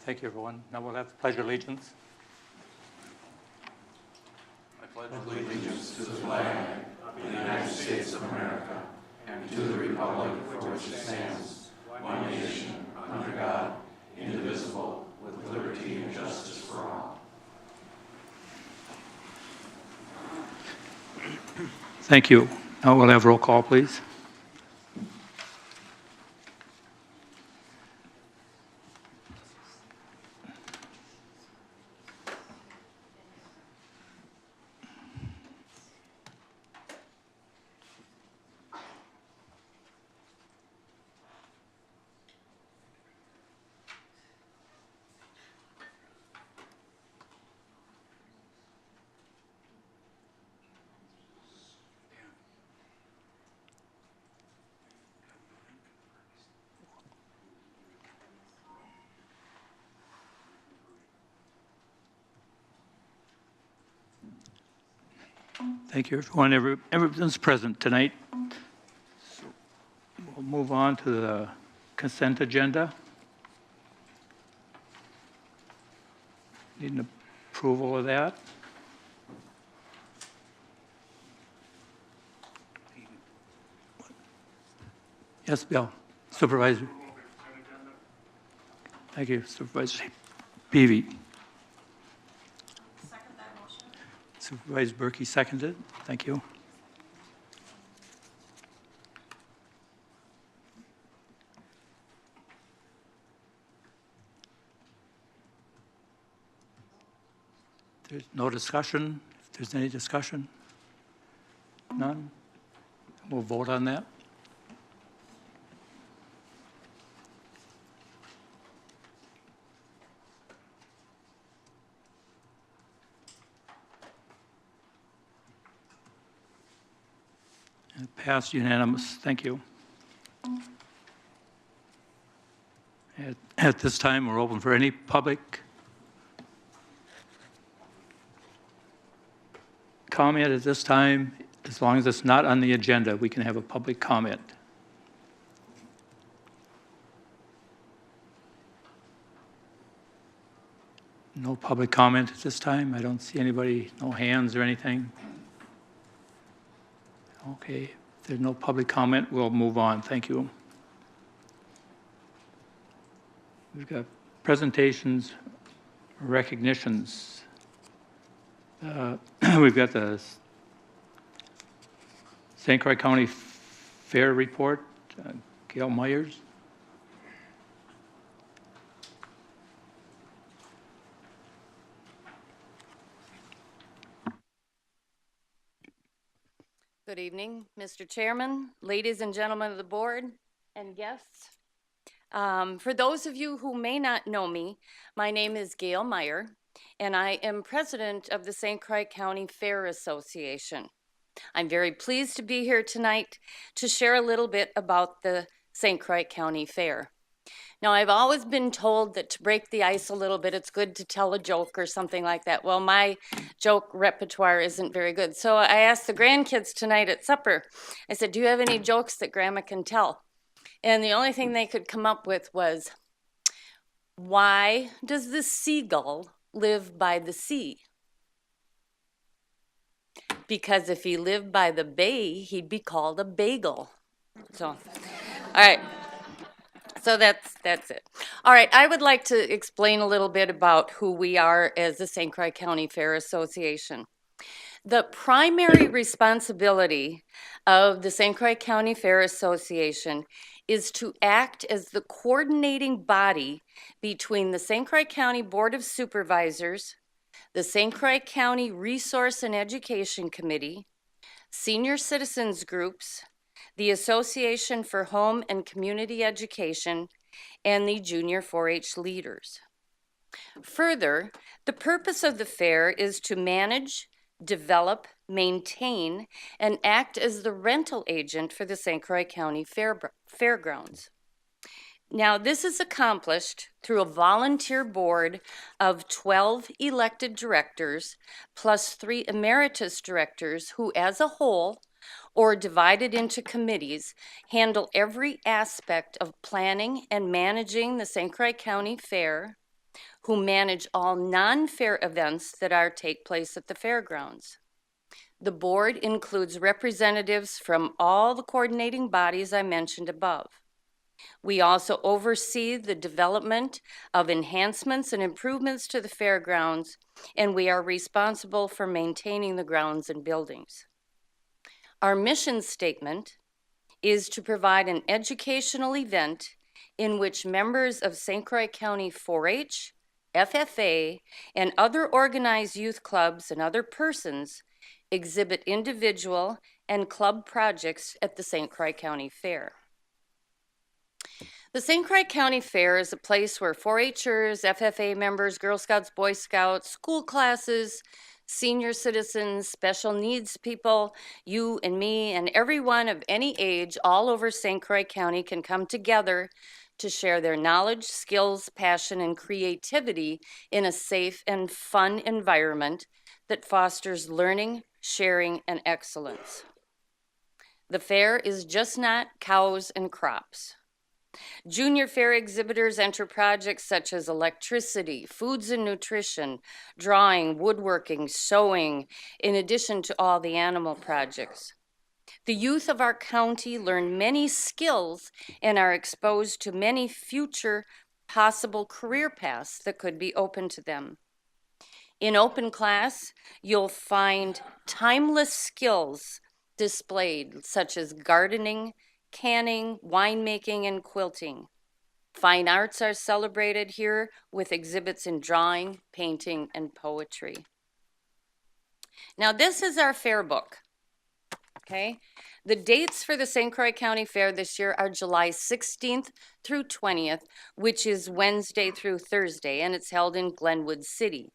Thank you, everyone. Now we'll have the Pledge of Allegiance. I pledge allegiance to the flag of the United States of America and to the republic for which it stands, one nation, under God, indivisible, with liberty and justice for all. Thank you. Now we'll have roll call, please. Thank you, everyone. Everyone's present tonight. So we'll move on to the consent agenda. Need an approval of that. Yes, Bill. Supervisor. Thank you, Supervisor Peavy. Second that motion. Supervisor Berkey seconded. Thank you. There's no discussion. If there's any discussion, none. We'll vote on that. It passed unanimous. Thank you. At this time, we're open for any public comment at this time. As long as it's not on the agenda, we can have a public comment. No public comment at this time. I don't see anybody, no hands or anything. Okay, if there's no public comment, we'll move on. Thank you. We've got presentations, recognitions. We've got the St. Croix County Fair Report, Gail Myers. Good evening, Mr. Chairman, ladies and gentlemen of the board, and guests. For those of you who may not know me, my name is Gail Meyer, and I am president of the St. Croix County Fair Association. I'm very pleased to be here tonight to share a little bit about the St. Croix County Fair. Now, I've always been told that to break the ice a little bit, it's good to tell a joke or something like that. Well, my joke repertoire isn't very good. So I asked the grandkids tonight at supper, I said, do you have any jokes that Grandma can tell? And the only thing they could come up with was, why does the seagull live by the sea? Because if he lived by the bay, he'd be called a bagel. So, all right. So that's it. All right, I would like to explain a little bit about who we are as the St. Croix County Fair Association. The primary responsibility of the St. Croix County Fair Association is to act as the coordinating body between the St. Croix County Board of Supervisors, the St. Croix County Resource and Education Committee, senior citizens groups, the Association for Home and Community Education, and the Junior 4-H leaders. Further, the purpose of the fair is to manage, develop, maintain, and act as the rental agent for the St. Croix County Fairgrounds. Now, this is accomplished through a volunteer board of 12 elected directors plus 3 emeritus directors who, as a whole, or divided into committees, handle every aspect of planning and managing the St. Croix County Fair, who manage all non-fair events that take place at the fairgrounds. The board includes representatives from all the coordinating bodies I mentioned above. We also oversee the development of enhancements and improvements to the fairgrounds, and we are responsible for maintaining the grounds and buildings. Our mission statement is to provide an educational event in which members of St. Croix County 4-H, FFA, and other organized youth clubs and other persons exhibit individual and club projects at the St. Croix County Fair. The St. Croix County Fair is a place where 4-H'ers, FFA members, Girl Scouts, Boy Scouts, school classes, senior citizens, special needs people, you and me, and everyone of any age all over St. Croix County can come together to share their knowledge, skills, passion, and creativity in a safe and fun environment that fosters learning, sharing, and excellence. The fair is just not cows and crops. Junior fair exhibitors enter projects such as electricity, foods and nutrition, drawing, woodworking, sewing, in addition to all the animal projects. The youth of our county learn many skills and are exposed to many future possible career paths that could be open to them. In open class, you'll find timeless skills displayed, such as gardening, canning, winemaking, and quilting. Fine arts are celebrated here with exhibits in drawing, painting, and poetry. Now, this is our fair book, okay? The dates for the St. Croix County Fair this year are July 16th through 20th, which is Wednesday through Thursday, and it's held in Glenwood City.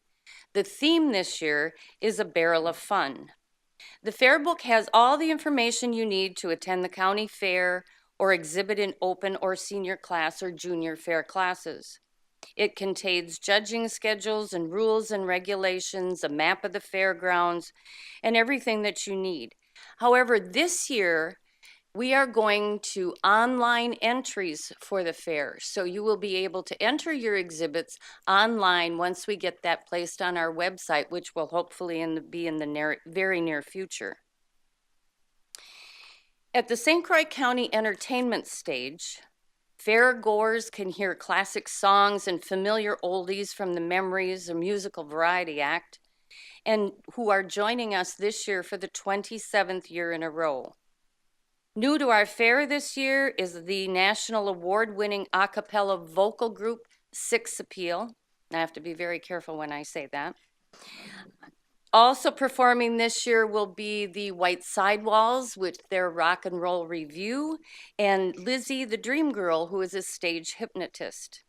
The theme this year is a barrel of fun. The fair book has all the information you need to attend the county fair or exhibit in open or senior class or junior fair classes. It contains judging schedules and rules and regulations, a map of the fairgrounds, and everything that you need. However, this year, we are going to online entries for the fair. So you will be able to enter your exhibits online once we get that placed on our website, which will hopefully be in the very near future. At the St. Croix County entertainment stage, fairgoers can hear classic songs and familiar oldies from the Memories, a musical variety act, and who are joining us this year for the 27th year in a row. New to our fair this year is the national award-winning a cappella vocal group, Six Appeal. I have to be very careful when I say that. Also performing this year will be the White Sidewalls with their rock and roll review, and Lizzie the Dream Girl, who is a stage hypnotist.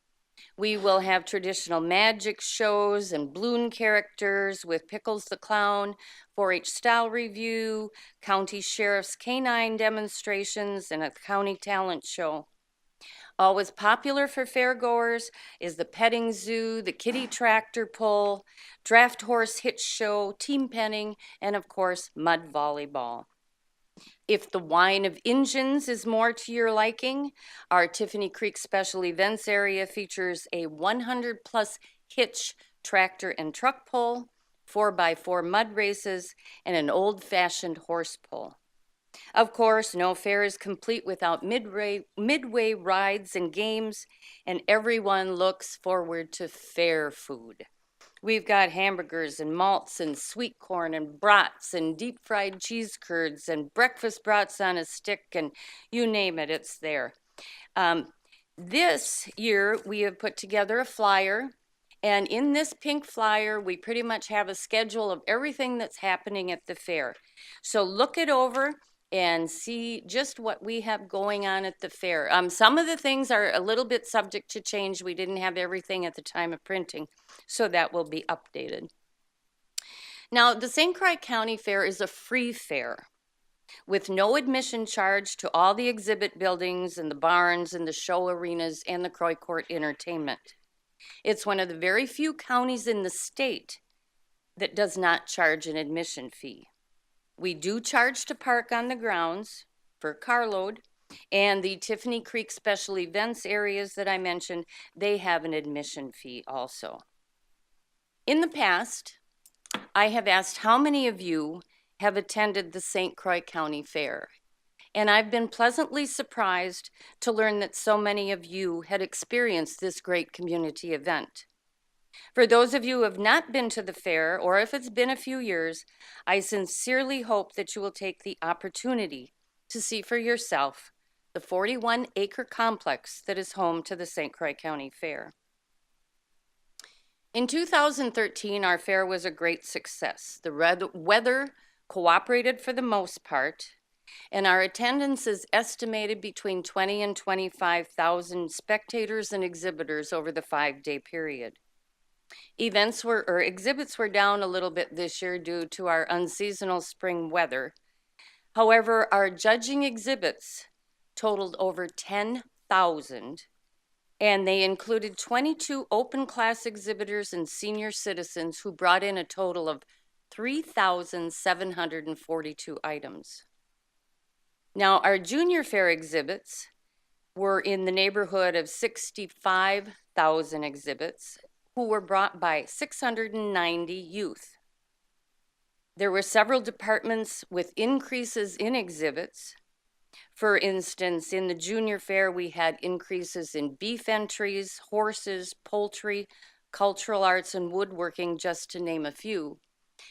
We will have traditional magic shows and balloon characters with Pickles the Clown, 4-H style review, county sheriff's canine demonstrations, and a county talent show. Always popular for fairgoers is the petting zoo, the kitty tractor pull, draft horse hitch show, team penning, and of course, mud volleyball. If the wine of Injuns is more to your liking, our Tiffany Creek Special Events area features a 100-plus hitch tractor and truck pull, 4x4 mud races, and an old-fashioned horse pull. Of course, no fair is complete without midway rides and games, and everyone looks forward to fair food. We've got hamburgers and malts and sweet corn and brats and deep fried cheese curds and breakfast brats on a stick, and you name it, it's there. This year, we have put together a flyer, and in this pink flyer, we pretty much have a schedule of everything that's happening at the fair. So look it over and see just what we have going on at the fair. Some of the things are a little bit subject to change. We didn't have everything at the time of printing, so that will be updated. Now, the St. Croix County Fair is a free fair with no admission charge to all the exhibit buildings and the barns and the show arenas and the Croix Court Entertainment. It's one of the very few counties in the state that does not charge an admission fee. We do charge to park on the grounds for a carload, And the Tiffany Creek special events areas that I mentioned, they have an admission fee also. In the past, I have asked how many of you have attended the St. Croix County Fair. And I've been pleasantly surprised to learn that so many of you had experienced this great community event. For those of you who have not been to the fair, or if it's been a few years, I sincerely hope that you will take the opportunity to see for yourself the 41-acre complex that is home to the St. Croix County Fair. In 2013, our fair was a great success. The weather cooperated for the most part, and our attendance is estimated between 20 and 25,000 spectators and exhibitors over the 5-day period. Exhibits were down a little bit this year due to our unseasonal spring weather. However, our judging exhibits totaled over 10,000, and they included 22 open class exhibitors and senior citizens who brought in a total of 3,742 items. Now, our junior fair exhibits were in the neighborhood of 65,000 exhibits, who were brought by 690 youth. There were several departments with increases in exhibits. For instance, in the junior fair, we had increases in beef entries, horses, poultry, cultural arts, and woodworking, just to name a few.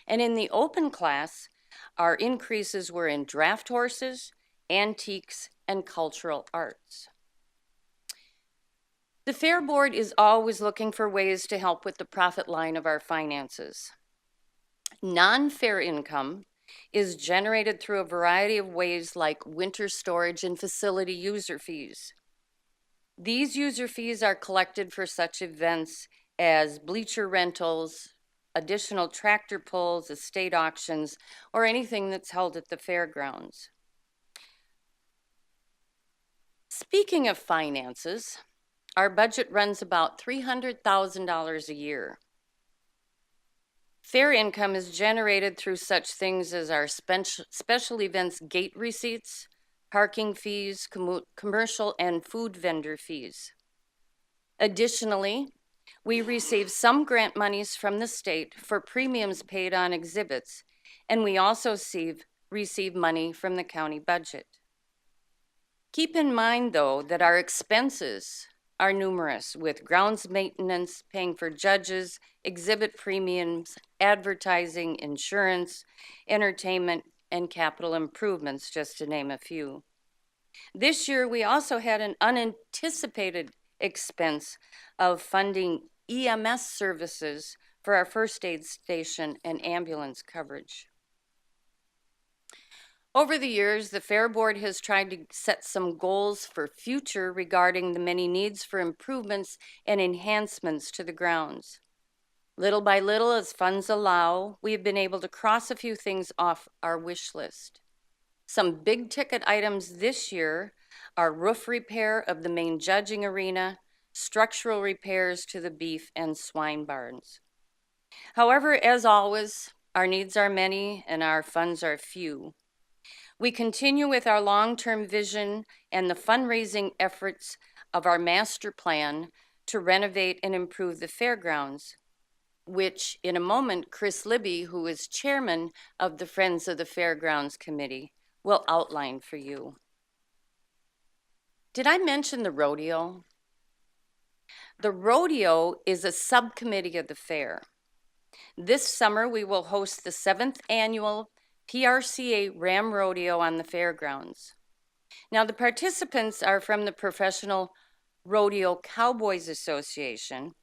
And in the open class, our increases were in draft horses, antiques, and cultural arts. The Fair Board is always looking for ways to help with the profit line of our finances. Non-fair income is generated through a variety of ways like winter storage and facility user fees. These user fees are collected for such events as bleacher rentals, additional tractor pulls, estate auctions, or anything that's held at the fairgrounds. Speaking of finances, our budget runs about $300,000 a year. Fair income is generated through such things as our special events gate receipts, parking fees, commercial and food vendor fees. Additionally, we receive some grant monies from the state for premiums paid on exhibits, and we also receive money from the county budget. Keep in mind, though, that our expenses are numerous, with grounds maintenance, paying for judges, exhibit premiums, advertising, insurance, entertainment, and capital improvements, just to name a few. This year, we also had an unanticipated expense of funding EMS services for our first aid station and ambulance coverage. Over the years, the Fair Board has tried to set some goals for future regarding the many needs for improvements and enhancements to the grounds. Little by little, as funds allow, we have been able to cross a few things off our wish list. Some big ticket items this year are roof repair of the main judging arena, structural repairs to the beef and swine barns. However, as always, our needs are many and our funds are few. We continue with our long-term vision and the fundraising efforts of our master plan to renovate and improve the fairgrounds, which in a moment, Chris Libby, who is chairman of the Friends of the Fairgrounds Committee, will outline for you. Did I mention the rodeo? The rodeo is a subcommittee of the fair. This summer, we will host the 7th annual PRCA Ram Rodeo on the fairgrounds. Now, the participants are from the Professional Rodeo Cowboys Association,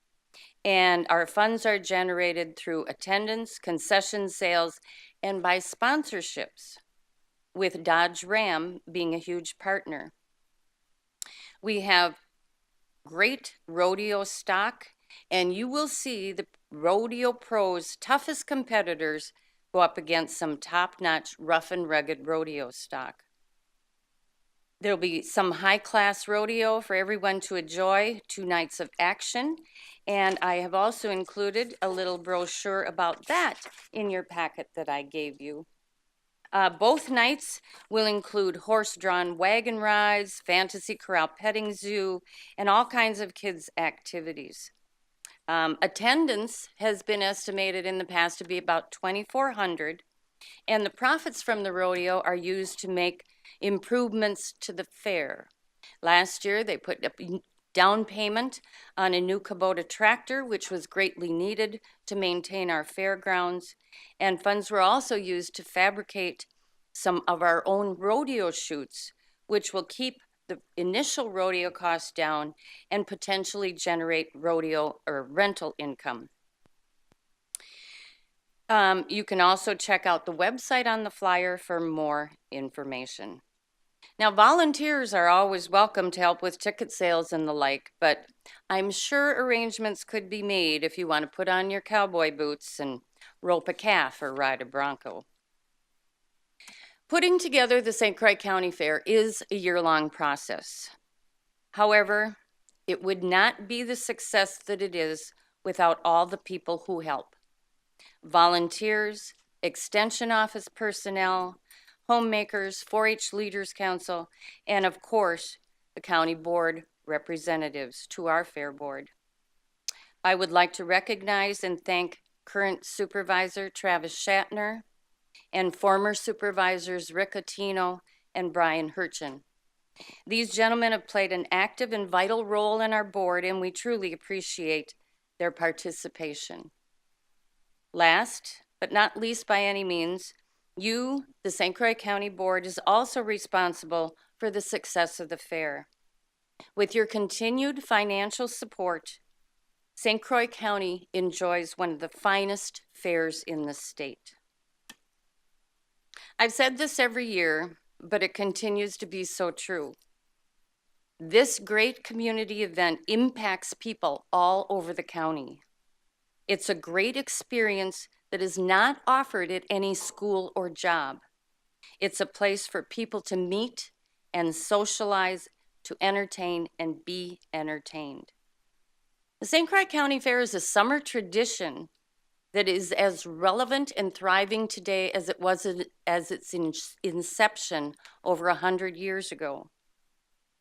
and our funds are generated through attendance, concession sales, and by sponsorships, with Dodge Ram being a huge partner. We have great rodeo stock, and you will see the rodeo pros' toughest competitors go up against some top-notch rough and rugged rodeo stock. There'll be some high-class rodeo for everyone to enjoy, 2 nights of action, and I have also included a little brochure about that in your packet that I gave you. Both nights will include horse-drawn wagon rides, fantasy corral petting zoo, and all kinds of kids' activities. Attendance has been estimated in the past to be about 2,400, and the profits from the rodeo are used to make improvements to the fair. Last year, they put up down payment on a new Kubota tractor, which was greatly needed to maintain our fairgrounds, and funds were also used to fabricate some of our own rodeo chutes, which will keep the initial rodeo costs down and potentially generate rodeo or rental income. You can also check out the website on the flyer for more information. Now, volunteers are always welcome to help with ticket sales and the like, but I'm sure arrangements could be made if you want to put on your cowboy boots and rope a calf or ride a bronco. Putting together the St. Croix County Fair is a year-long process. However, it would not be the success that it is without all the people who help. Volunteers, extension office personnel, homemakers, 4-H Leaders Council, and of course, the county board representatives to our fair board. I would like to recognize and thank current supervisor Travis Shatner and former supervisors Rick Attino and Brian Hurchin. These gentlemen have played an active and vital role in our board, and we truly appreciate their participation. Last, but not least by any means, you, the St. Croix County Board, is also responsible for the success of the fair. With your continued financial support, St. Croix County enjoys one of the finest fairs in the state. I've said this every year, but it continues to be so true. This great community event impacts people all over the county. It's a great experience that is not offered at any school or job. It's a place for people to meet and socialize, to entertain and be entertained. The St. Croix County Fair is a summer tradition that is as relevant and thriving today as it was as its inception over 100 years ago.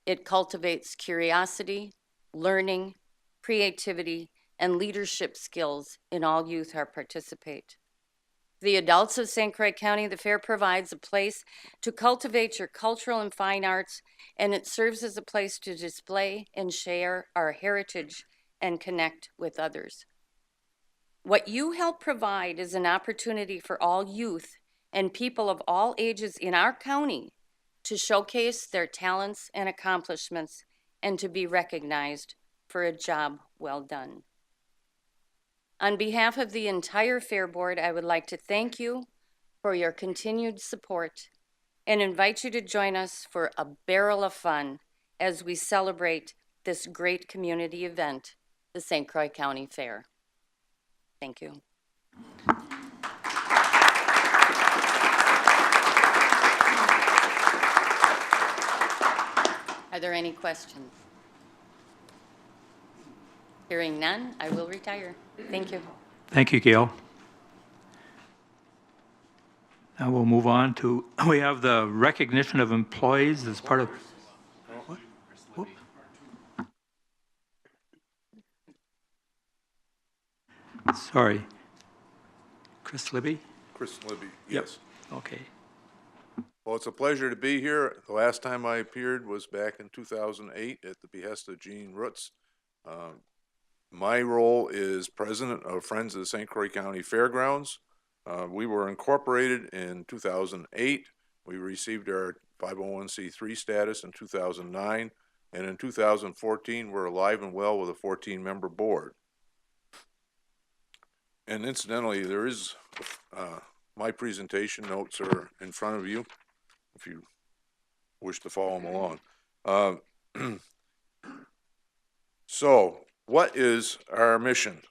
It cultivates curiosity, learning, creativity, and leadership skills in all youth who participate. For the adults of St. Croix County, the fair provides a place to cultivate your cultural and fine arts, and it serves as a place to display and share our heritage and connect with others. What you help provide is an opportunity for all youth and people of all ages in our county to showcase their talents and accomplishments and to be recognized for a job well done. On behalf of the entire Fair Board, I would like to thank you for your continued support and invite you to join us for a barrel of fun as we celebrate this great community event, the St. Croix County Fair. Thank you. Are there any questions? Hearing none, I will retire. Thank you. Thank you, Gail. Now we'll move on to, we have the recognition of employees as part of. What? Whoop. Sorry. Chris Libby? Chris Libby, Yep. yes. Okay. Well, it's a pleasure to be here. The last time I appeared was back in 2008 at the behest of Gene Roots. My role is president of Friends of the St. Croix County Fairgrounds. We were incorporated in 2008. We received our 501c3 status in 2009. And in 2014, we're alive and well with a 14-member board. And incidentally, there is, my presentation notes are in front of you if you wish to follow them along. So, what is our mission?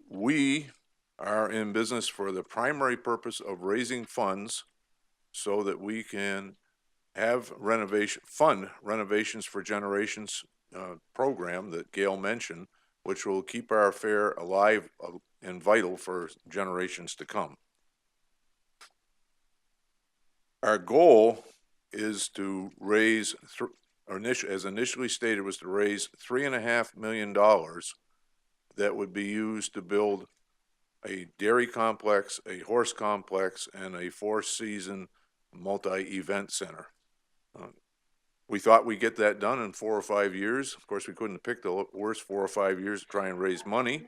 We are in business for the primary purpose of raising funds so that we can have fund renovations for generations program that Gail mentioned, which will keep our fair alive and vital for generations to come. Our goal is to raise, as initially stated, was to raise $3.5 million that would be used to build a dairy complex, a horse complex, and a four-season multi-event center. We thought we'd get that done in 4 or 5 years. Of course, we couldn't pick the worst 4 or 5 years to try and raise money.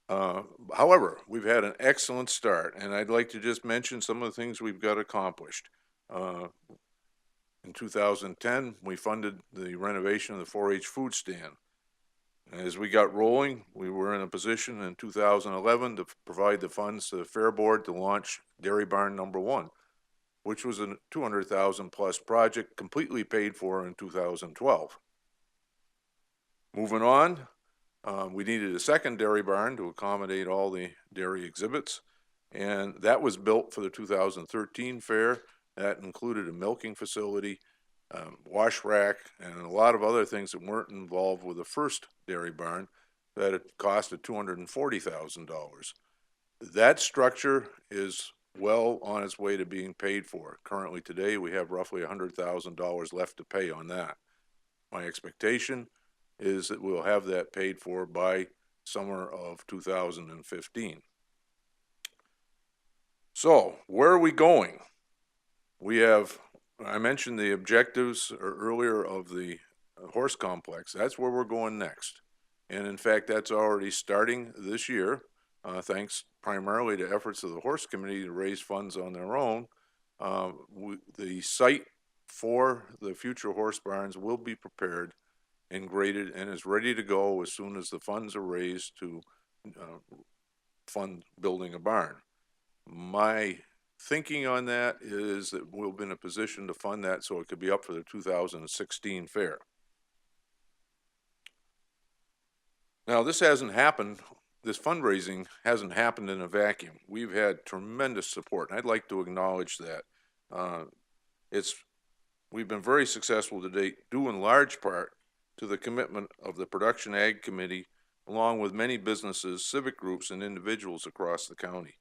However, we've had an excellent start, and I'd like to just mention some of the things we've got accomplished. In 2010, we funded the renovation of the 4-H food stand. As we got rolling, we were in a position in 2011 to provide the funds to the Fair Board to launch Dairy Barn number 1, which was a $200,000 plus project completely paid for in 2012. Moving on, we needed a second dairy barn to accommodate all the dairy exhibits, and that was built for the 2013 fair. That included a milking facility, wash rack, and a lot of other things that weren't involved with the first dairy barn that it costed $240,000. That structure is well on its way to being paid for. Currently today, we have roughly $100,000 left to pay on that. My expectation is that we'll have that paid for by summer of 2015. So, where are we going? We have, I mentioned the objectives earlier of the horse complex. That's where we're going next. And in fact, that's already starting this year, thanks primarily to efforts of the horse committee to raise funds on their own. The site for the future horse barns will be prepared and graded and is ready to go as soon as the funds are raised to fund building a barn. My thinking on that is that we'll be in a position to fund that so it could be up for the 2016 fair. Now, this hasn't happened, this fundraising hasn't happened in a vacuum. We've had tremendous support, and I'd like to acknowledge that. We've been very successful to date, due in large part to the commitment of the Production Ag Committee, along with many businesses, civic groups, and individuals across the county.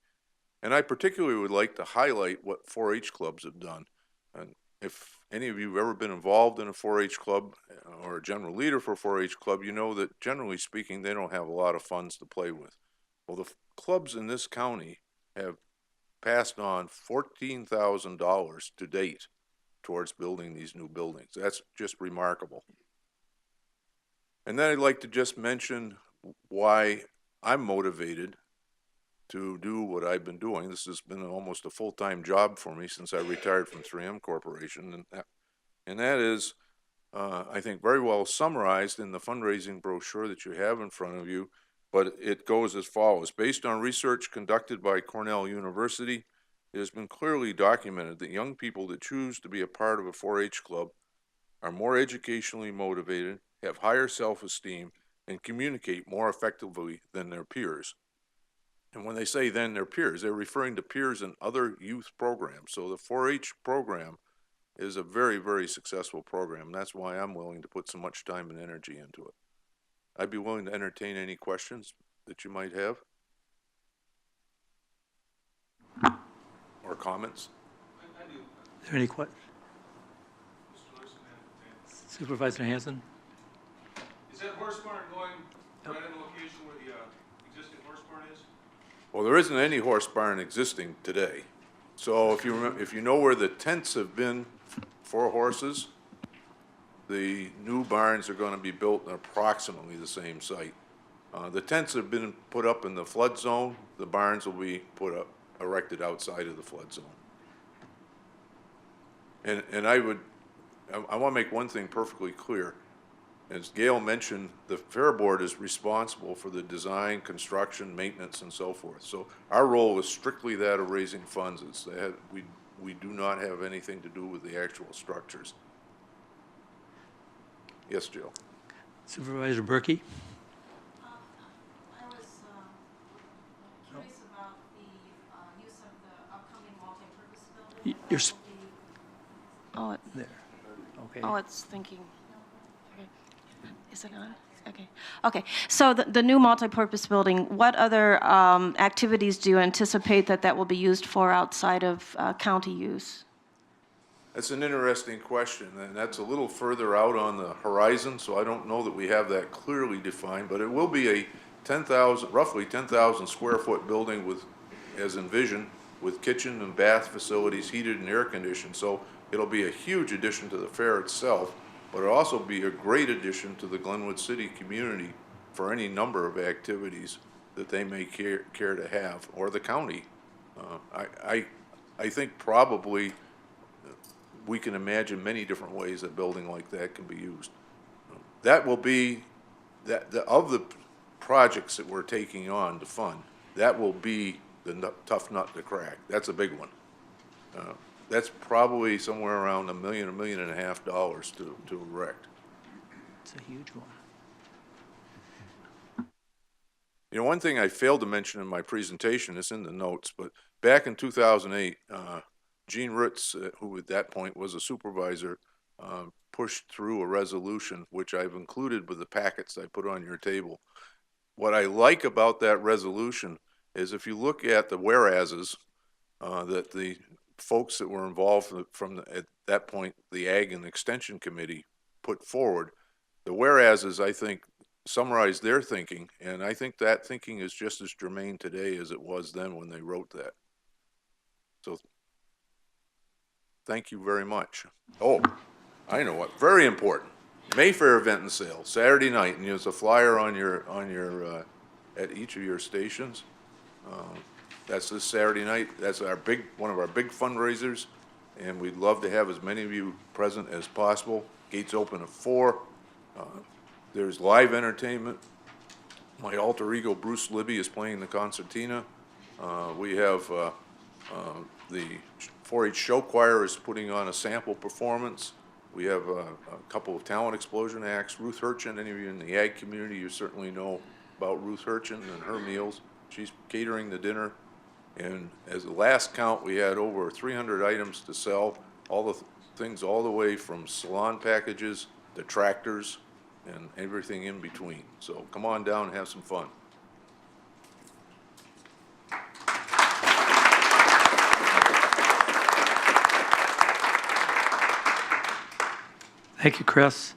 And I particularly would like to highlight what 4-H clubs have done. And if any of you have ever been involved in a 4-H club or a general leader for a 4-H club, you know that generally speaking, they don't have a lot of funds to play with. Well, the clubs in this county have passed on $14,000 to date towards building these new buildings. That's just remarkable. And then I'd like to just mention why I'm motivated to do what I've been doing. This has been almost a full-time job for me since I retired from 3M Corporation. And that is, I think, very well summarized in the fundraising brochure that you have in front of you, but it goes as follows. Based on research conducted by Cornell University, it has been clearly documented that young people that choose to be a part of a 4-H club are more educationally motivated, have higher self-esteem, and communicate more effectively than their peers. And when they say then their peers, they're referring to peers in other youth programs. So the 4-H program is a very, very successful program. That's why I'm willing to put so much time and energy into it. I'd be willing to entertain any questions that you might have. Or comments? Is there any questions? Supervisor Hanson? Is that horse barn going right in the location where the existing horse barn is? Well, there isn't any horse barn existing today. So if you remember, if you know where the tents have been for horses, the new barns are going to be built in approximately the same site. The tents have been put up in the flood zone. The barns will be erected outside of the flood zone. And I want to make one thing perfectly clear. As Gail mentioned, the Fair Board is responsible for the design, construction, maintenance, and so forth. So our role is strictly that of raising funds. It's that we do not have anything to do with the actual structures. Yes, Jill. Supervisor Berkey? I was curious about the use of the upcoming multi-purpose building. Oh, There. Okay. Oh, it's thinking. Okay. Is it on? Okay. Okay. So the new multi-purpose building, what other activities do you anticipate that will be used for outside of county use? That's an interesting question, and that's a little further out on the horizon, so I don't know that we have that clearly defined, but it will be a 10,000, roughly 10,000 square foot building with, as envisioned, with kitchen and bath facilities heated and air conditioned. So it'll be a huge addition to the fair itself, but it'll also be a great addition to the Glenwood City community for any number of activities that they may care to have, or the county. I think probably we can imagine many different ways a building like that can be used. That will be, of the projects that we're taking on to fund, that will be the tough nut to crack. That's a big one. That's probably somewhere around $1 million, $1.5 million to erect. It's a huge one. You know, one thing I failed to mention in my presentation, it's in the notes, but back in 2008, Gene Ritz, who at that point was a supervisor, pushed through a resolution, which I've included with the packets I put on your table. What I like about that resolution is if you look at the whereases that the folks that were involved at that point, the Ag and Extension Committee put forward, the whereases, I think, summarize their thinking, and I think that thinking is just as germane today as it was then when they wrote that. So thank you very much. Oh, I know what, very important. Mayfair event and sale, Saturday night, and there's a flyer on your at each of your stations. That's this Saturday night. That's one of our big fundraisers, and we'd love to have as many of you present as possible. Gates open at 4. There's live entertainment. My alter ego Bruce Libby is playing the concertina. We have the 4-H show choir is putting on a sample performance. We have a couple of talent explosion acts. Ruth Hurchin, any of you in the ag community, you certainly know about Ruth Hurchin and her meals. She's catering the dinner. And as the last count, we had over 300 items to sell, all the things all the way from salon packages to tractors and everything in between. So come on down and have some fun. Thank you, Chris.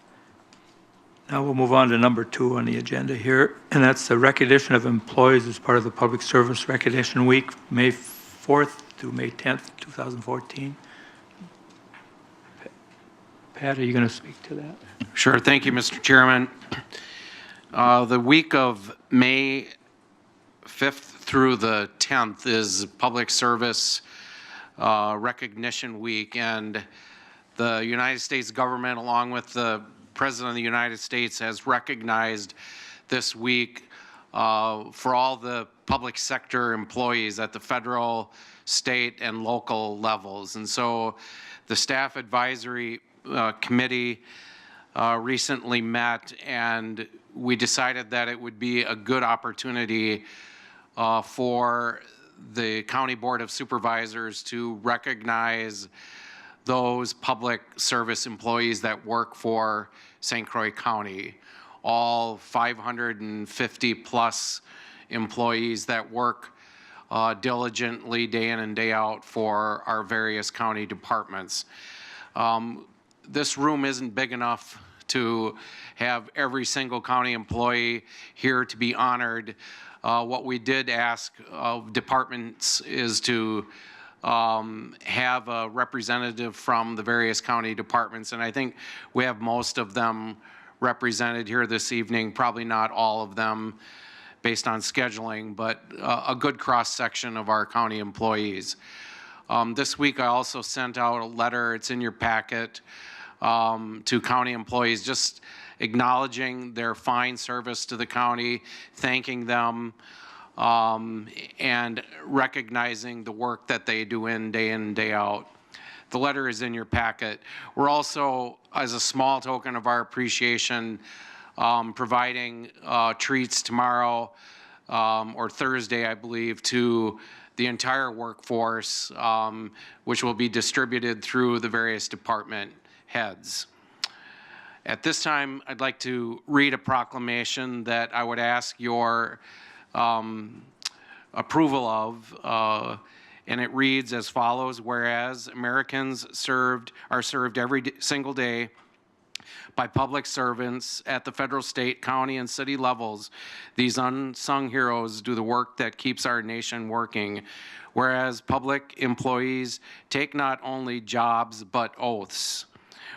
Now we'll move on to number 2 on the agenda here, and that's the recognition of employees as part of the Public Service Recognition Week, May 4th through May 10th, 2014. Pat, are you going to speak to that? Sure. Thank you, Mr. Chairman. The week of May 5th through the 10th is Public Service Recognition Week, and the United States government, along with the President of the United States, has recognized this week for all the public sector employees at the federal, state, and local levels. And so the Staff Advisory Committee recently met, and we decided that it would be a good opportunity for the County Board of Supervisors to recognize those public service employees that work for St. Croix County, all 550 plus employees that work diligently day in and day out for our various county departments. This room isn't big enough to have every single county employee here to be honored. What we did ask of departments is to have a representative from the various county departments, and I think we have most of them represented here this evening, probably not all of them based on scheduling, but a good cross-section of our county employees. This week I also sent out a letter, it's in your packet, to county employees, just acknowledging their fine service to the county, thanking them, and recognizing the work that they do day in, day out. The letter is in your packet. We're also, as a small token of our appreciation, providing treats tomorrow or Thursday, I believe, to the entire workforce, which will be distributed through the various department heads. At this time, I'd like to read a proclamation that I would ask your approval of. and it reads as follows: whereas Americans are served every single day by public servants at the federal, state, county, and city levels, these unsung heroes do the work that keeps our nation working. Whereas public employees take not only jobs but oaths.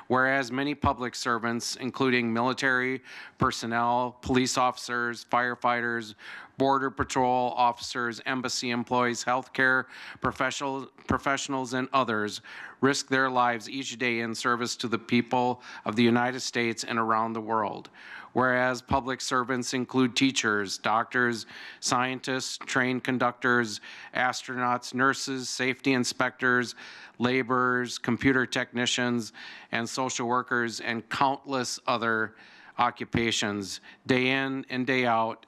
Whereas many public servants, including military personnel, police officers, firefighters, border patrol officers, embassy employees, healthcare professionals, and others, risk their lives each day in service to the people of the United States and around the world. Whereas public servants include teachers, doctors, scientists, train conductors, astronauts, nurses, safety inspectors, laborers, computer technicians, and social workers, and countless other occupations. Day in and day out,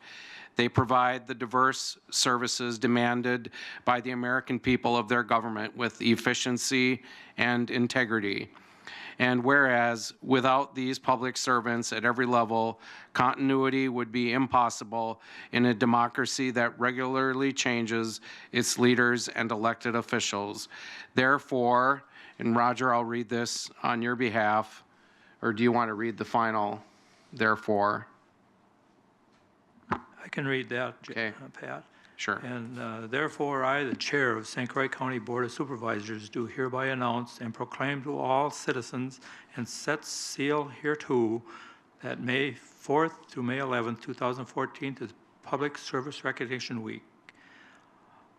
they provide the diverse services demanded by the American people of their government with efficiency and integrity. And whereas without these public servants at every level, continuity would be impossible in a democracy that regularly changes its leaders and elected officials. Therefore, and Roger, I'll read this on your behalf, or do you want to read the final therefore? I can read that, Okay. Pat. Sure. And therefore, I, the Chair of St. Croix County Board of Supervisors, do hereby announce and proclaim to all citizens and set seal hereto that May 4th to May 11th, 2014 is Public Service Recognition Week.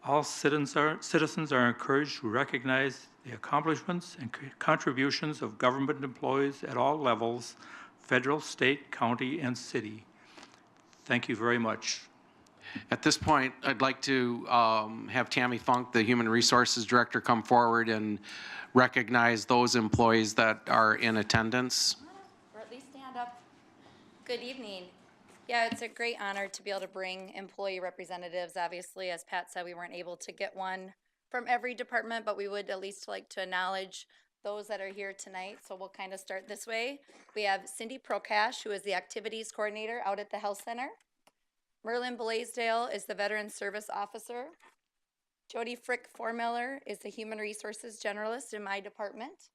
All citizens are encouraged to recognize the accomplishments and contributions of government employees at all levels, federal, state, county, and city. Thank you very much. At this point, I'd like to have Tammy Funk, the Human Resources Director, come forward and recognize those employees that are in attendance. Or at least stand up. Good evening. Yeah, it's a great honor to be able to bring employee representatives. Obviously, as Pat said, we weren't able to get one from every department, but we would at least like to acknowledge those that are here tonight. So we'll kind of start this way. We have Cindy Prokash, who is the Activities Coordinator out at the Health Center. Merlin Blaisdell is the Veteran Service Officer. Jody Frick-Formiller is the Human Resources Generalist in my department.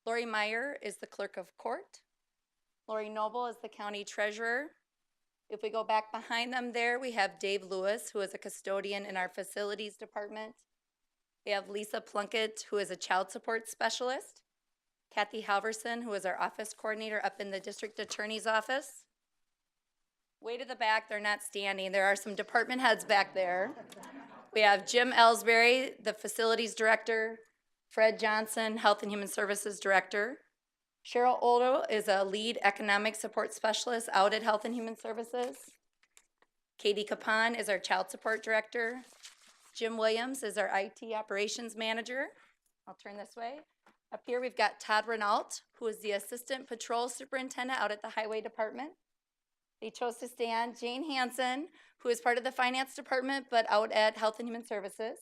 Lori Meyer is the Clerk of Court. Lori Noble is the County Treasurer. If we go back behind them there, we have Dave Lewis, who is a custodian in our Facilities Department. We have Lisa Plunkett, who is a Child Support Specialist. Kathy Halverson, who is our Office Coordinator up in the District Attorney's Office. Way to the back, they're not standing. There are some department heads back there. We have Jim Ellsbury, the Facilities Director. Fred Johnson, Health and Human Services Director. Cheryl Oldo is a Lead Economic Support Specialist out at Health and Human Services. Katie Capon is our Child Support Director. Jim Williams is our IT Operations Manager. I'll turn this way. Up here we've got Todd Renault, who is the Assistant Patrol Superintendent out at the Highway Department. They chose to stand Jane Hansen, who is part of the Finance Department, but out at Health and Human Services.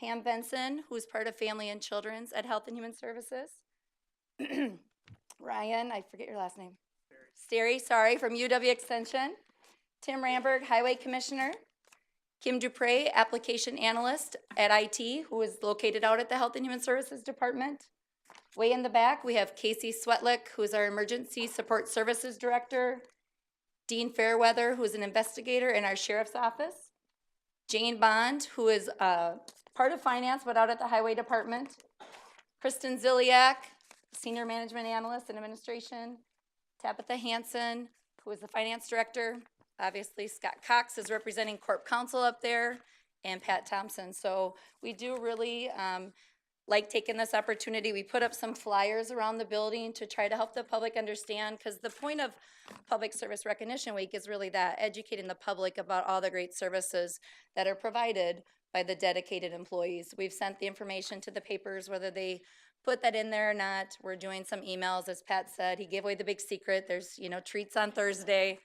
Pam Benson, who is part of Family and Children's at Health and Human Services. Ryan, I forget your last name. Sterry, sorry, from UW Extension. Tim Ramberg, Highway Commissioner. Kim Dupre, Application Analyst at IT, who is located out at the Health and Human Services Department. Way in the back, we have Casey Swetlick, who is our Emergency Support Services Director. Dean Fairweather, who is an investigator in our Sheriff's Office. Jane Bond, who is part of Finance, but out at the Highway Department. Kristen Ziliak, Senior Management Analyst in Administration. Tabitha Hansen, who is the Finance Director. Obviously, Scott Cox is representing Corp Counsel up there, and Pat Thompson. So we do really like taking this opportunity. We put up some flyers around the building to try to help the public understand, because the point of Public Service Recognition Week is really that, educating the public about all the great services that are provided by the dedicated employees. We've sent the information to the papers, whether they put that in there or not. We're doing some emails, as Pat said. He gave away the big secret. There's, treats on Thursday,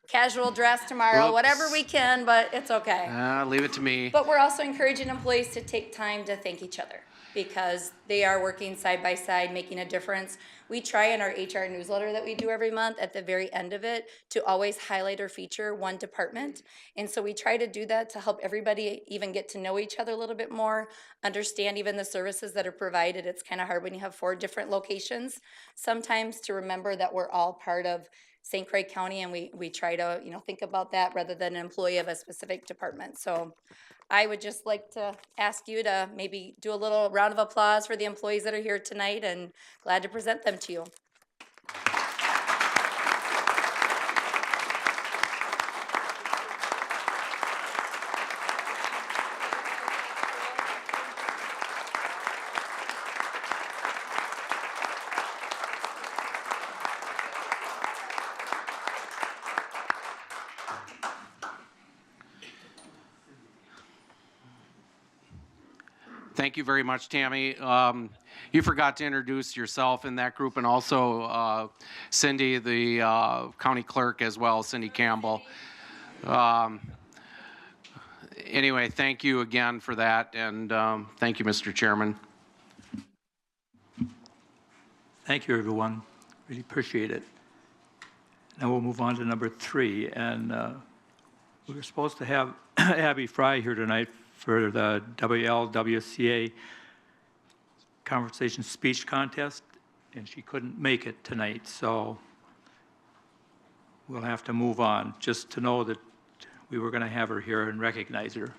casual dress tomorrow, Whoops. whatever we can, but it's okay. Leave it to me. But we're also encouraging employees to take time to thank each other. because they are working side by side, making a difference. We try in our HR newsletter that we do every month at the very end of it to always highlight or feature one department. And so we try to do that to help everybody even get to know each other a little bit more, understand even the services that are provided. It's kind of hard when you have 4 different locations sometimes to remember that we're all part of St. Croix County, and we try to, think about that rather than an employee of a specific department. So I would just like to ask you to maybe do a little round of applause for the employees that are here tonight, and glad to present them to you. Thank you very much, Tammy. You forgot to introduce yourself in that group, and also Cindy, the county clerk as well, Cindy Campbell. Anyway, thank you again for that, and thank you, Mr. Chairman. Thank you, everyone. Really appreciate it. Now we'll move on to number 3, and we were supposed to have Abby Fry here tonight for the WLWCA Conversation Speech Contest, and she couldn't make it tonight, so we'll have to move on, just to know that we were going to have her here and recognize her.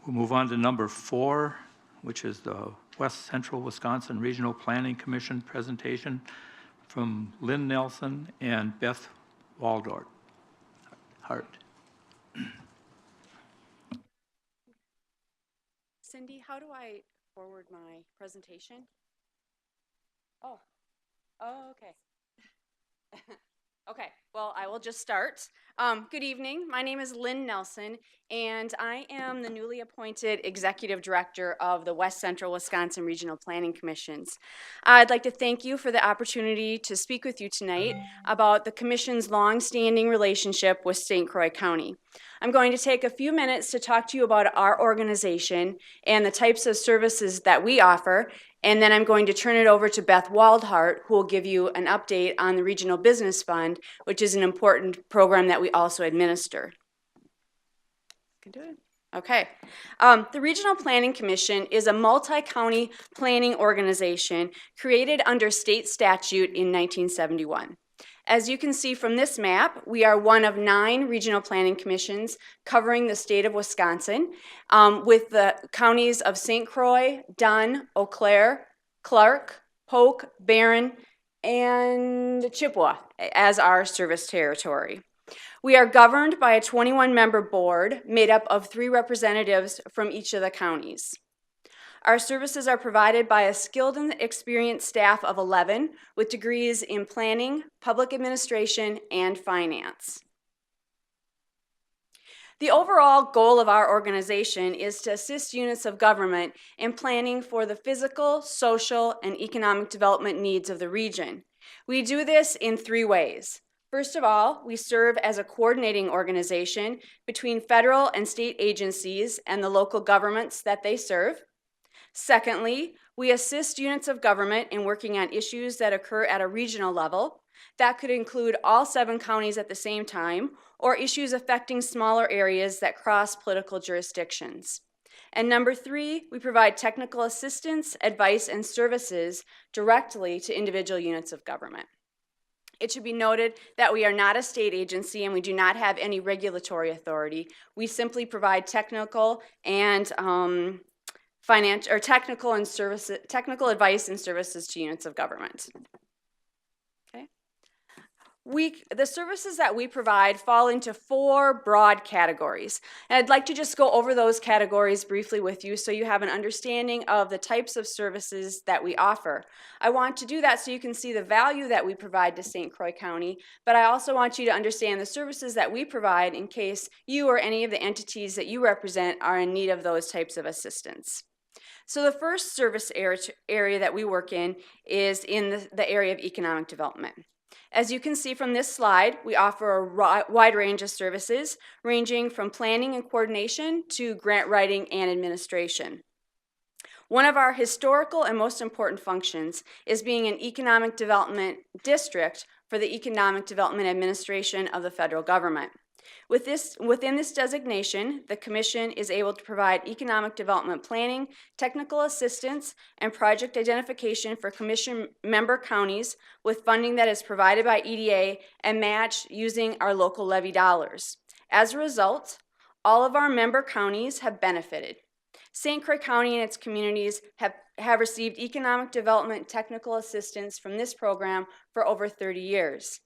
We'll move on to number 4, which is the West Central Wisconsin Regional Planning Commission presentation from Lynn Nelson and Beth Waldort Hart. Cindy, how do I forward my presentation? Oh, okay. Okay, well, I will just start. Good evening. My name is Lynn Nelson, and I am the newly appointed Executive Director of the West Central Wisconsin Regional Planning Commissions. I'd like to thank you for the opportunity to speak with you tonight about the Commission's long-standing relationship with St. Croix County. I'm going to take a few minutes to talk to you about our organization and the types of services that we offer, and then I'm going to turn it over to Beth Waldhart, who will give you an update on the Regional Business Fund, which is an important program that we also administer. Can do it. Okay. The Regional Planning Commission is a multi-county planning organization created under state statute in 1971. As you can see from this map, we are one of 9 regional planning commissions covering the state of Wisconsin, with the counties of St. Croix, Dunn, Eau Claire, Clark, Polk, Barron, and Chippewa as our service territory. We are governed by a 21-member board made up of 3 representatives from each of the counties. Our services are provided by a skilled and experienced staff of 11 with degrees in planning, public administration, and finance. The overall goal of our organization is to assist units of government in planning for the physical, social, and economic development needs of the region. We do this in 3 ways. First of all, we serve as a coordinating organization between federal and state agencies and the local governments that they serve. Secondly, we assist units of government in working on issues that occur at a regional level. That could include all 7 counties at the same time, or issues affecting smaller areas that cross political jurisdictions. And number 3, we provide technical assistance, advice, and services directly to individual units of government. It should be noted that we are not a state agency and we do not have any regulatory authority. We simply provide technical and financial or technical advice and services to units of government. Okay. The services that we provide fall into 4 broad categories. And I'd like to just go over those categories briefly with you so you have an understanding of the types of services that we offer. I want to do that so you can see the value that we provide to St. Croix County, but I also want you to understand the services that we provide in case you or any of the entities that you represent are in need of those types of assistance. So the first service area that we work in is in the area of economic development. As you can see from this slide, we offer a wide range of services, ranging from planning and coordination to grant writing and administration. One of our historical and most important functions is being an economic development district for the Economic Development Administration of the federal government. Within this designation, the Commission is able to provide economic development planning, technical assistance, and project identification for Commission member counties with funding that is provided by EDA and matched using our local levy dollars. As a result, all of our member counties have benefited. St. Croix County and its communities have received economic development technical assistance from this program for over 30 years.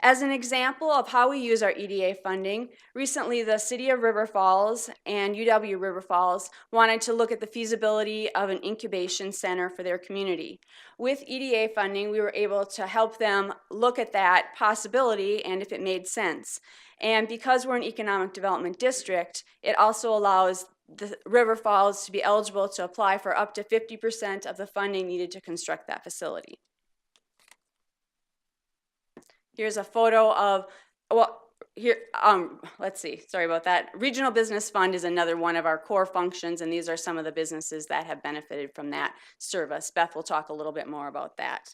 As an example of how we use our EDA funding, recently the City of River Falls and UW River Falls wanted to look at the feasibility of an incubation center for their community. With EDA funding, we were able to help them look at that possibility and if it made sense. And because we're an economic development district, it also allows the River Falls to be eligible to apply for up to 50% of the funding needed to construct that facility. Here's a photo of, let's see, sorry about that. Regional Business Fund is another one of our core functions, and these are some of the businesses that have benefited from that service. Beth will talk a little bit more about that.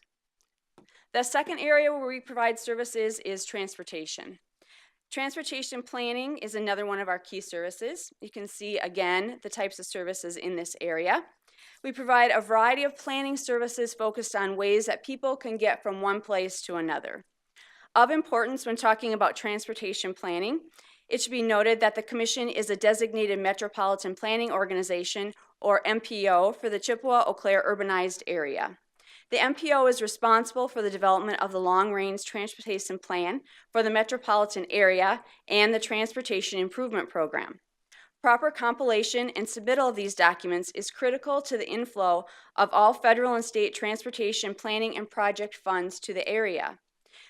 The second area where we provide services is transportation. Transportation planning is another one of our key services. You can see, again, the types of services in this area. We provide a variety of planning services focused on ways that people can get from one place to another. Of importance when talking about transportation planning, it should be noted that the Commission is a designated metropolitan planning organization, or MPO, for the Chippewa-Eau Claire urbanized area. The MPO is responsible for the development of the long-range transportation plan for the metropolitan area and the Transportation Improvement Program. Proper compilation and submittal of these documents is critical to the inflow of all federal and state transportation planning and project funds to the area.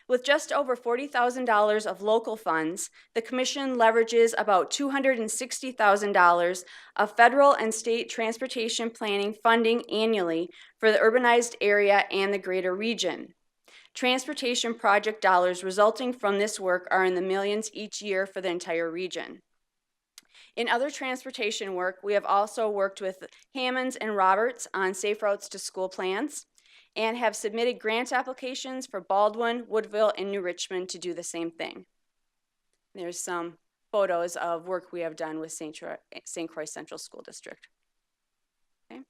With just over $40,000 of local funds, the Commission leverages about $260,000 of federal and state transportation planning funding annually for the urbanized area and the greater region. Transportation project dollars resulting from this work are in the millions each year for the entire region. In other transportation work, we have also worked with Hammonds and Roberts on safe routes to school plans, and have submitted grant applications for Baldwin, Woodville, and New Richmond to do the same thing. There's some photos of work we have done with St. Croix Central School District. Okay.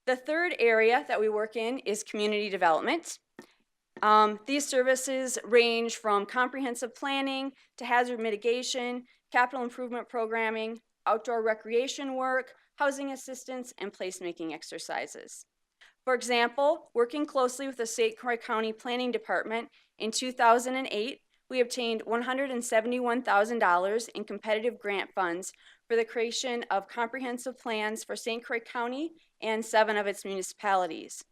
The third area that we work in is community development. These services range from comprehensive planning to hazard mitigation, capital improvement programming, outdoor recreation work, housing assistance, and placemaking exercises. For example, working closely with the St. Croix County Planning Department, in 2008, we obtained $171,000 in competitive grant funds for the creation of comprehensive plans for St. Croix County and 7 of its municipalities.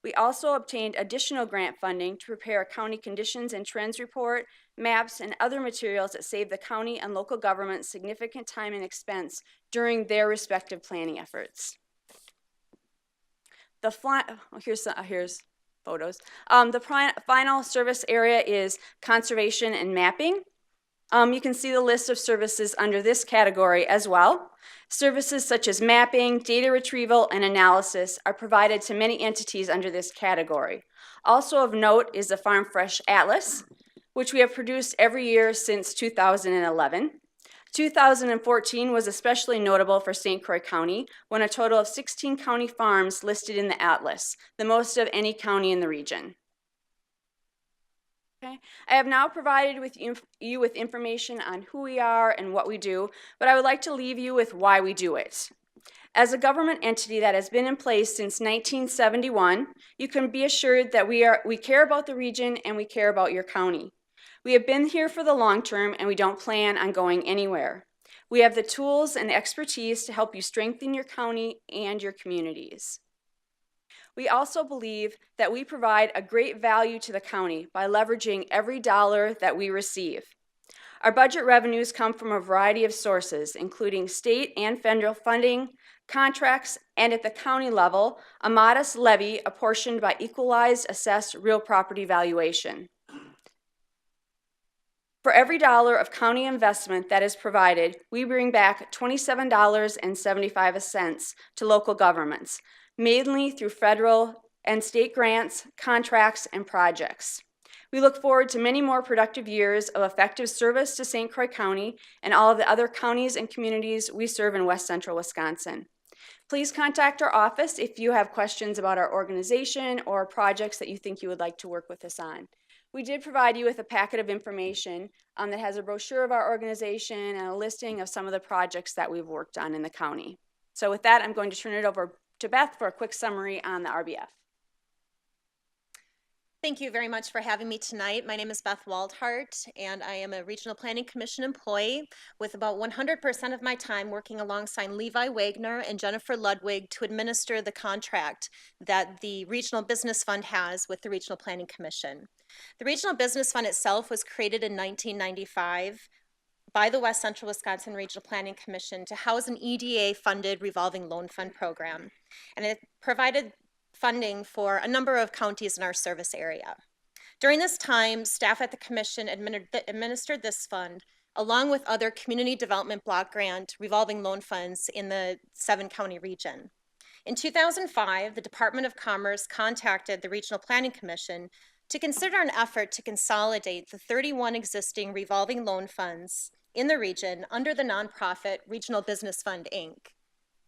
We also obtained additional grant funding to prepare a county conditions and trends report, maps, and other materials that save the county and local government significant time and expense during their respective planning efforts. Here's photos. The final service area is conservation and mapping. You can see the list of services under this category as well. Services such as mapping, data retrieval, and analysis are provided to many entities under this category. Also of note is the Farm Fresh Atlas, which we have produced every year since 2011. 2014 was especially notable for St. Croix County, when a total of 16 county farms listed in the atlas, the most of any county in the region. Okay. I have now provided you with information on who we are and what we do, but I would like to leave you with why we do it. As a government entity that has been in place since 1971, you can be assured that we care about the region and we care about your county. We have been here for the long term and we don't plan on going anywhere. We have the tools and expertise to help you strengthen your county and your communities. We also believe that we provide a great value to the county by leveraging every dollar that we receive. Our budget revenues come from a variety of sources, including state and federal funding, contracts, and at the county level, a modest levy apportioned by equalized assessed real property valuation. For every dollar of county investment that is provided, we bring back $27.75 to local governments, mainly through federal and state grants, contracts, and projects. We look forward to many more productive years of effective service to St. Croix County and all of the other counties and communities we serve in West Central Wisconsin. Please contact our office if you have questions about our organization or projects that you think you would like to work with us on. We did provide you with a packet of information that has a brochure of our organization and a listing of some of the projects that we've worked on in the county. So with that, I'm going to turn it over to Beth for a quick summary on the RBF. Thank you very much for having me tonight. My name is Beth Waldhart, and I am a Regional Planning Commission employee with about 100% of my time working alongside Levi Wagner and Jennifer Ludwig to administer the contract that the Regional Business Fund has with the Regional Planning Commission. The Regional Business Fund itself was created in 1995 by the West Central Wisconsin Regional Planning Commission to house an EDA-funded revolving loan fund program, and it provided funding for a number of counties in our service area. During this time, staff at the commission administered this fund along with other community development block grant revolving loan funds in the 7-county region. In 2005, the Department of Commerce contacted the Regional Planning Commission to consider an effort to consolidate the 31 existing revolving loan funds in the region under the nonprofit Regional Business Fund, Inc.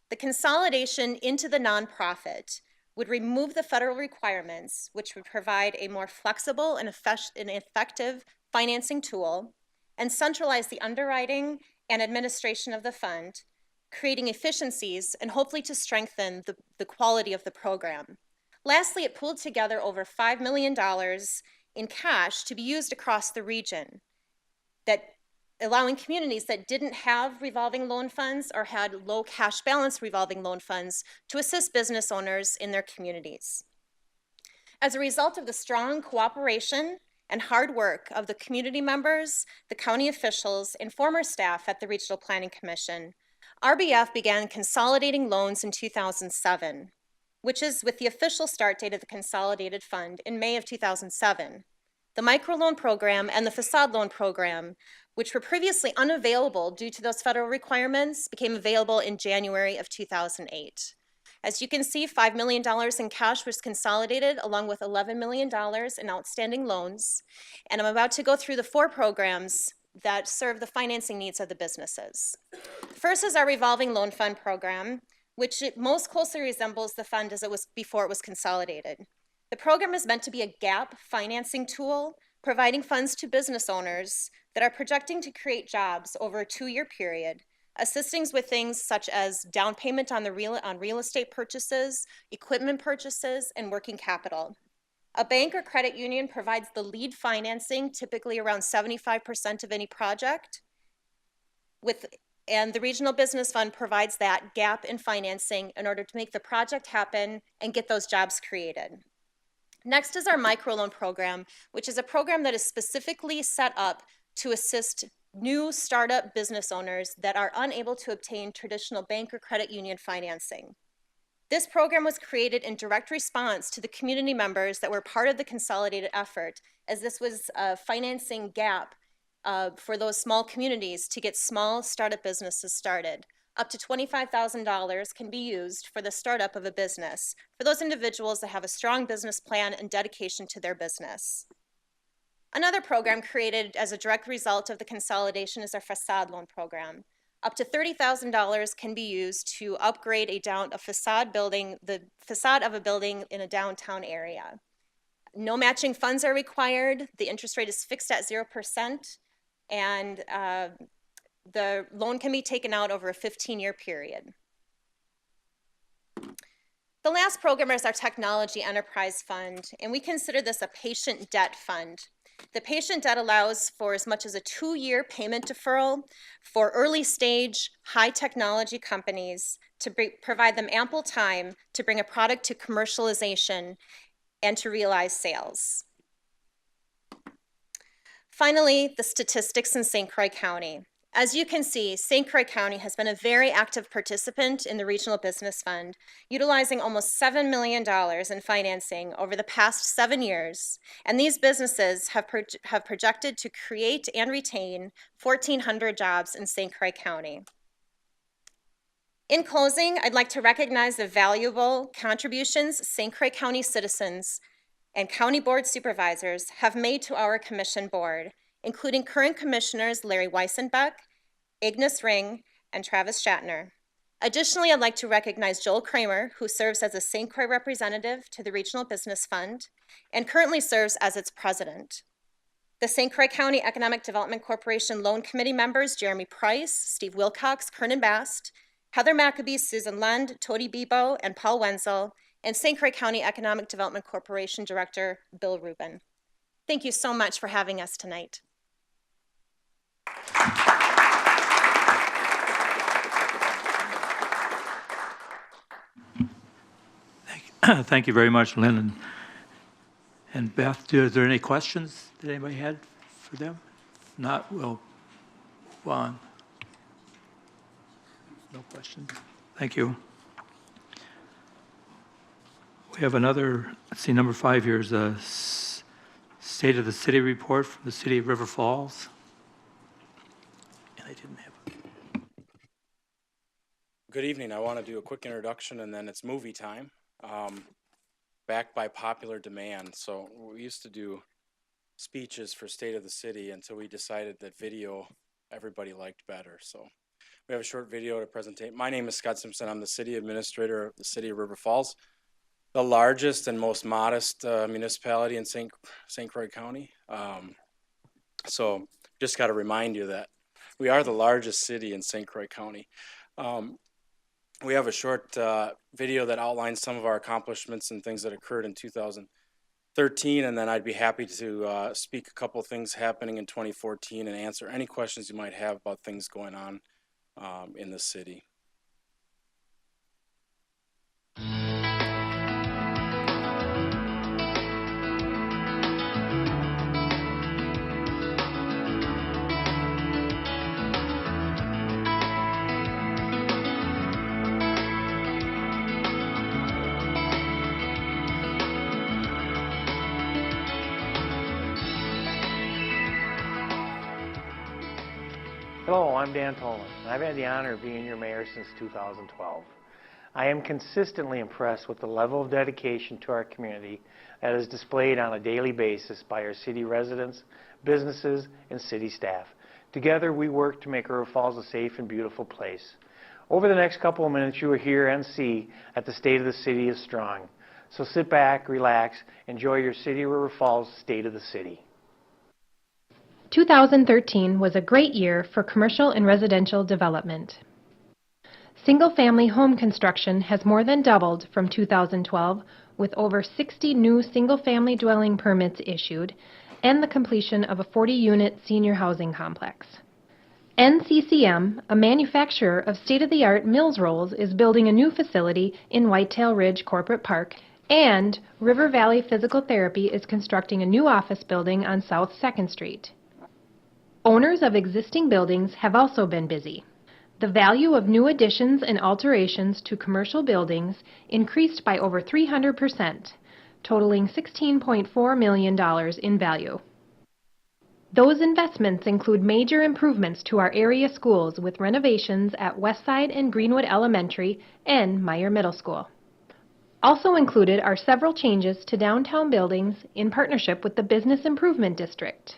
The consolidation into the nonprofit would remove the federal requirements, which would provide a more flexible and effective financing tool, and centralize the underwriting and administration of the fund, creating efficiencies and hopefully to strengthen the quality of the program. Lastly, it pulled together over $5 million in cash to be used across the region, allowing communities that didn't have revolving loan funds or had low cash balance revolving loan funds to assist business owners in their communities. As a result of the strong cooperation and hard work of the community members, the county officials, and former staff at the Regional Planning Commission, RBF began consolidating loans in 2007, which is with the official start date of the Consolidated Fund in May of 2007. The microloan program and the facade loan program, which were previously unavailable due to those federal requirements, became available in January of 2008. As you can see, $5 million in cash was consolidated along with $11 million in outstanding loans. And I'm about to go through the 4 programs that serve the financing needs of the businesses. First is our revolving loan fund program, which most closely resembles the fund as it was before it was consolidated. The program is meant to be a gap financing tool, providing funds to business owners that are projecting to create jobs over a 2-year period, assisting with things such as down payment on real estate purchases, equipment purchases, and working capital. A bank or credit union provides the lead financing, typically around 75% of any project, and the Regional Business Fund provides that gap in financing in order to make the project happen and get those jobs created. Next is our microloan program, which is a program that is specifically set up to assist new startup business owners that are unable to obtain traditional bank or credit union financing. This program was created in direct response to the community members that were part of the consolidated effort, as this was a financing gap for those small communities to get small startup businesses started. Up to $25,000 can be used for the startup of a business for those individuals that have a strong business plan and dedication to their business. Another program created as a direct result of the consolidation is our facade loan program. Up to $30,000 can be used to upgrade the facade of a building in a downtown area. No matching funds are required. The interest rate is fixed at 0%, and the loan can be taken out over a 15-year period. The last program is our Technology Enterprise Fund, and we consider this a patient debt fund. The patient debt allows for as much as a 2-year payment deferral for early stage, high technology companies to provide them ample time to bring a product to commercialization and to realize sales. Finally, the statistics in St. Croix County. As you can see, St. Croix County has been a very active participant in the Regional Business Fund, utilizing almost $7 million in financing over the past 7 years, and these businesses have projected to create and retain 1,400 jobs in St. Croix County. In closing, I'd like to recognize the valuable contributions St. Croix County citizens and County Board supervisors have made to our Commission Board, including current Commissioners Larry Weissenbeck, Ignis Ring, and Travis Shatner. Additionally, I'd like to recognize Joel Kramer, who serves as a St. Croix representative to the Regional Business Fund and currently serves as its president. The St. Croix County Economic Development Corporation Loan Committee members Jeremy Price, Steve Wilcox, Kernan Bast, Heather Maccabee, Susan Lund, Tody Bebo, and Paul Wenzel, and St. Croix County Economic Development Corporation Director Bill Rubin. Thank you so much for having us tonight. Thank you very much, Lynn and Beth. Is there any questions that anybody had for them? If not, we'll move on. No questions. Thank you. We have another, let's see, number 5 here is a State of the City report from the City of River Falls. And I didn't have it. Good evening. I want to do a quick introduction and then it's movie time. Backed by popular demand. So we used to do speeches for State of the City until we decided that video everybody liked better. So we have a short video to presentate. My name is Scott Simpson. I'm the City Administrator of the City of River Falls, the largest and most modest municipality in St. Croix County. So just got to remind you that we are the largest city in St. Croix County. We have a short video that outlines some of our accomplishments and things that occurred in 2013, and then I'd be happy to speak a couple things happening in 2014 and answer any questions you might have about things going on in the city. Hello, I'm Dan Tolman, and I've had the honor of being your mayor since 2012. I am consistently impressed with the level of dedication to our community that is displayed on a daily basis by our city residents, businesses, and city staff. Together, we work to make River Falls a safe and beautiful place. Over the next couple of minutes, you will hear and see that the state of the city is strong. So sit back, relax, enjoy your City of River Falls State of the City. 2013 was a great year for commercial and residential development. Single-family home construction has more than doubled from 2012, with over 60 new single-family dwelling permits issued and the completion of a 40-unit senior housing complex. NCCM, a manufacturer of state-of-the-art Mills rolls, is building a new facility in Whitetail Ridge Corporate Park, and River Valley Physical Therapy is constructing a new office building on South 2nd Street. Owners of existing buildings have also been busy. The value of new additions and alterations to commercial buildings increased by over 300%, totaling $16.4 million in value. Those investments include major improvements to our area schools with renovations at Westside and Greenwood Elementary and Meyer Middle School. Also included are several changes to downtown buildings in partnership with the Business Improvement District.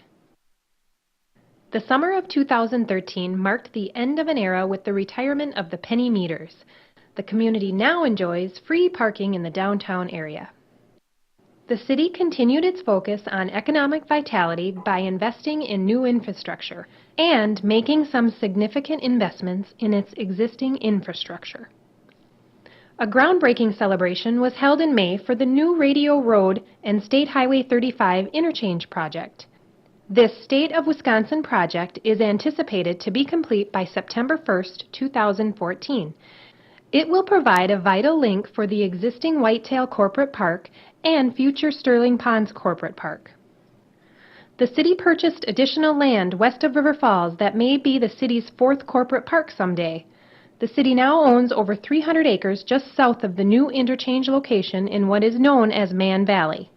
The summer of 2013 marked the end of an era with the retirement of the penny meters. The community now enjoys free parking in the downtown area. The city continued its focus on economic vitality by investing in new infrastructure and making some significant investments in its existing infrastructure. A groundbreaking celebration was held in May for the new Radio Road and State Highway 35 interchange project. This State of Wisconsin project is anticipated to be complete by September 1st, 2014. It will provide a vital link for the existing Whitetail Corporate Park and future Sterling Ponds Corporate Park. The city purchased additional land west of River Falls that may be the city's fourth corporate park someday. The city now owns over 300 acres just south of the new interchange location in what is known as Man Valley.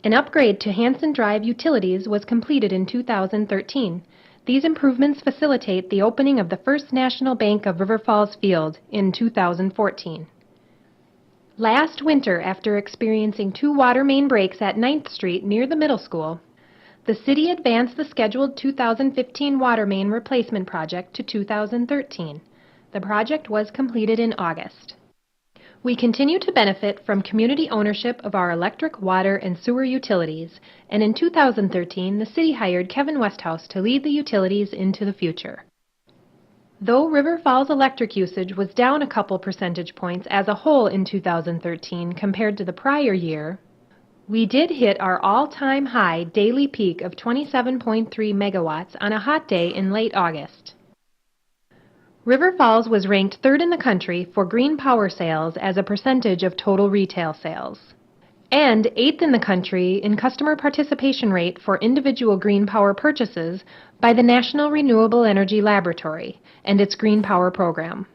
An upgrade to Hanson Drive utilities was completed in 2013. These improvements facilitate the opening of the First National Bank of River Falls Field in 2014. Last winter, after experiencing 2 water main breaks at 9th Street near the middle school, the city advanced the scheduled 2015 water main replacement project to 2013. The project was completed in August. We continue to benefit from community ownership of our electric, water, and sewer utilities, and in 2013, the city hired Kevin Westhouse to lead the utilities into the future. Though River Falls electric usage was down a couple percentage points as a whole in 2013 compared to the prior year, we did hit our all-time high daily peak of 27.3 megawatts on a hot day in late August. River Falls was ranked 3rd in the country for green power sales as a percentage of total retail sales, and 8th in the country in customer participation rate for individual green power purchases by the National Renewable Energy Laboratory and its Green Power Program.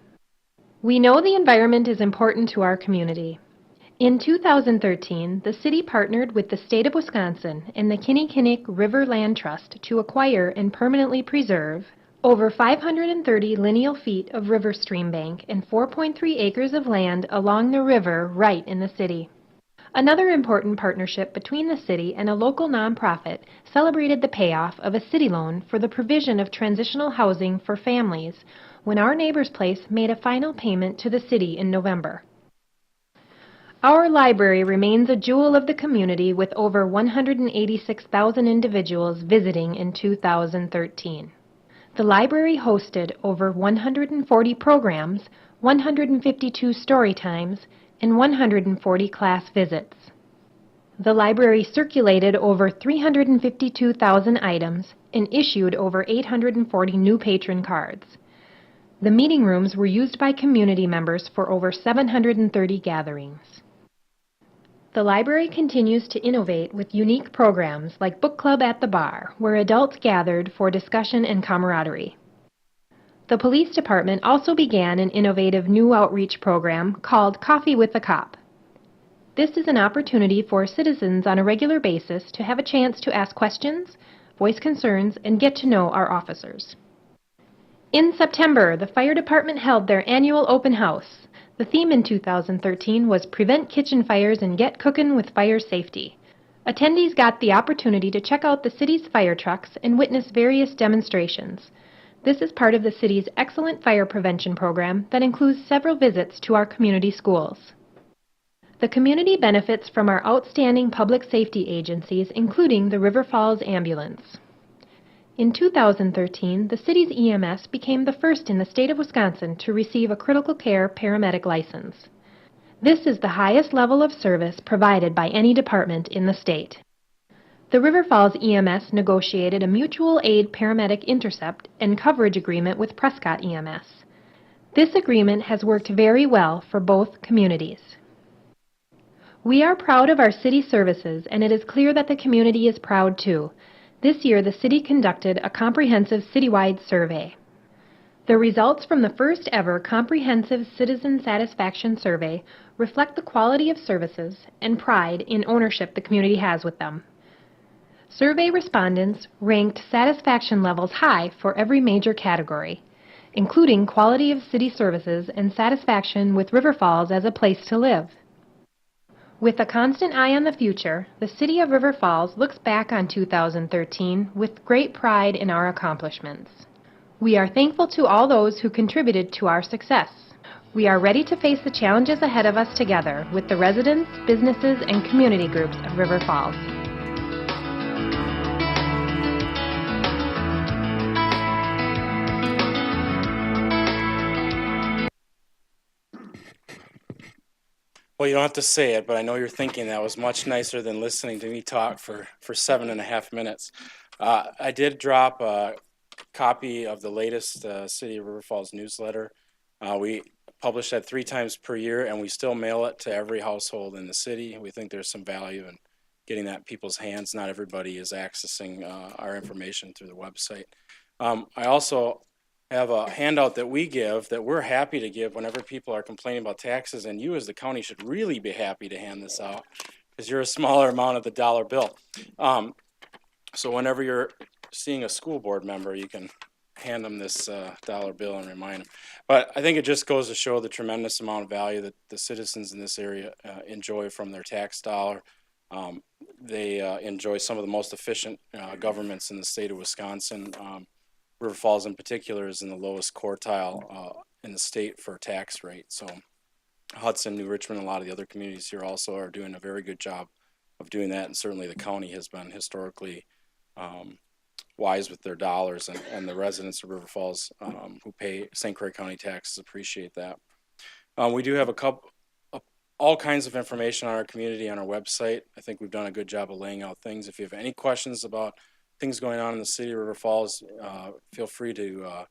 We know the environment is important to our community. In 2013, the city partnered with the state of Wisconsin and the Kinnickinnic River Land Trust to acquire and permanently preserve over 530 lineal feet of river stream bank and 4.3 acres of land along the river right in the city. Another important partnership between the city and a local nonprofit celebrated the payoff of a city loan for the provision of transitional housing for families when Our Neighbor's Place made a final payment to the city in November. Our library remains a jewel of the community with over 186,000 individuals visiting in 2013. The library hosted over 140 programs, 152 story times, and 140 class visits. The library circulated over 352,000 items and issued over 840 new patron cards. The meeting rooms were used by community members for over 730 gatherings. The library continues to innovate with unique programs like Book Club at the Bar, where adults gathered for discussion and camaraderie. The police department also began an innovative new outreach program called Coffee with the Cop. This is an opportunity for citizens on a regular basis to have a chance to ask questions, voice concerns, and get to know our officers. In September, the fire department held their annual open house. The theme in 2013 was Prevent Kitchen Fires and Get Cookin' with Fire Safety. Attendees got the opportunity to check out the city's fire trucks and witness various demonstrations. This is part of the city's excellent fire prevention program that includes several visits to our community schools. The community benefits from our outstanding public safety agencies, including the River Falls Ambulance. In 2013, the city's EMS became the first in the state of Wisconsin to receive a critical care paramedic license. This is the highest level of service provided by any department in the state. The River Falls EMS negotiated a mutual aid paramedic intercept and coverage agreement with Prescott EMS. This agreement has worked very well for both communities. We are proud of our city services, and it is clear that the community is proud too. This year, the city conducted a comprehensive citywide survey. The results from the first ever comprehensive citizen satisfaction survey reflect the quality of services and pride in ownership the community has with them. Survey respondents ranked satisfaction levels high for every major category, including quality of city services and satisfaction with River Falls as a place to live. With a constant eye on the future, the City of River Falls looks back on 2013 with great pride in our accomplishments. We are thankful to all those who contributed to our success. We are ready to face the challenges ahead of us together with the residents, businesses, and community groups of River Falls. Well, you don't have to say it, but I know you're thinking that was much nicer than listening to me talk for 7.5 minutes. I did drop a copy of the latest City of River Falls newsletter. We publish that 3 times per year, and we still mail it to every household in the city. We think there's some value getting that in people's hands. Not everybody is accessing our information through the website. I also have a handout that we give that we're happy to give whenever people are complaining about taxes, and you as the county should really be happy to hand this out because you're a smaller amount of the dollar bill. So whenever you're seeing a school board member, you can hand them this dollar bill and remind them. But I think it just goes to show the tremendous amount of value that the citizens in this area enjoy from their tax dollar. They enjoy some of the most efficient governments in the state of Wisconsin. River Falls in particular is in the lowest quartile in the state for tax rate. So Hudson, New Richmond, and a lot of the other communities here also are doing a very good job of doing that. And certainly the county has been historically wise with their dollars, and the residents of River Falls who pay St. Croix County taxes appreciate that. We do have all kinds of information on our community on our website. I think we've done a good job of laying out things. If you have any questions about things going on in the city of River Falls, feel free to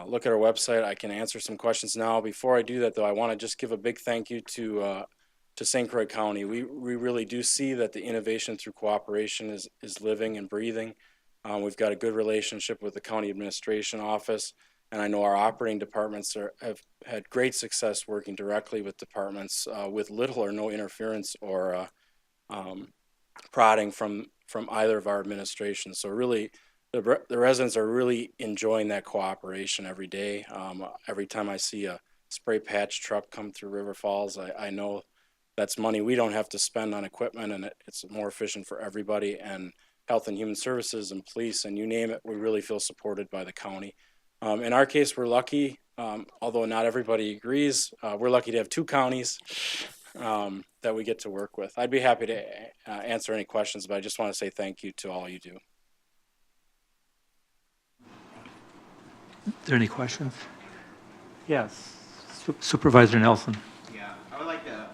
look at our website. I can answer some questions now. Before I do that, though, I want to just give a big thank you to St. Croix County. We really do see that the innovation through cooperation is living and breathing. We've got a good relationship with the county administration office, and I know our operating departments have had great success working directly with departments with little or no interference or prodding from either of our administrations. So really, the residents are really enjoying that cooperation every day. Every time I see a spray patch truck come through River Falls, I know that's money we don't have to spend on equipment, and it's more efficient for everybody. And Health and Human Services and police, and you name it, we really feel supported by the county. In our case, we're lucky, although not everybody agrees, we're lucky to have two counties that we get to work with. I'd be happy to answer any questions, but I just want to say thank you to all you do. Are there any questions? Yes. Supervisor Nelson. Yeah, I would like to.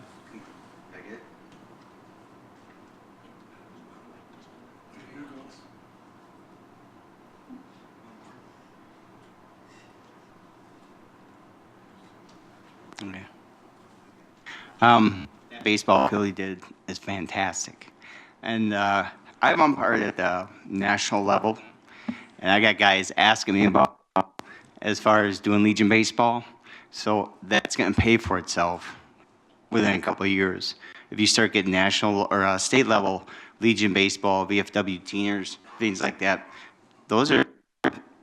Okay. That baseball field he did is fantastic, and I'm umpired at the national level, and I got guys asking me about as far as doing Legion baseball, so that's going to pay for itself within a couple of years. If you start getting national or state level Legion baseball, VFW teeners, things like that, those are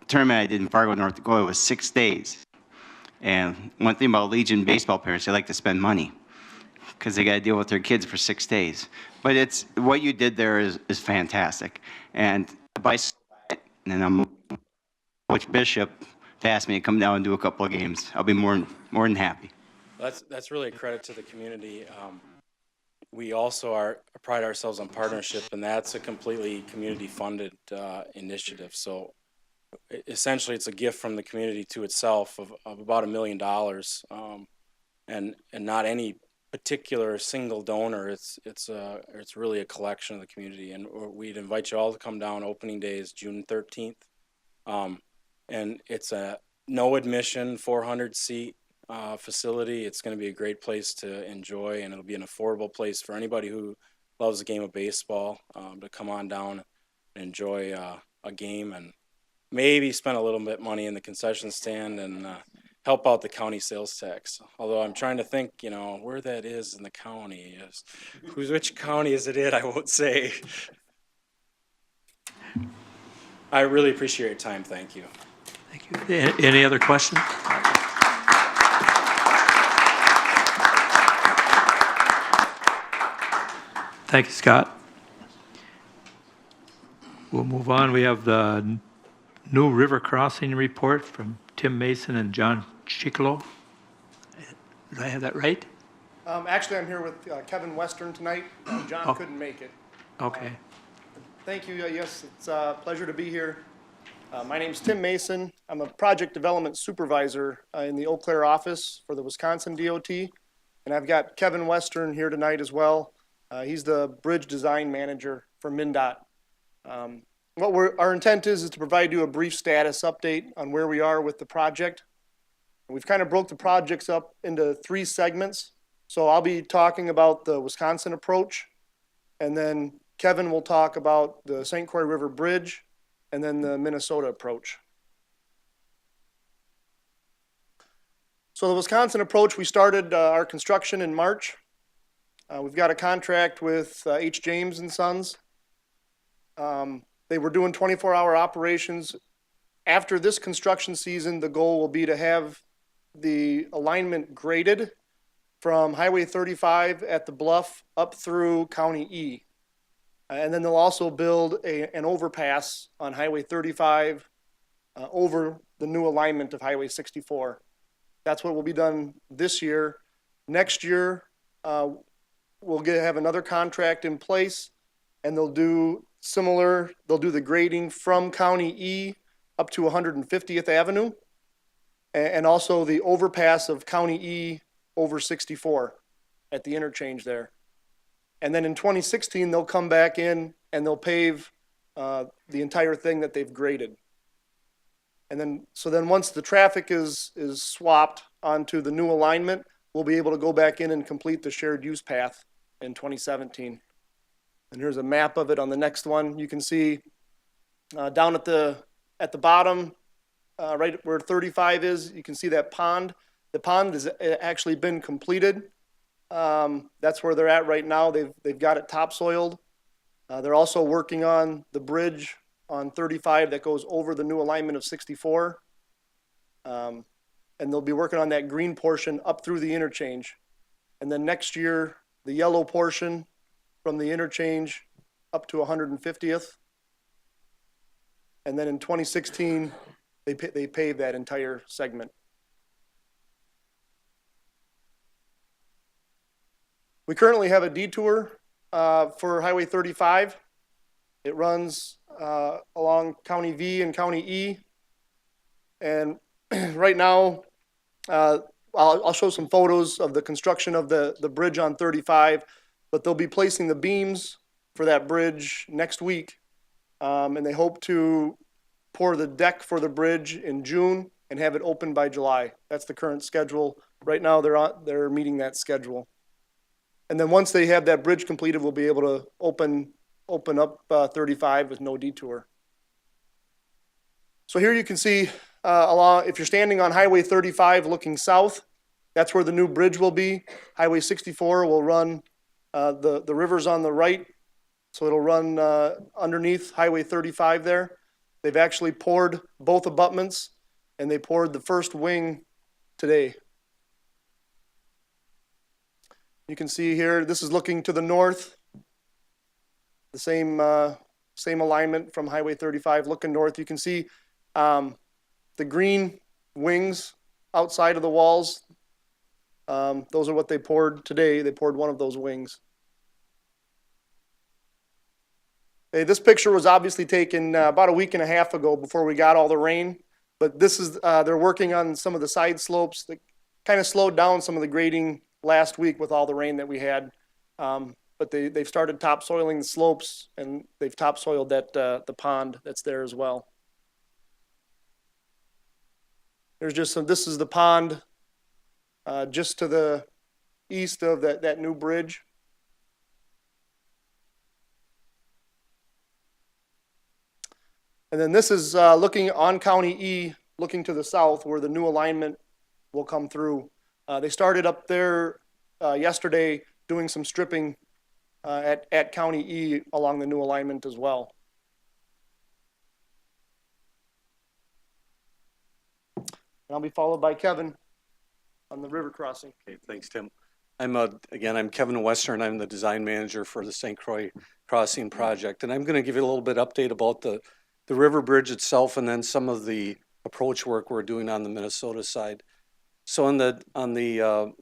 tournament I did in Fargo, North Dakota was 6 days. And one thing about Legion baseball parents, they like to spend money because they got to deal with their kids for 6 days. But it's what you did there is fantastic. And and I'm Coach Bishop to ask me to come down and do a couple of games. I'll be more than happy. That's really a credit to the community. We also pride ourselves on partnership, and that's a completely community-funded initiative. So essentially, it's a gift from the community to itself of about $1 million, and not any particular single donor. It's really a collection of the community, and we'd invite you all to come down. Opening day is June 13th, and it's a no admission 400-seat facility. It's going to be a great place to enjoy, and it'll be an affordable place for anybody who loves the game of baseball to come on down and enjoy a game, and maybe spend a little bit money in the concession stand and help out the county sales tax. Although I'm trying to think, where that is in the county. Which county is it in? I won't say. I really appreciate your time. Thank you. Thank you. Any other questions? Thank you, Scott. We'll move on. We have the new river crossing report from Tim Mason and John Chicolo. Did I have that right? Actually, I'm here with Kevin Western tonight. John couldn't make it. Okay. Thank you. Yes, it's a pleasure to be here. My name's Tim Mason. I'm a project development supervisor in the Eau Claire office for the Wisconsin DOT. And I've got Kevin Western here tonight as well. He's the bridge design manager for MnDOT. Our intent is to provide you a brief status update on where we are with the project. We've kind of broke the projects up into 3 segments. So I'll be talking about the Wisconsin approach. And then Kevin will talk about the St. Croix River Bridge and then the Minnesota approach. So the Wisconsin approach, we started our construction in March. We've got a contract with H. James and Sons. They were doing 24-hour operations. After this construction season, the goal will be to have the alignment graded from Highway 35 at the Bluff up through County E. And then they'll also build an overpass on Highway 35 over the new alignment of Highway 64. That's what will be done this year. Next year, we'll have another contract in place, and they'll do similar. They'll do the grading from County E up to 150th Avenue, and also the overpass of County E over 64 at the interchange there. And then in 2016, they'll come back in and they'll pave the entire thing that they've graded. And then, so then once the traffic is swapped onto the new alignment, we'll be able to go back in and complete the shared use path in 2017. And here's a map of it on the next one. You can see down at the bottom, right where 35 is, you can see that pond. The pond has actually been completed. That's where they're at right now. They've got it topsoiled. They're also working on the bridge on 35 that goes over the new alignment of 64. And they'll be working on that green portion up through the interchange. And then next year, the yellow portion from the interchange up to 150th. And then in 2016, they pave that entire segment. We currently have a detour for Highway 35. It runs along County V and County E. And right now, I'll show some photos of the construction of the bridge on 35, but they'll be placing the beams for that bridge next week. And they hope to pour the deck for the bridge in June and have it open by July. That's the current schedule. Right now, they're meeting that schedule. And then once they have that bridge completed, we'll be able to open up 35 with no detour. So here you can see, if you're standing on Highway 35 looking south, that's where the new bridge will be. Highway 64 will run, the river's on the right, so it'll run underneath Highway 35 there. They've actually poured both abutments, and they poured the first wing today. You can see here, this is looking to the north. The same alignment from Highway 35 looking north. You can see the green wings outside of the walls. Those are what they poured today. They poured one of those wings. Hey, this picture was obviously taken about a week and a half ago before we got all the rain. But this is, they're working on some of the side slopes that kind of slowed down some of the grading last week with all the rain that we had. But they've started topsoiling the slopes, and they've topsoiled that the pond that's there as well. There's just some, this is the pond just to the east of that new bridge. And then this is looking on County E, looking to the south where the new alignment will come through. They started up there yesterday doing some stripping at County E along the new alignment as well. And I'll be followed by Kevin on the river crossing. Okay, thanks, Tim. I'm Kevin Western. I'm the design manager for the St. Croix Crossing project, and I'm going to give you a little bit update about the river bridge itself, and then some of the approach work we're doing on the Minnesota side. So on the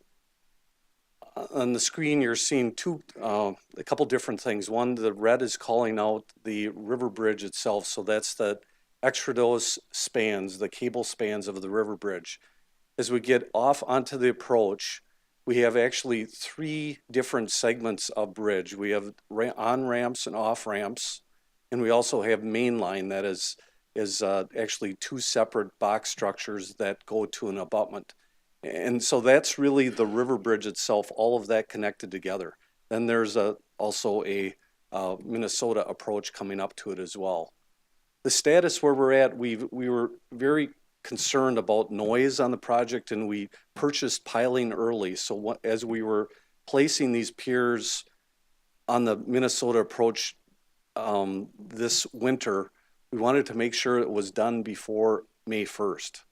screen, you're seeing a couple different things. One, the red is calling out the river bridge itself. So that's the extradose spans, the cable spans of the river bridge. As we get off onto the approach, we have actually 3 different segments of bridge. We have on-ramps and off-ramps, and we also have mainline that is actually 2 separate box structures that go to an abutment. And so that's really the river bridge itself, all of that connected together. Then there's also a Minnesota approach coming up to it as well. The status where we're at, we were very concerned about noise on the project, and we purchased piling early. So as we were placing these piers on the Minnesota approach this winter, we wanted to make sure it was done before May 1st.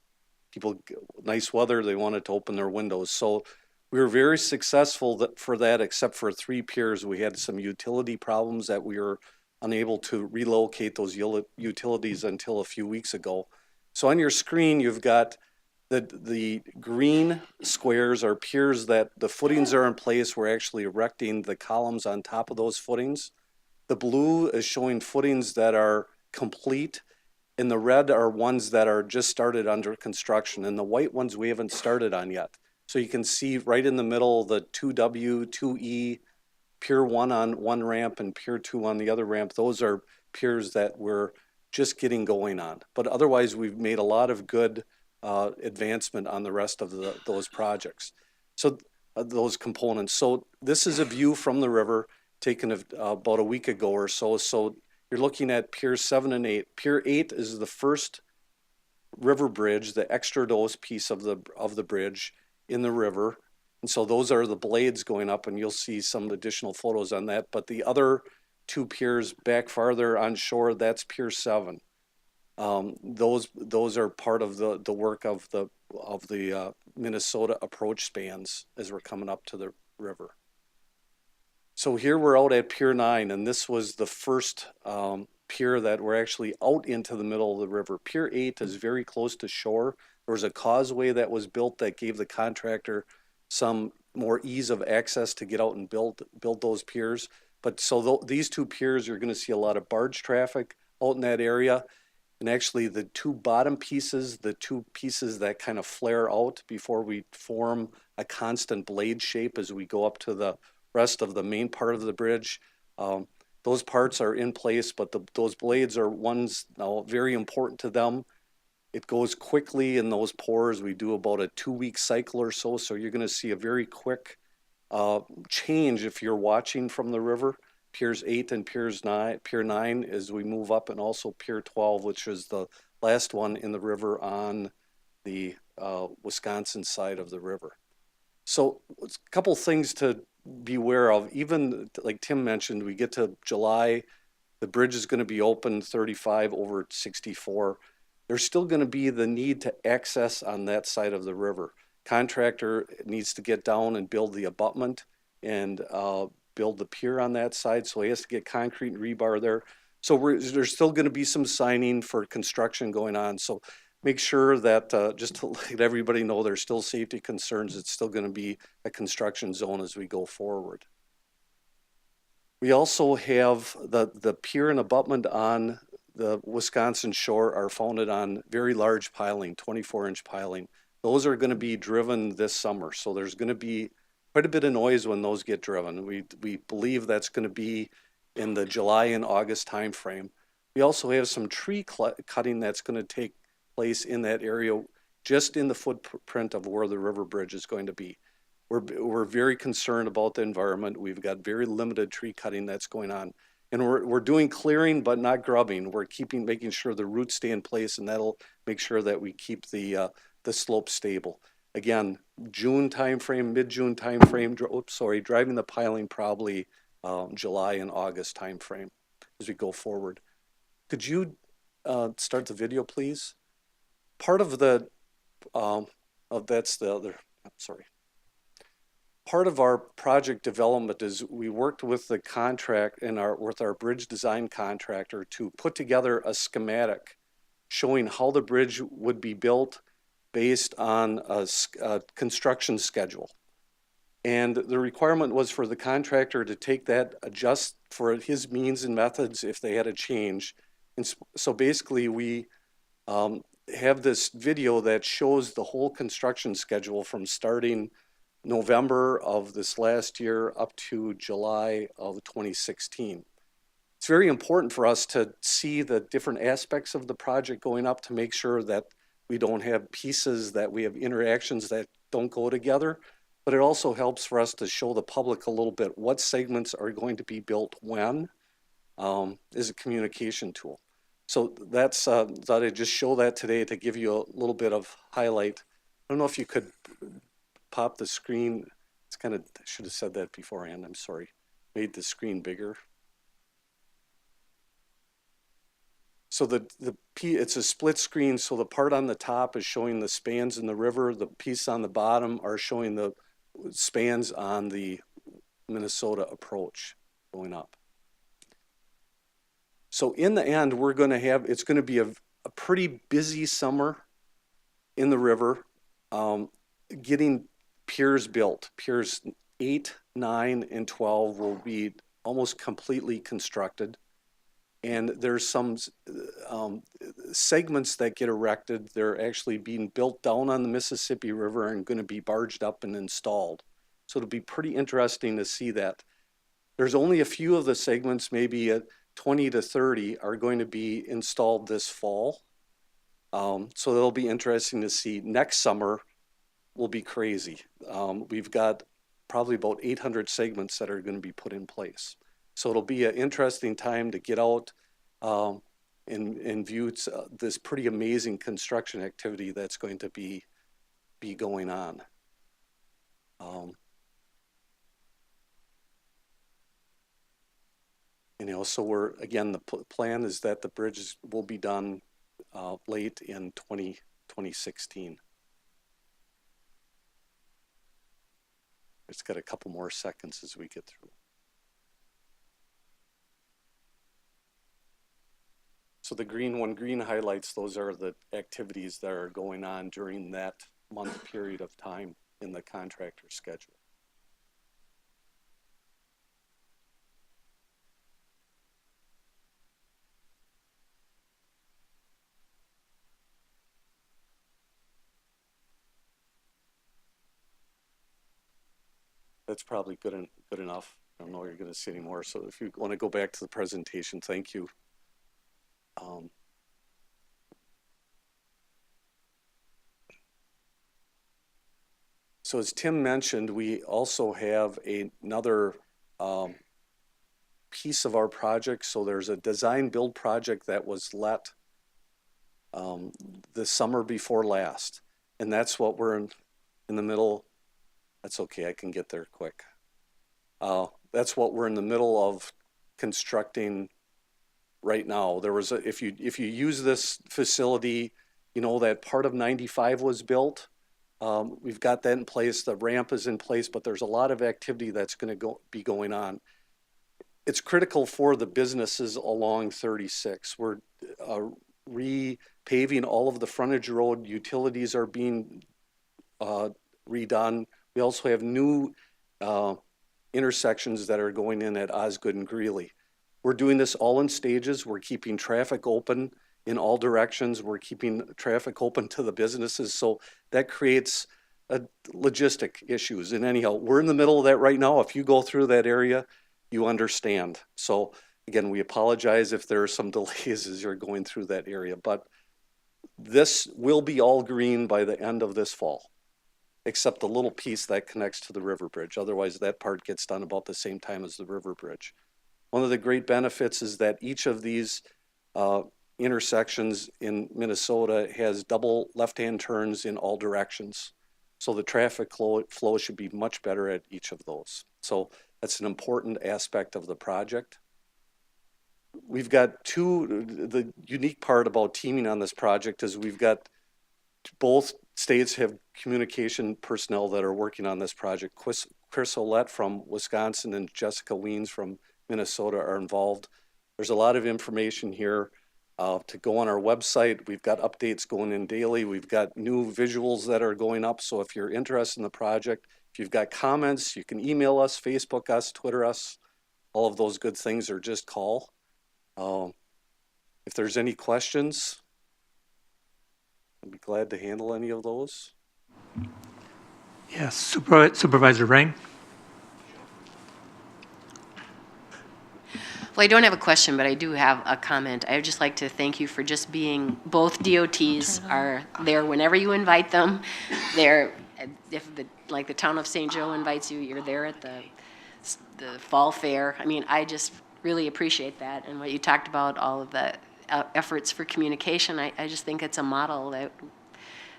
People, nice weather, they wanted to open their windows. So we were very successful for that, except for 3 piers. We had some utility problems that we were unable to relocate those utilities until a few weeks ago. So on your screen, you've got the green squares are piers that the footings are in place. We're actually erecting the columns on top of those footings. The blue is showing footings that are complete, and the red are ones that are just started under construction, and the white ones we haven't started on yet. So you can see right in the middle, the 2W, 2E, Pier 1 on one ramp and Pier 2 on the other ramp. Those are piers that we're just getting going on. But otherwise, we've made a lot of good advancement on the rest of those projects. So those components. So this is a view from the river taken about a week ago or so. So you're looking at Pier 7 and 8. Pier 8 is the first river bridge, the extra dose piece of the bridge in the river. And so those are the blades going up, and you'll see some additional photos on that. But the other 2 piers back farther on shore, that's Pier 7. Those are part of the work of the Minnesota approach spans as we're coming up to the river. So here we're out at Pier 9, and this was the first pier that we're actually out into the middle of the river. Pier 8 is very close to shore. There was a causeway that was built that gave the contractor some more ease of access to get out and build those piers. But so these 2 piers, you're going to see a lot of barge traffic out in that area. And actually the 2 bottom pieces, the 2 pieces that kind of flare out before we form a constant blade shape as we go up to the rest of the main part of the bridge, those parts are in place, but those blades are ones now very important to them. It goes quickly in those pours. We do about a 2-week cycle or so. So you're going to see a very quick change if you're watching from the river. Piers 8 and Pier 9 as we move up, and also Pier 12, which is the last one in the river on the Wisconsin side of the river. So a couple things to be aware of. Even like Tim mentioned, we get to July, the bridge is going to be open 35 over 64. There's still going to be the need to access on that side of the river. Contractor needs to get down and build the abutment and build the pier on that side. So he has to get concrete and rebar there. So there's still going to be some signing for construction going on. So make sure that just to let everybody know there's still safety concerns. It's still going to be a construction zone as we go forward. We also have the pier and abutment on the Wisconsin shore are founded on very large piling, 24-inch piling. Those are going to be driven this summer. So there's going to be quite a bit of noise when those get driven. We believe that's going to be in the July and August timeframe. We also have some tree cutting that's going to take place in that area, just in the footprint of where the river bridge is going to be. We're very concerned about the environment. We've got very limited tree cutting that's going on. And we're doing clearing, but not grubbing. We're making sure the roots stay in place, and that'll make sure that we keep the slope stable. Again, June timeframe, mid-June timeframe, driving the piling probably July and August timeframe as we go forward. Could you start the video, please? Part of that's the other, sorry. Part of our project development is we worked with the with our bridge design contractor to put together a schematic showing how the bridge would be built based on a construction schedule. And the requirement was for the contractor to take that, adjust for his means and methods if they had a change. And so basically we have this video that shows the whole construction schedule from starting November of this last year up to July of 2016. It's very important for us to see the different aspects of the project going up to make sure that we don't have pieces, that we have interactions that don't go together, but it also helps for us to show the public a little bit what segments are going to be built when, is a communication tool. So that's, thought I'd just show that today to give you a little bit of highlight. I don't know if you could pop the screen. It's kind of, I should have said that beforehand, I'm sorry. Made the screen bigger. So it's a split screen, so the part on the top is showing the spans in the river, the piece on the bottom are showing the spans on the Minnesota approach going up. So in the end, we're going to have, it's going to be a pretty busy summer in the river, getting piers built. Piers 8, 9, and 12 will be almost completely constructed. And there's some segments that get erected. They're actually being built down on the Mississippi River and going to be barged up and installed. So it'll be pretty interesting to see that. There's only a few of the segments, maybe 20 to 30, are going to be installed this fall. So that'll be interesting to see. Next summer will be crazy. We've got probably about 800 segments that are going to be put in place. So it'll be an interesting time to get out and view this pretty amazing construction activity that's going to be going on. You know, so we're, again, the plan is that the bridge will be done late in 2016. It's got a couple more seconds as we get through. So the green one, green highlights, those are the activities that are going on during that month period of time in the contractor schedule. That's probably good enough. I don't know what you're going to see anymore. So if you want to go back to the presentation, thank you. So as Tim mentioned, we also have another piece of our project. So there's a design build project that was let the summer before last. And that's what we're in the middle. That's okay, I can get there quick. That's what we're in the middle of constructing right now. There was if you use this facility, you know that part of 95 was built. We've got that in place. The ramp is in place, but there's a lot of activity that's going to be going on. It's critical for the businesses along 36. We're repaving all of the frontage road. Utilities are being redone. We also have new intersections that are going in at Osgood and Greeley. We're doing this all in stages. We're keeping traffic open in all directions. We're keeping traffic open to the businesses. So that creates logistic issues. And anyhow, we're in the middle of that right now. If you go through that area, you understand. So again, we apologize if there are some delays as you're going through that area, but this will be all green by the end of this fall, except the little piece that connects to the river bridge. Otherwise, that part gets done about the same time as the river bridge. One of the great benefits is that each of these intersections in Minnesota has double left-hand turns in all directions. So the traffic flow should be much better at each of those. So that's an important aspect of the project. We've got the unique part about teaming on this project is we've got both states have communication personnel that are working on this project. Chris Olette from Wisconsin and Jessica Weens from Minnesota are involved. There's a lot of information here to go on our website. We've got updates going in daily. We've got new visuals that are going up. So if you're interested in the project, if you've got comments, you can email us, Facebook us, Twitter us, all of those good things, or just call. If there's any questions, I'd be glad to handle any of those. Yes, Supervisor Rang. Well, I don't have a question, but I do have a comment. I would just like to thank you for just being, both DOTs are there whenever you invite them. They're, like the town of St. Joe invites you, you're there at the fall fair. I mean, I just really appreciate that. And what you talked about, all of the efforts for communication, I just think it's a model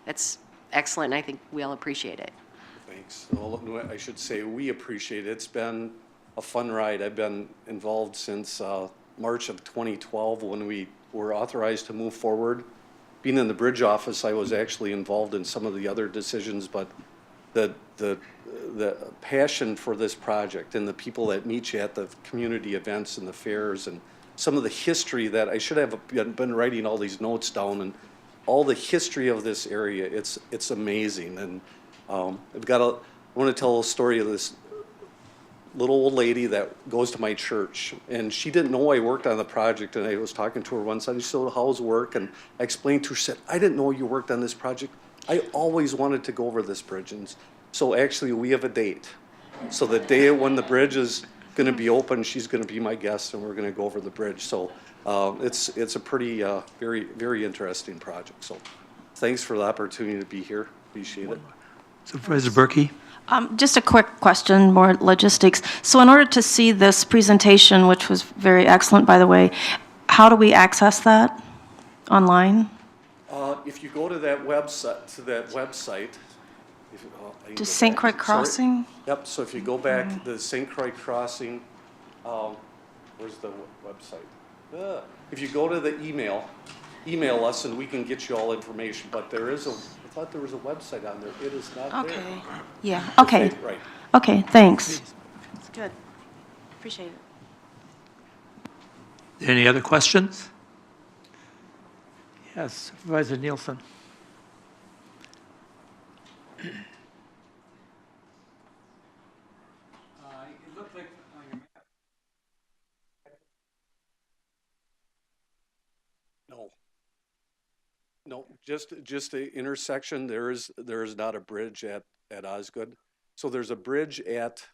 that's excellent, and I think we all appreciate it. Thanks. Well, I should say we appreciate it. It's been a fun ride. I've been involved since March of 2012 when we were authorized to move forward. Being in the bridge office, I was actually involved in some of the other decisions, but the passion for this project and the people that meet you at the community events and the fairs and some of the history that I should have been writing all these notes down, and all the history of this area, it's amazing. And I want to tell a story of this little old lady that goes to my church, and she didn't know I worked on the project, and I was talking to her one Sunday. She said, how's work? And I explained to her, she said, I didn't know you worked on this project. I always wanted to go over this bridge. And so actually we have a date. So the day when the bridge is going to be open, she's going to be my guest, and we're going to go over the bridge. So it's a pretty, very, very interesting project. So thanks for the opportunity to be here. Appreciate it. Supervisor Berkey? Just a quick question, more logistics. So in order to see this presentation, which was very excellent, by the way, how do we access that online? If you go to that website, To St. Croix Crossing? Yep, so if you go back, the St. Croix Crossing, where's the website? If you go to the email us and we can get you all information, but there is I thought there was a website on there. It is not there. Okay, yeah, okay. Right. Okay, thanks. That's good. Appreciate it. Any other questions? Yes, Supervisor Nielsen. It looked like on your map. No, just the intersection. There is not a bridge at Osgood. So there's a bridge at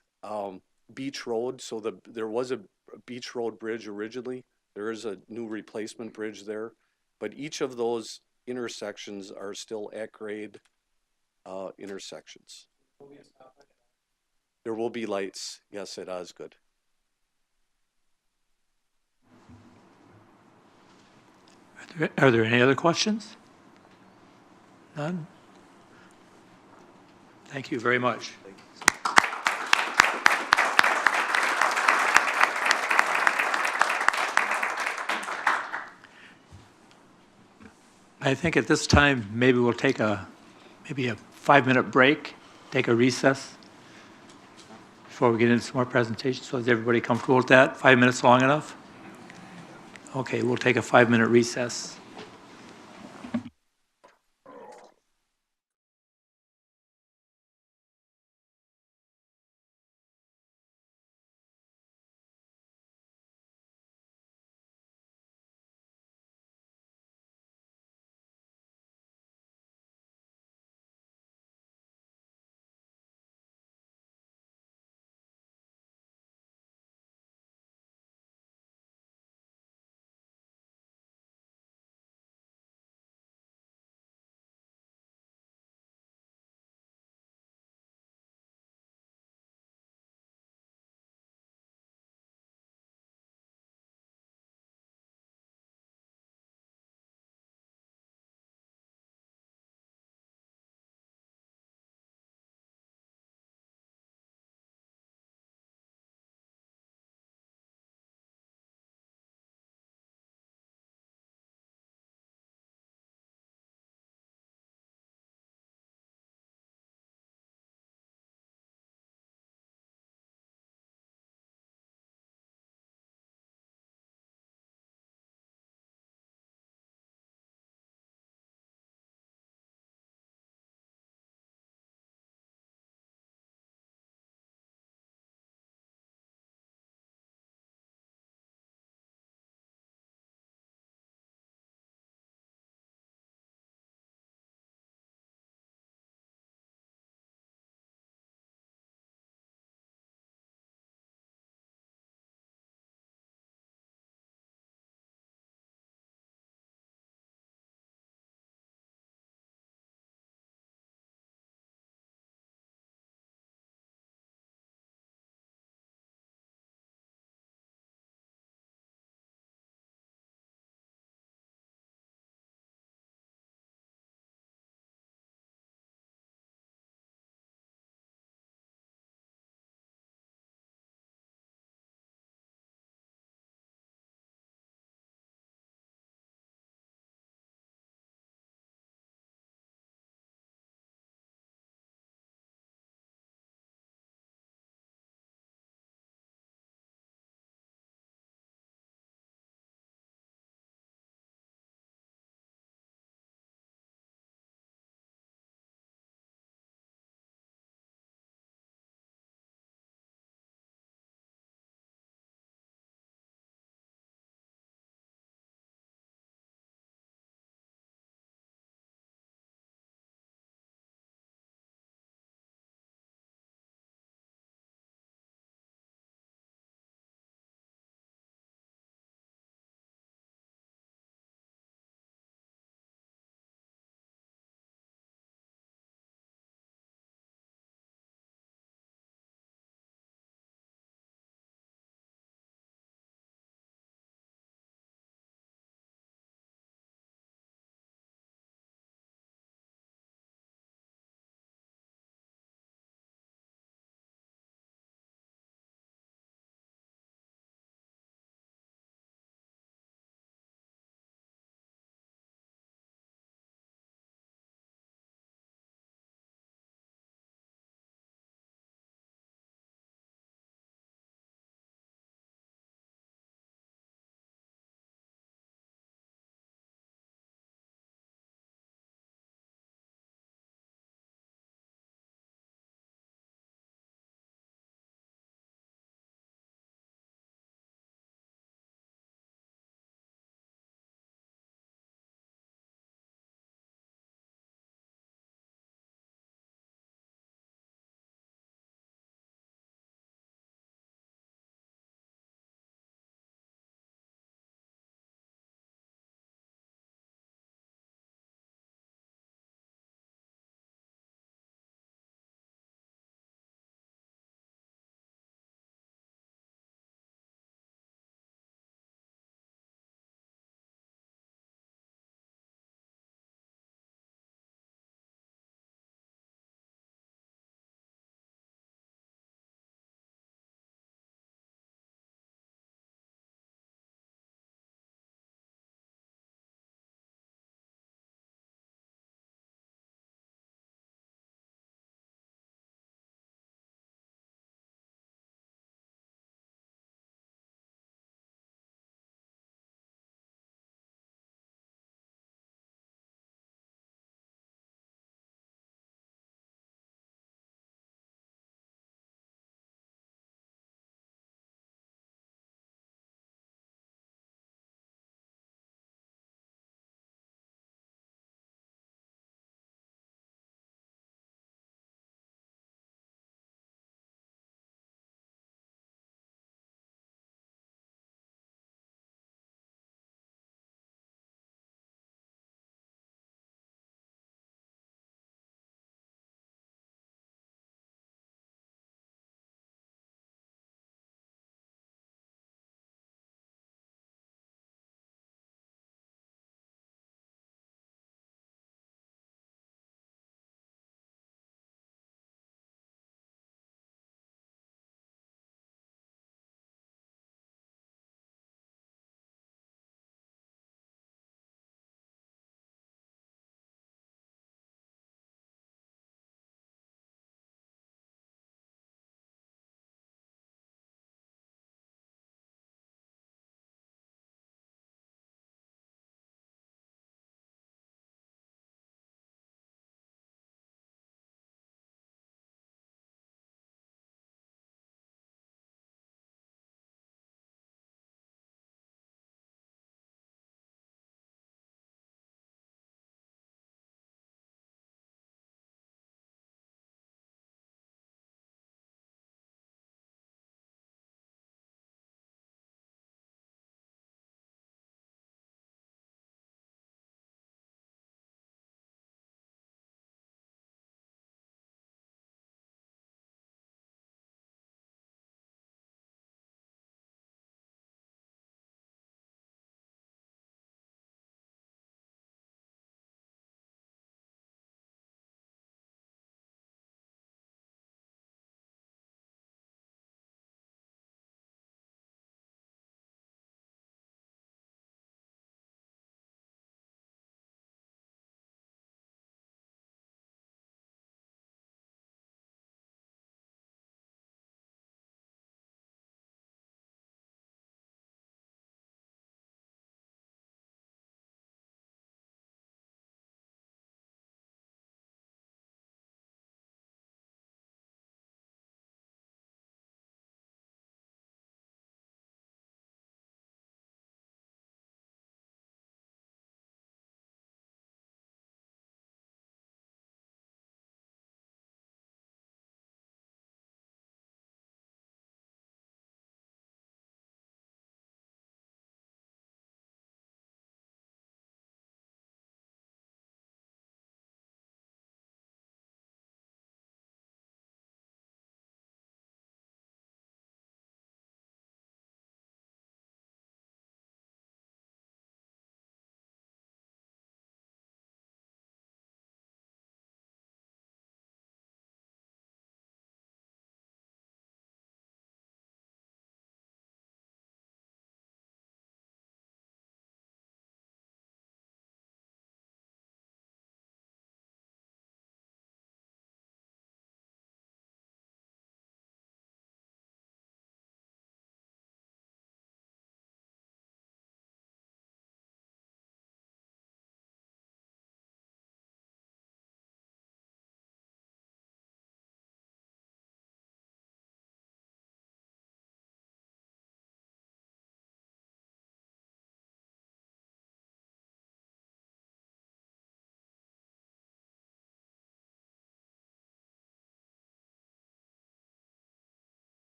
Beach Road. So there was a Beach Road bridge originally. There is a new replacement bridge there, but each of those intersections are still at grade intersections. There will be lights, yes, at Osgood. Are there any other questions? None? Thank you very much. I think at this time, maybe we'll take maybe a 5-minute break, take a recess before we get into some more presentations. So is everybody comfortable with that? 5 minutes long enough? Okay, we'll take a 5-minute recess.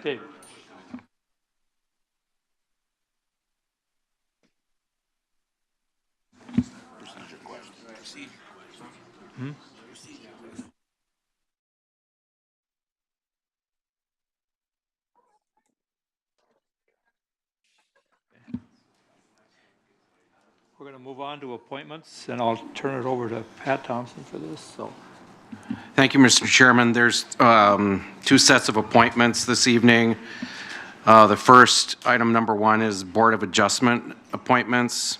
Dave. Hmm? We're going to move on to appointments, and I'll turn it over to Pat Thompson for this. So, Thank you, Mr. Chairman. There's two sets of appointments this evening. The first, item number 1, is Board of Adjustment appointments.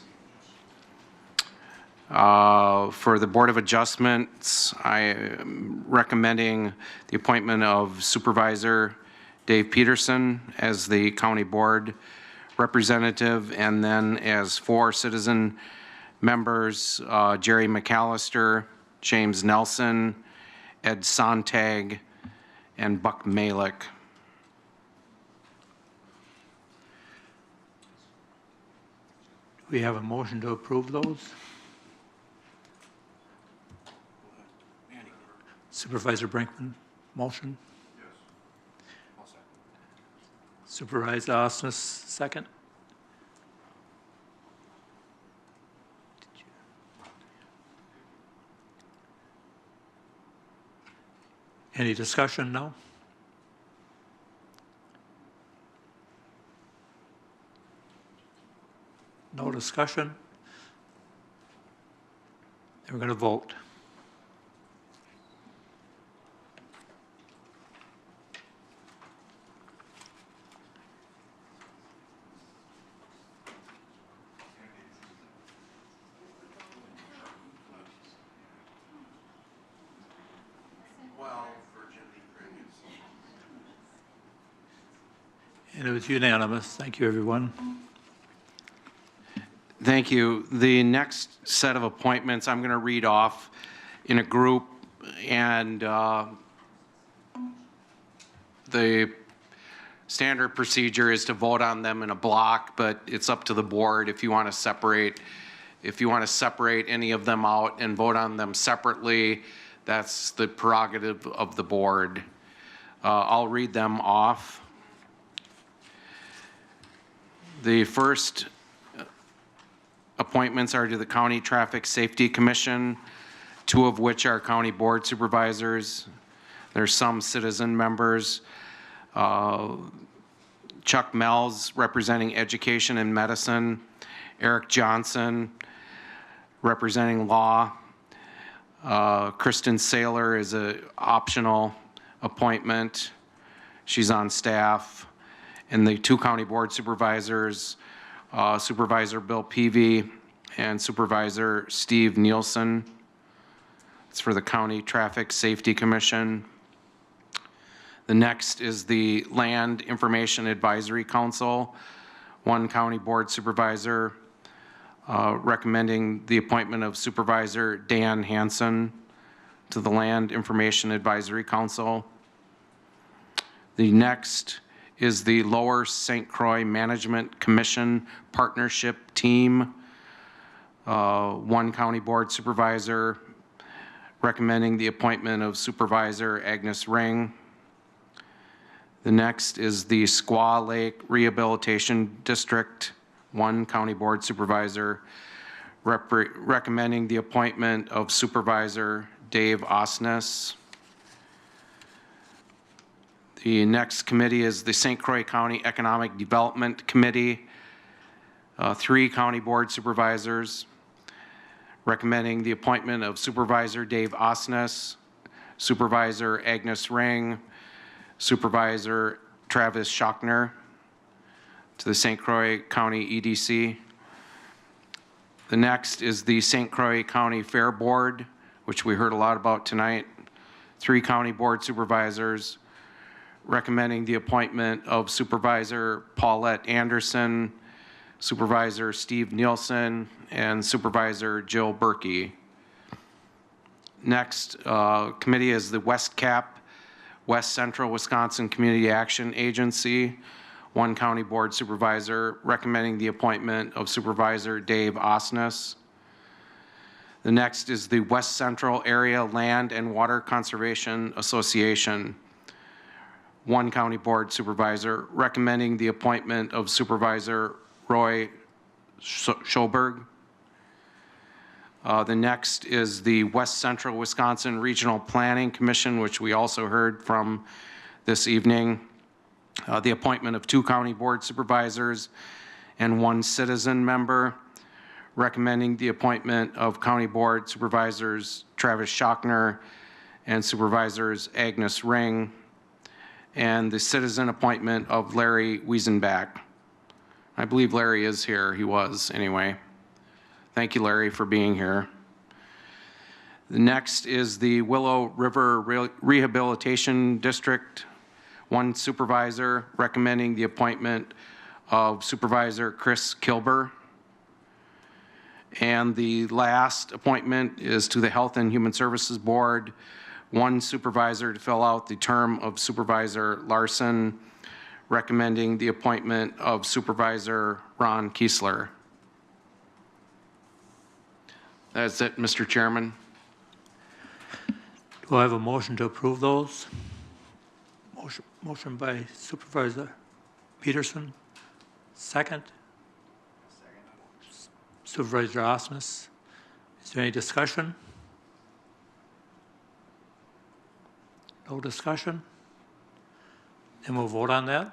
For the Board of Adjustments, I am recommending the appointment of Supervisor Dave Peterson as the County Board Representative, and then as 4 citizen members, Jerry McAllister, James Nelson, Ed Sontag, and Buck Malik. do we have a motion to approve those? Supervisor Brinkman, motion? Supervisor Osnes, second? Any discussion now? No discussion? Then we're going to vote. And it was unanimous. Thank you, everyone. Thank you. The next set of appointments I'm going to read off in a group, and the standard procedure is to vote on them in a block, but it's up to the board if you want to separate. If you want to separate any of them out and vote on them separately, that's the prerogative of the board. I'll read them off. The first appointments are to the County Traffic Safety Commission, 2 of which are county board supervisors. There's some citizen members. Chuck Mells, representing Education and Medicine. Eric Johnson, representing Law. Kristen Saylor is an optional appointment. She's on staff. And the 2 county board supervisors, Supervisor Bill Peavy and Supervisor Steve Nielsen. It's for the County Traffic Safety Commission. The next is the Land Information Advisory Council, 1 county board supervisor, recommending the appointment of Supervisor Dan Hansen to the Land Information Advisory Council. The next is the Lower St. Croix Management Commission Partnership Team, 1 county board supervisor, recommending the appointment of Supervisor Agnes Ring. The next is the Squaw Lake Rehabilitation District, 1 county board supervisor, recommending the appointment of Supervisor Dave Osnes. The next committee is the St. Croix County Economic Development Committee, 3 county board supervisors, recommending the appointment of Supervisor Dave Osnes, Supervisor Agnes Ring, Supervisor Travis Schochner to the St. Croix County EDC. The next is the St. Croix County Fair Board, which we heard a lot about tonight. 3 county board supervisors, recommending the appointment of Supervisor Paulette Anderson, Supervisor Steve Nielsen, and Supervisor Jill Berkey. Next committee is the West Cap, West Central Wisconsin Community Action Agency, 1 county board supervisor, recommending the appointment of Supervisor Dave Osnes. The next is the West Central Area Land and Water Conservation Association, one county board supervisor, recommending the appointment of Supervisor Roy Schoberg. The next is the West Central Wisconsin Regional Planning Commission, which we also heard from this evening. The appointment of 2 county board supervisors and 1 citizen member, recommending the appointment of county board supervisors Travis Schochner and supervisors Agnes Ring, and the citizen appointment of Larry Wiesenbach. I believe Larry is here. He was, anyway. Thank you, Larry, for being here. The next is the Willow River Rehabilitation District. 1 supervisor, recommending the appointment of Supervisor Chris Kilber. And the last appointment is to the Health and Human Services Board. 1 supervisor to fill out the term of Supervisor Larson, recommending the appointment of Supervisor Ron Kiesler. That's it, Mr. Chairman. Do I have a motion to approve those? Motion by Supervisor Peterson. Second? Supervisor Osmus. Is there any discussion? No discussion? Then we'll vote on that.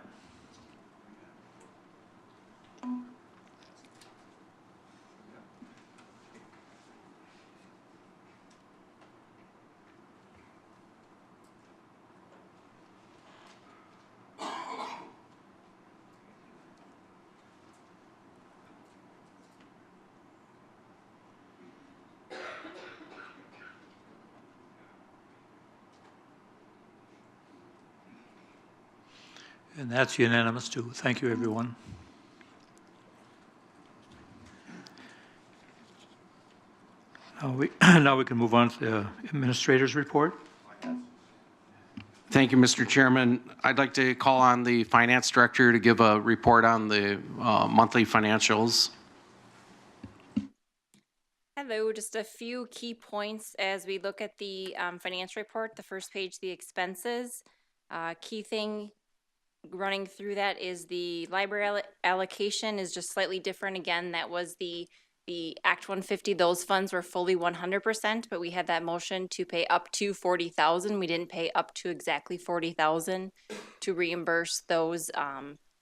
And that's unanimous too. Thank you, everyone. Now we can move on to the administrator's report. Thank you, Mr. Chairman. I'd like to call on the finance director to give a report on the monthly financials. Hello, just a few key points as we look at the financial report. The first page, the expenses. Key thing running through that is the library allocation is just slightly different. Again, that was the Act 150. Those funds were fully 100%, but we had that motion to pay up to $40,000. We didn't pay up to exactly $40,000 to reimburse those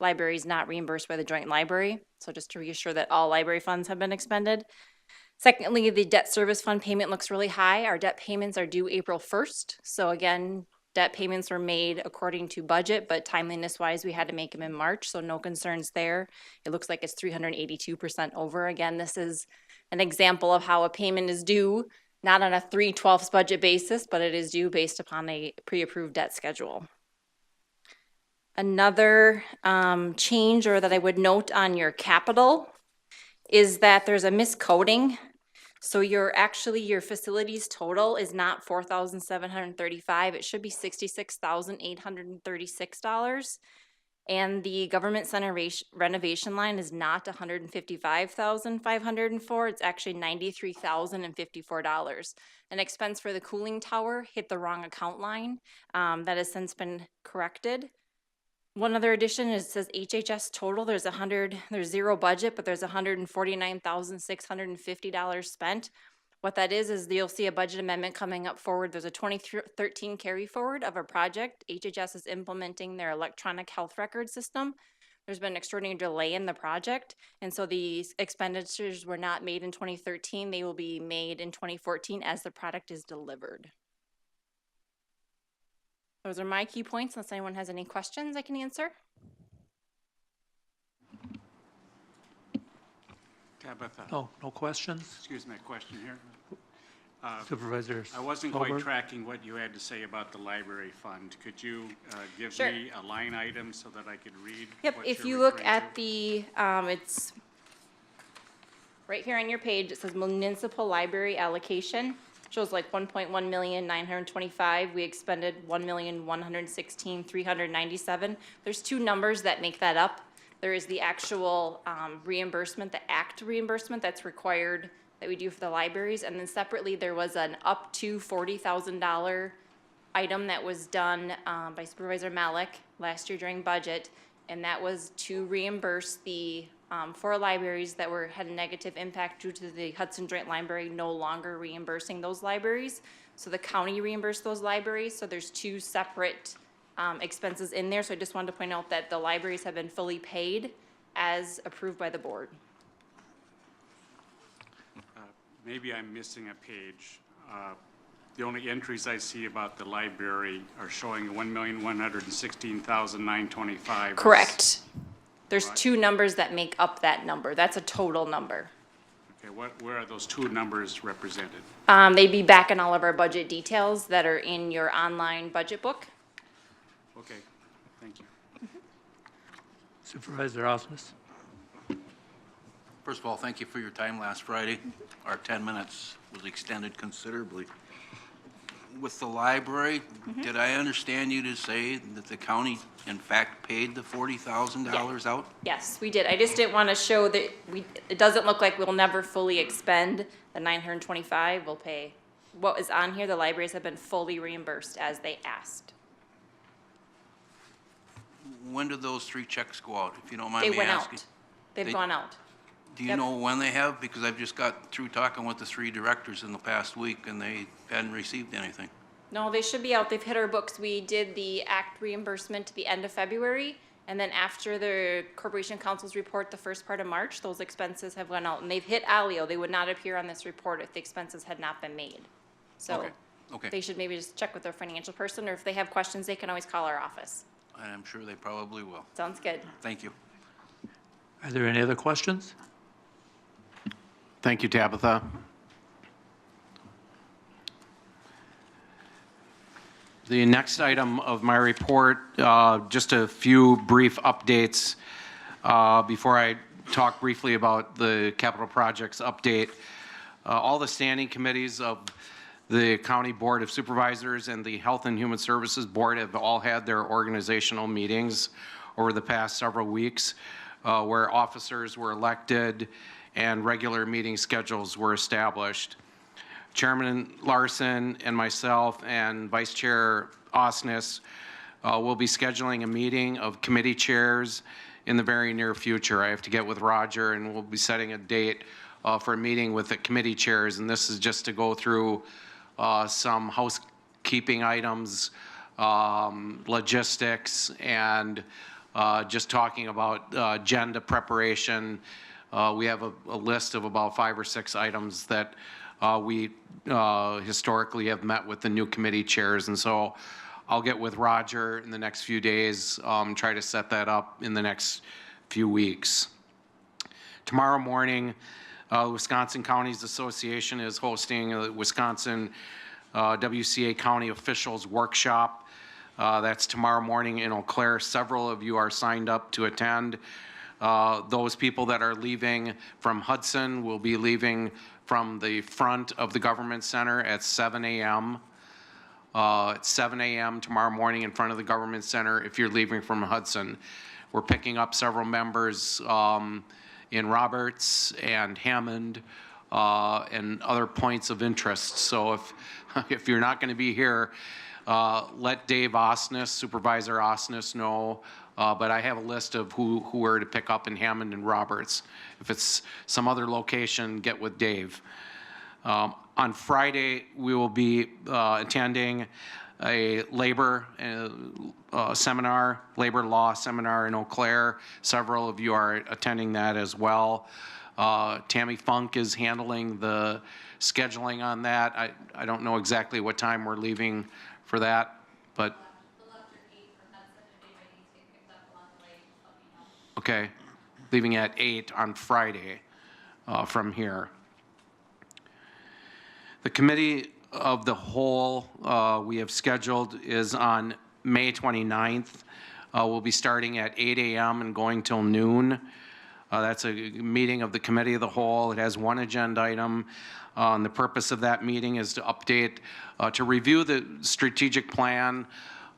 libraries not reimbursed by the joint library. So just to reassure that all library funds have been expended. Secondly, the debt service fund payment looks really high. Our debt payments are due April 1st. So again, debt payments were made according to budget, but timeliness-wise, we had to make them in March, so no concerns there. It looks like it's 382% over. Again, this is an example of how a payment is due, not on a 3/12 budget basis, but it is due based upon a pre-approved debt schedule. Another change, or that I would note on your capital, is that there's a miscoding. So your facilities total is not $4,735. It should be $66,836. And the government center renovation line is not $155,504. It's actually $93,054. An expense for the cooling tower hit the wrong account line. That has since been corrected. One other addition is, it says HHS total, there's zero budget, but there's $149,650 spent. What that is you'll see a budget amendment coming up forward. There's a 2013 carry forward of a project. HHS is implementing their electronic health record system. There's been an extraordinary delay in the project, and so these expenditures were not made in 2013. They will be made in 2014 as the product is delivered. Those are my key points. Unless anyone has any questions I can answer. Tabitha. No questions? Excuse me, a question here. Supervisor I wasn't Stolberg. quite tracking what you had to say about the library fund. Could you give Sure. me a line item so that I could read? Yep, what if you're you look referring at the, it's right here on your page, it says municipal library allocation. Shows like 1.1,925,000. We expended 1,116,397. There's 2 numbers that make that up. There is the actual reimbursement, the ACT reimbursement that's required that we do for the libraries, and then separately there was an up to $40,000 item that was done by Supervisor Malik last year during budget, and that was to reimburse the 4 libraries that had a negative impact due to the Hudson Joint Library no longer reimbursing those libraries. So the county reimbursed those libraries, so there's 2 separate expenses in there. So I just wanted to point out that the libraries have been fully paid as approved by the board. Maybe I'm missing a page. The only entries I see about the library are showing 1,116,925. Correct. There's 2 numbers that make up that number. That's a total number. Okay, where are those 2 numbers represented? They'd be back in all of our budget details that are in your online budget book. Okay, thank you. Supervisor Osmus. First of all, thank you for your time last Friday. Our 10 minutes was extended considerably. With the library, did I understand you to say that the county in fact paid the $40,000 out? Yes, we did. I just didn't want to show that it doesn't look like we'll never fully expend the 925. We'll pay what is on here. The libraries have been fully reimbursed as they asked. When did those 3 checks go out, if you don't mind They me went asking? out. They've gone out. Do you know when they have? Because I've just got through talking with the 3 directors in the past week, and they hadn't received anything. No, they should be out. They've hit our books. We did the ACT reimbursement at the end of February, and then after the Corporation Council's report the first part of March, those expenses have gone out, and they've hit ALIO. They would not appear on this report if the expenses had not been made. So Okay. they should maybe just check with their financial person, or if they have questions, they can always call our office. I'm sure they probably will. Sounds good. Thank you. Are there any other questions? Thank you, Tabitha. The next item of my report, just a few brief updates before I talk briefly about the capital projects update. All the standing committees of the County Board of Supervisors and the Health and Human Services Board have all had their organizational meetings over the past several weeks where officers were elected and regular meeting schedules were established. Chairman Larson and myself and Vice Chair Osnes will be scheduling a meeting of committee chairs in the very near future. I have to get with Roger, and we'll be setting a date for a meeting with the committee chairs, and this is just to go through some housekeeping items, logistics, and just talking about agenda preparation. We have a list of about 5 or 6 items that we historically have met with the new committee chairs, and so I'll get with Roger in the next few days, try to set that up in the next few weeks. Tomorrow morning, Wisconsin Counties Association is hosting a Wisconsin WCA County Officials Workshop. That's tomorrow morning in Eau Claire. Several of you are signed up to attend. Those people that are leaving from Hudson will be leaving from the front of the Government Center at 7 a.m. At 7 a.m. tomorrow morning in front of the Government Center if you're leaving from Hudson. We're picking up several members in Roberts and Hammond and other points of interest. So if you're not going to be here, let Dave Osnes, Supervisor Osnes, know. But I have a list of who are to pick up in Hammond and Roberts. If it's some other location, get with Dave. On Friday, we will be attending a labor seminar, labor law seminar in Eau Claire. Several of you are attending that as well. Tammy Funk is handling the scheduling on that. I don't know exactly what time we're leaving for that, but okay, leaving at 8 on Friday from here. The committee of the whole we have scheduled is on May 29th. We'll be starting at 8 a.m. and going till noon. That's a meeting of the committee of the whole. It has one agenda item. And the purpose of that meeting is to update, to review the strategic plan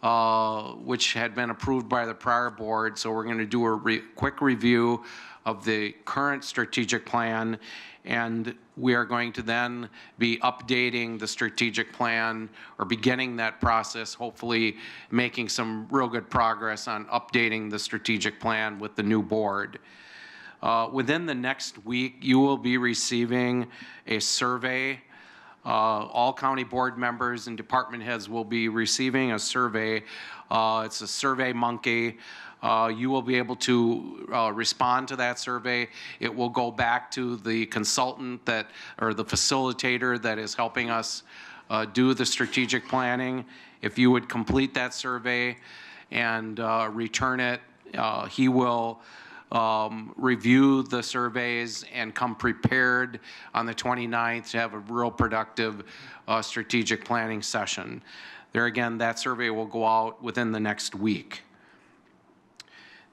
which had been approved by the prior board. So we're going to do a quick review of the current strategic plan, and we are going to then be updating the strategic plan, or beginning that process, hopefully making some real good progress on updating the strategic plan with the new board. Within the next week, you will be receiving a survey. All county board members and department heads will be receiving a survey. It's a Survey Monkey. You will be able to respond to that survey. It will go back to the consultant that, or the facilitator that is helping us do the strategic planning. If you would complete that survey and return it, he will review the surveys and come prepared on the 29th to have a real productive strategic planning session. There again, that survey will go out within the next week.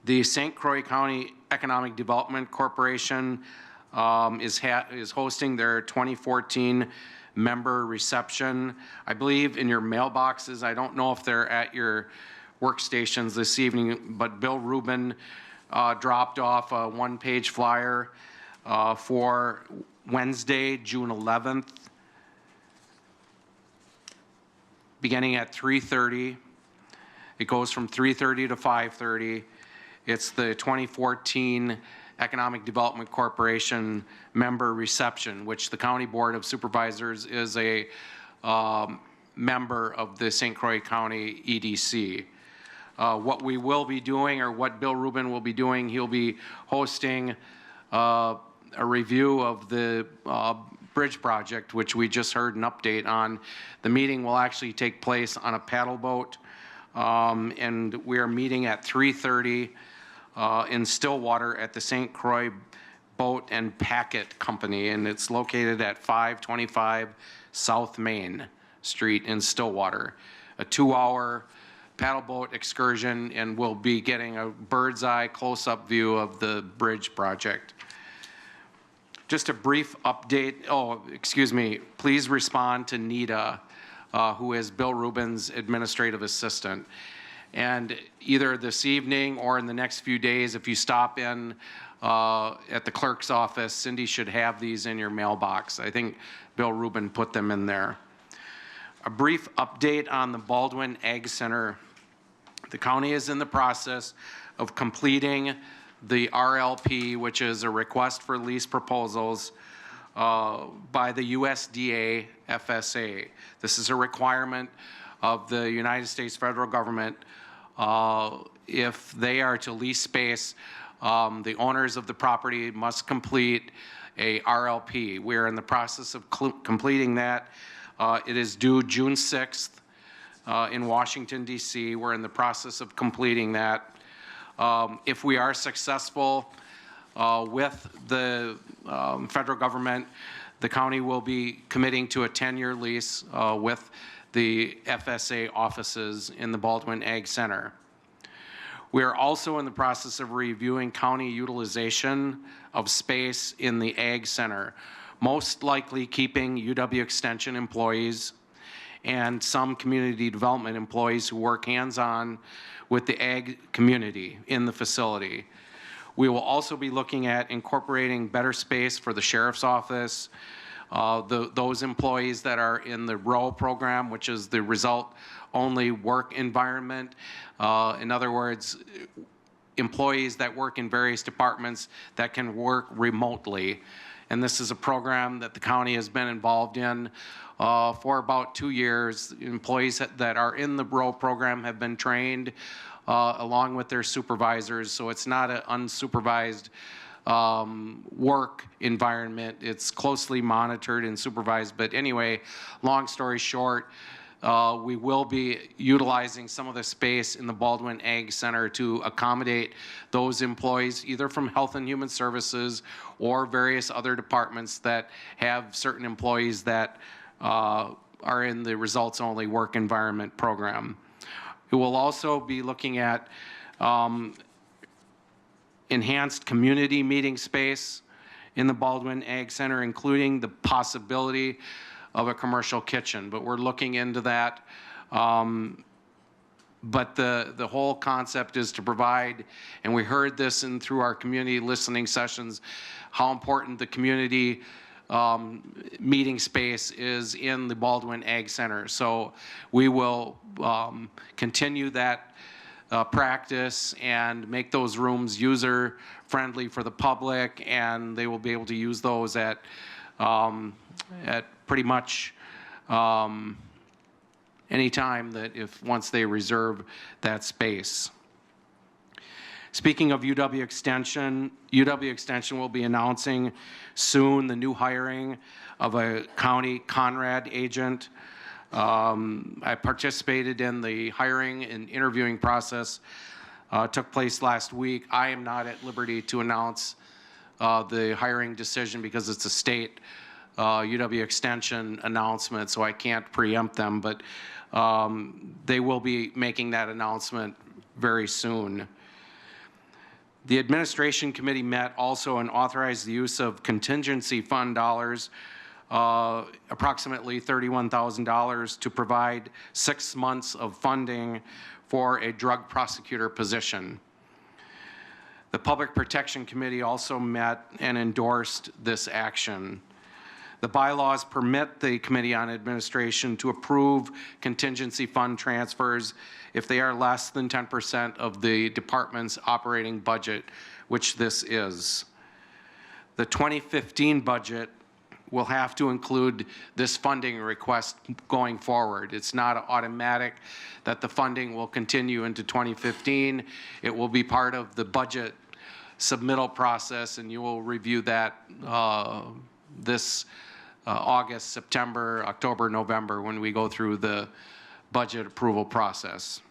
The St. Croix County Economic Development Corporation is hosting their 2014 member reception. I believe in your mailboxes, I don't know if they're at your workstations this evening, but Bill Rubin dropped off a one-page flyer for Wednesday, June 11th, beginning at 3:30. It goes from 3:30 to 5:30. It's the 2014 Economic Development Corporation member reception, which the County Board of Supervisors is a member of the St. Croix County EDC. What we will be doing, or what Bill Rubin will be doing, he'll be hosting a review of the bridge project, which we just heard an update on. The meeting will actually take place on a paddle boat, and we are meeting at 3:30 in Stillwater at the St. Croix Boat and Packet Company, and it's located at 525 South Main Street in Stillwater. A 2-hour paddle boat excursion, and we'll be getting a bird's eye close-up view of the bridge project. Just a brief update. Oh, excuse me. Please respond to Nita, who is Bill Rubin's administrative assistant. And either this evening or in the next few days, if you stop in at the clerk's office, Cindy should have these in your mailbox. I think Bill Rubin put them in there. A brief update on the Baldwin Ag Center. The county is in the process of completing the RLP, which is a request for lease proposals by the USDA FSA. This is a requirement of the United States federal government. If they are to lease space, the owners of the property must complete a RLP. We are in the process of completing that. It is due June 6th in Washington, D.C. We're in the process of completing that. If we are successful with the federal government, the county will be committing to a 10-year lease with the FSA offices in the Baldwin Ag Center. We are also in the process of reviewing county utilization of space in the Ag Center, most likely keeping UW Extension employees and some community development employees who work hands-on with the ag community in the facility. We will also be looking at incorporating better space for the sheriff's office, those employees that are in the ROW program, which is the result-only work environment. In other words, employees that work in various departments that can work remotely. And this is a program that the county has been involved in for about 2 years. Employees that are in the ROW program have been trained along with their supervisors, so it's not an unsupervised work environment. It's closely monitored and supervised. But anyway, long story short, we will be utilizing some of the space in the Baldwin Ag Center to accommodate those employees, either from Health and Human Services or various other departments that have certain employees that are in the results-only work environment program. We will also be looking at enhanced community meeting space in the Baldwin Ag Center, including the possibility of a commercial kitchen, but we're looking into that. But the whole concept is to provide, and we heard this through our community listening sessions, how important the community meeting space is in the Baldwin Ag Center. So we will continue that practice and make those rooms user friendly for the public, and they will be able to use those at pretty much any time that once they reserve that space. Speaking of UW Extension will be announcing soon the new hiring of a county Conrad agent. I participated in the hiring and interviewing process. Took place last week. I am not at liberty to announce the hiring decision because it's a state UW Extension announcement, so I can't preempt them, but they will be making that announcement very soon. The administration committee met also and authorized the use of contingency fund dollars, approximately $31,000, to provide 6 months of funding for a drug prosecutor position. The Public Protection Committee also met and endorsed this action. The bylaws permit the Committee on Administration to approve contingency fund transfers if they are less than 10% of the department's operating budget, which this is. The 2015 budget will have to include this funding request going forward. It's not automatic that the funding will continue into 2015. It will be part of the budget submittal process, and you will review that this August, September, October, November, when we go through the budget approval process.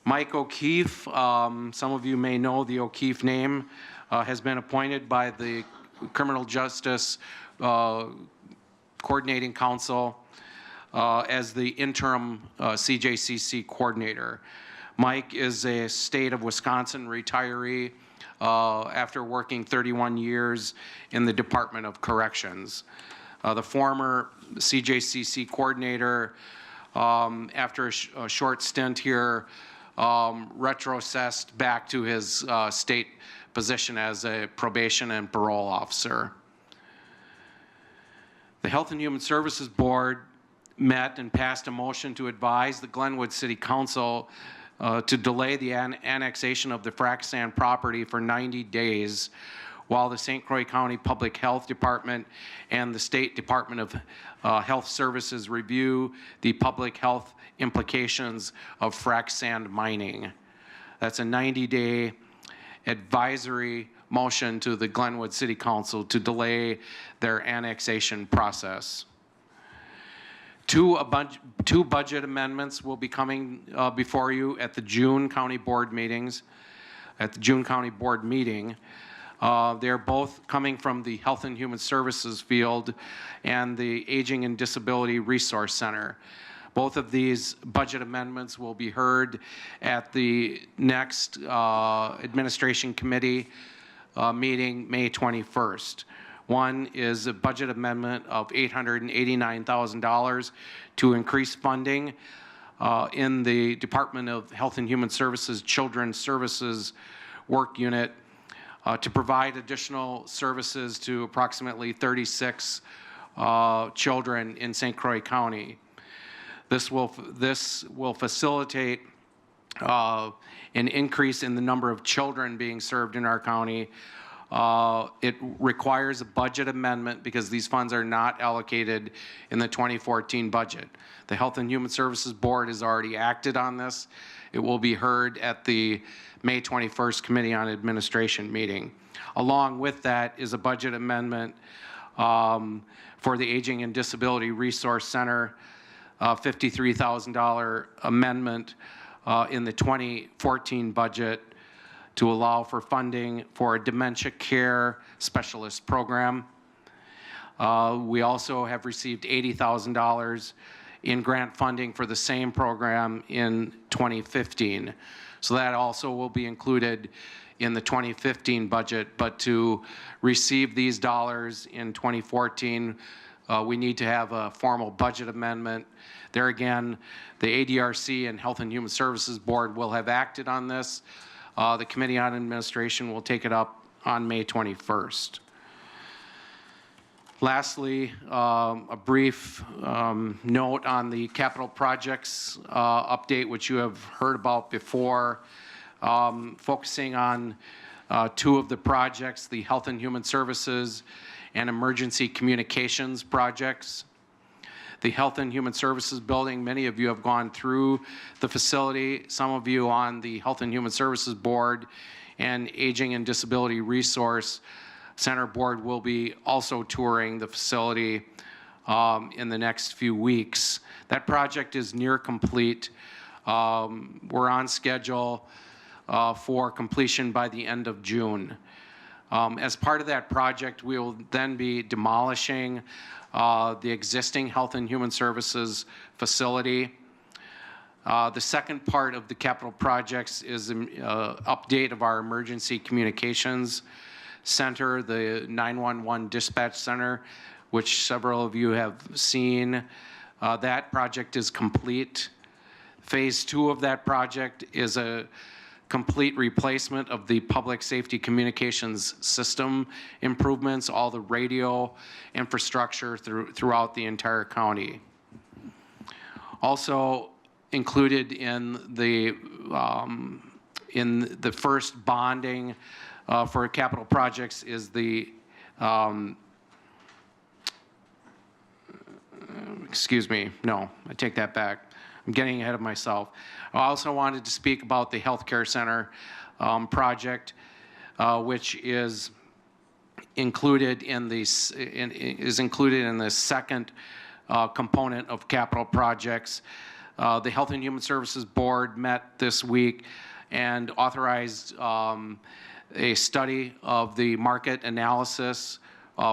Mike O'Keefe, some of you may know the O'Keefe name, has been appointed by the Criminal Justice Coordinating Council as the interim CJCC coordinator. Mike is a state of Wisconsin retiree after working 31 years in the Department of Corrections. The former CJCC coordinator, after a short stint here, retrocessed back to his state position as a probation and parole officer. The Health and Human Services Board met and passed a motion to advise the Glenwood City Council to delay the annexation of the frac sand property for 90 days while the St. Croix County Public Health Department and the State Department of Health Services review the public health implications of frac sand mining. That's a 90-day advisory motion to the Glenwood City Council to delay their annexation process. Two budget amendments will be coming before you at the June County Board meetings, at the June County Board meeting. They're both coming from the Health and Human Services field and the Aging and Disability Resource Center. Both of these budget amendments will be heard at the next Administration Committee meeting, May 21st. One is a budget amendment of $889,000 to increase funding in the Department of Health and Human Services Children's Services Work Unit to provide additional services to approximately 36 children in St. Croix County. This will facilitate an increase in the number of children being served in our county. It requires a budget amendment because these funds are not allocated in the 2014 budget. The Health and Human Services Board has already acted on this. It will be heard at the May 21st Committee on Administration meeting. Along with that is a budget amendment for the Aging and Disability Resource Center, $53,000 amendment in the 2014 budget to allow for funding for a dementia care specialist program. We also have received $80,000 in grant funding for the same program in 2015. So that also will be included in the 2015 budget, but to receive these dollars in 2014, we need to have a formal budget amendment. There again, the ADRC and Health and Human Services Board will have acted on this. The Committee on Administration will take it up on May 21st. Lastly, a brief note on the capital projects update, which you have heard about before, focusing on two of the projects, the Health and Human Services and Emergency Communications projects. The Health and Human Services building, many of you have gone through the facility, some of you on the Health and Human Services Board and Aging and Disability Resource Center Board will be also touring the facility in the next few weeks. That project is near complete. We're on schedule for completion by the end of June. As part of that project, we will then be demolishing the existing Health and Human Services facility. The second part of the capital projects is an update of our emergency communications center, the 911 dispatch center, which several of you have seen. That project is complete. Phase 2 of that project is a complete replacement of the public safety communications system improvements, all the radio infrastructure throughout the entire county. Also included in the first bonding for capital projects is the excuse me, no, I take that back. I'm getting ahead of myself. I also wanted to speak about the healthcare center project, which is included in the second component of capital projects. The Health and Human Services Board met this week and authorized a study of the market analysis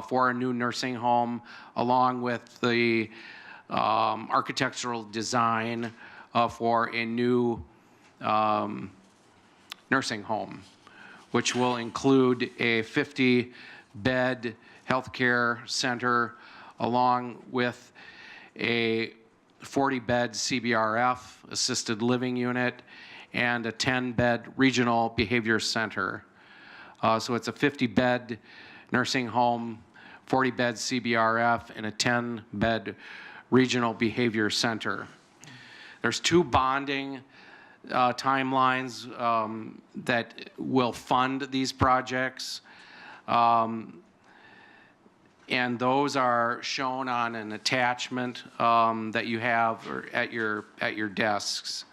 for a new nursing home, along with the architectural design for a new nursing home, which will include a 50-bed healthcare center along with a 40-bed CBRF, assisted living unit, and a 10-bed regional behavior center. So it's a 50-bed nursing home, 40-bed CBRF, and a 10-bed regional behavior center. There's two bonding timelines that will fund these projects. And those are shown on an attachment that you have at your desks.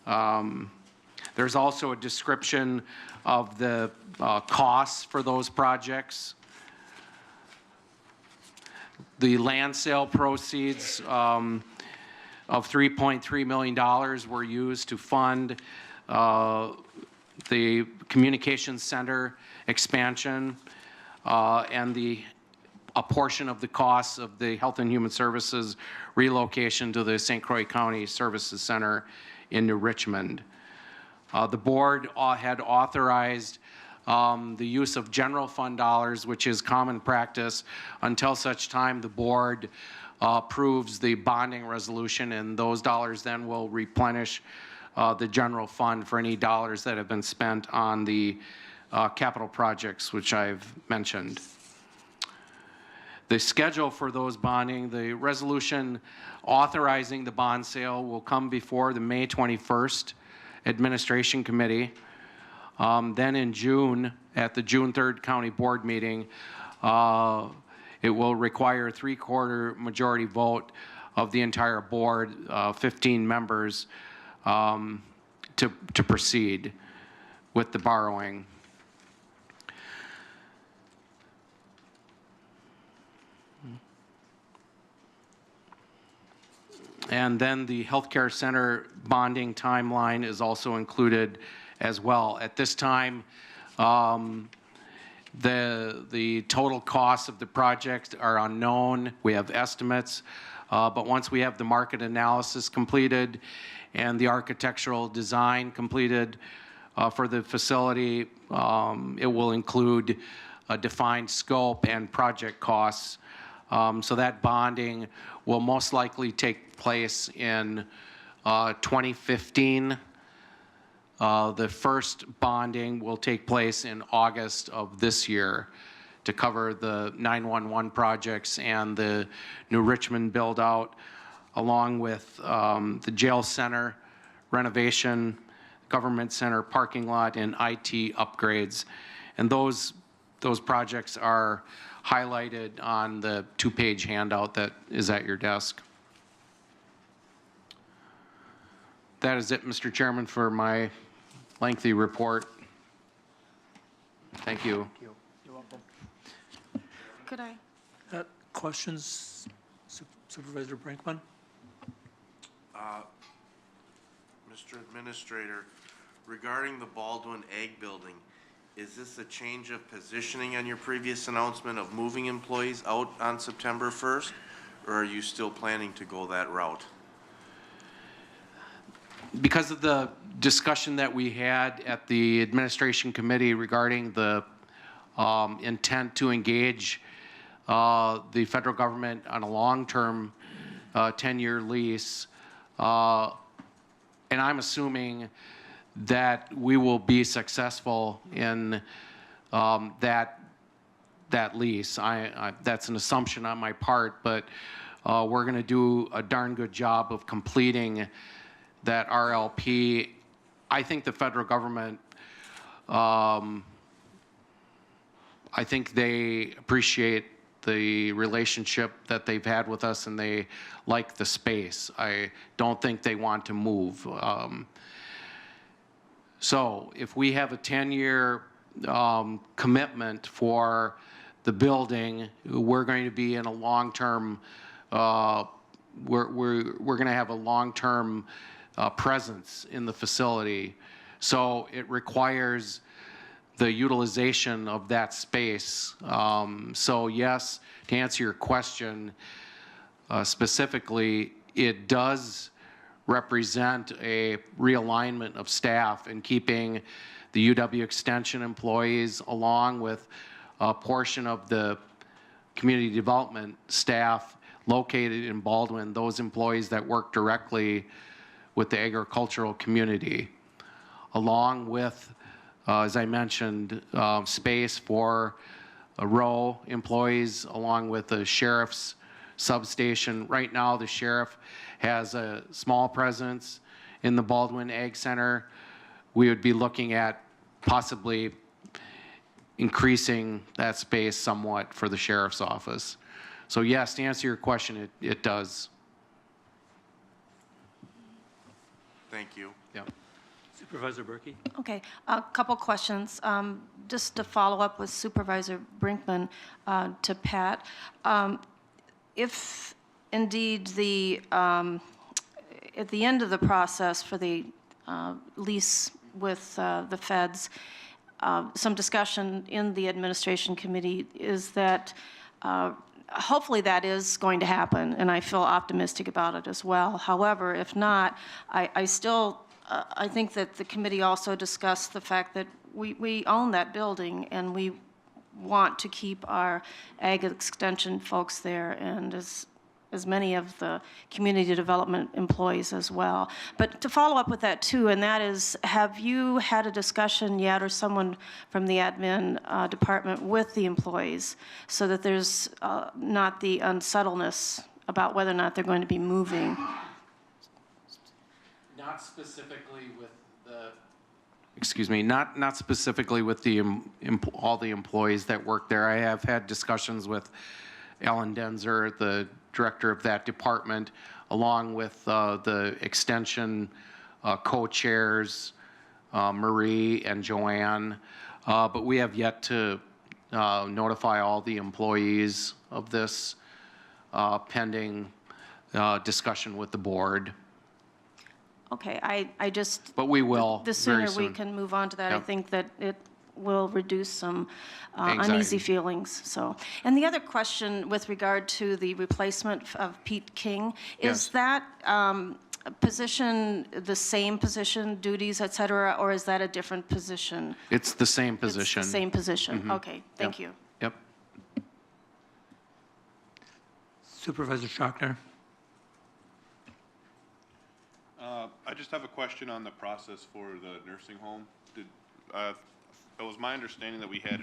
There's also a description of the costs for those projects. The land sale proceeds of $3.3 million were used to fund the communications center expansion and a portion of the costs of the Health and Human Services relocation to the St. Croix County Services Center in New Richmond. The board had authorized the use of general fund dollars, which is common practice, until such time the board approves the bonding resolution, and those dollars then will replenish the general fund for any dollars that have been spent on the capital projects, which I've mentioned. The schedule for those bonding, the resolution authorizing the bond sale will come before the May 21st Administration Committee. Then in June, at the June 3rd County Board meeting, it will require a 3/4 majority vote of the entire board, 15 members, to proceed with the borrowing. And then the healthcare center bonding timeline is also included as well. At this time, the total costs of the project are unknown. We have estimates, but once we have the market analysis completed and the architectural design completed for the facility, it will include a defined scope and project costs So that bonding will most likely take place in 2015. The first bonding will take place in August of this year to cover the 911 projects and the New Richmond build-out, along with the jail center renovation, government center parking lot, and IT upgrades. And those projects are highlighted on the two-page handout that is at your desk. That is it, Mr. Chairman, for my lengthy report. Thank you. You're welcome. Could I? Questions, Supervisor Brinkman? Mr. Administrator, regarding the Baldwin Ag Building, is this a change of positioning on your previous announcement of moving employees out on September 1st? Or are you still planning to go that route? Because of the discussion that we had at the administration committee regarding the intent to engage the federal government on a long-term 10-year lease, and I'm assuming that we will be successful in that lease. That's an assumption on my part, but we're going to do a darn good job of completing that RLP. I think the federal government, I think they appreciate the relationship that they've had with us, and they like the space. I don't think they want to move. So if we have a 10-year commitment for the building, we're going to be in a long-term, we're going to have a long-term presence in the facility. So it requires the utilization of that space. So yes, to answer your question specifically, it does represent a realignment of staff and keeping the UW Extension employees along with a portion of the community development staff located in Baldwin, those employees that work directly with the agricultural community, along with as I mentioned, space for row employees along with the sheriff's substation. Right now, the sheriff has a small presence in the Baldwin Ag Center. We would be looking at possibly increasing that space somewhat for the sheriff's office. So yes, to answer your question, it does. Thank you. Yep. Supervisor Berkey? Okay, a couple questions. Just to follow up with Supervisor Brinkman to Pat. If indeed at the end of the process for the lease with the feds, some discussion in the administration committee is that hopefully that is going to happen, and I feel optimistic about it as well. However, if not, I still I think that the committee also discussed the fact that we own that building and we want to keep our ag extension folks there and as many of the community development employees as well. But to follow up with that too, and that is, have you had a discussion yet or someone from the admin department with the employees so that there's not the unsettledness about whether or not they're going to be moving? Not specifically with the, excuse me, not specifically with the all the employees that work there. I have had discussions with Ellen Denzer, the director of that department, along with the extension co-chairs, Marie and Joanne. But we have yet to notify all the employees of this pending discussion with the board. Okay, I just... But we will The sooner very soon. we can move on to that, Yep. I think that it will reduce some Anxiety. uneasy feelings, so. And the other question with regard to the replacement of Pete King, is Yes. that position the same position, duties, et cetera, or is that a different position? It's the same position. It's the same position, Mhm. okay, thank Yep. you. Yep. Supervisor Schachner. I just have a question on the process for the nursing home. It was my understanding that we had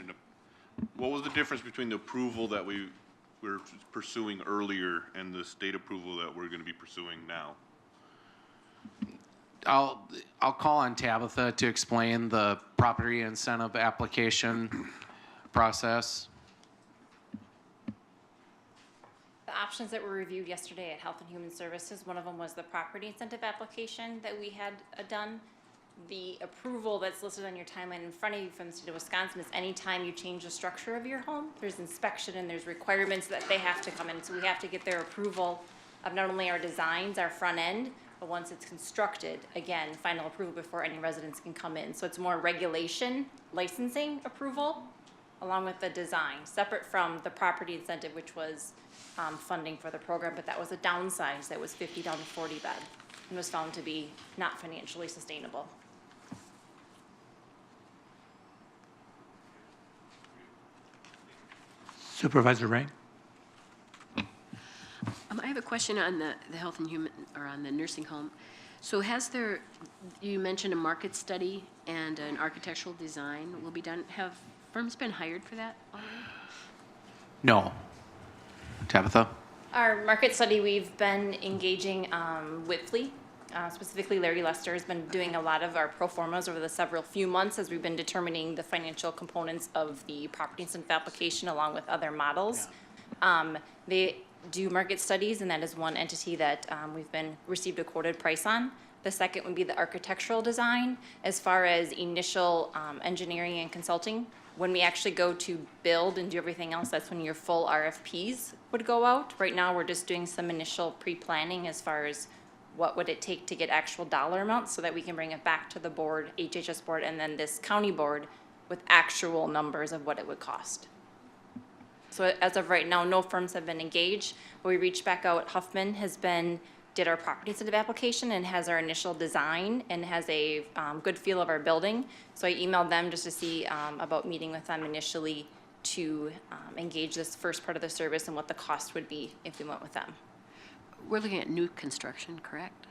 what was the difference between the approval that we were pursuing earlier and the state approval that we're going to be pursuing now? I'll call on Tabitha to explain the property incentive application process. The options that were reviewed yesterday at Health and Human Services, one of them was the property incentive application that we had done. The approval that's listed on your timeline in front of you from the state of Wisconsin is anytime you change the structure of your home, there's inspection and there's requirements that they have to come in. So we have to get their approval of not only our designs, our front end, but once it's constructed, again, final approval before any residents can come in. So it's more regulation, licensing approval, along with the design, separate from the property incentive, which was funding for the program, but that was a downsize that was 50 down to 40 bed and was found to be not financially sustainable. Supervisor Rain. I have a question on the health and human, or on the nursing home. So you mentioned a market study and an architectural design will be done. Have firms been hired for that already? No. Tabitha? Our market study, we've been engaging Whitley, specifically Larry Lester has been doing a lot of our pro formas over the few months as we've been determining the financial components of the property incentive application along with other models. They do market studies, and that is one entity that we've received a quoted price on. The second would be the architectural design. As far as initial engineering and consulting, when we actually go to build and do everything else, that's when your full RFPs would go out. Right now, we're just doing some initial pre-planning as far as what would it take to get actual dollar amounts so that we can bring it back to the board, HHS board, and then this county board with actual numbers of what it would cost. So as of right now, no firms have been engaged, but we reached back out. Huffman did our property incentive application and has our initial design and has a good feel of our building. So I emailed them just to see about meeting with them initially to engage this first part of the service and what the cost would be if we went with them. We're looking at new construction, correct?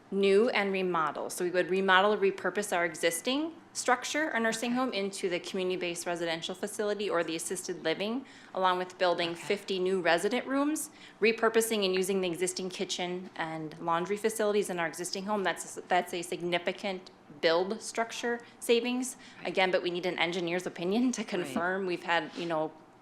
New and remodel. So we would remodel or repurpose our existing structure, our nursing home, into the community-based residential facility or the assisted living, along with building 50 new resident rooms, repurposing and using the existing kitchen and laundry facilities in our existing home. That's a significant build structure savings. Again, but we need an engineer's opinion to confirm. Right. We've had,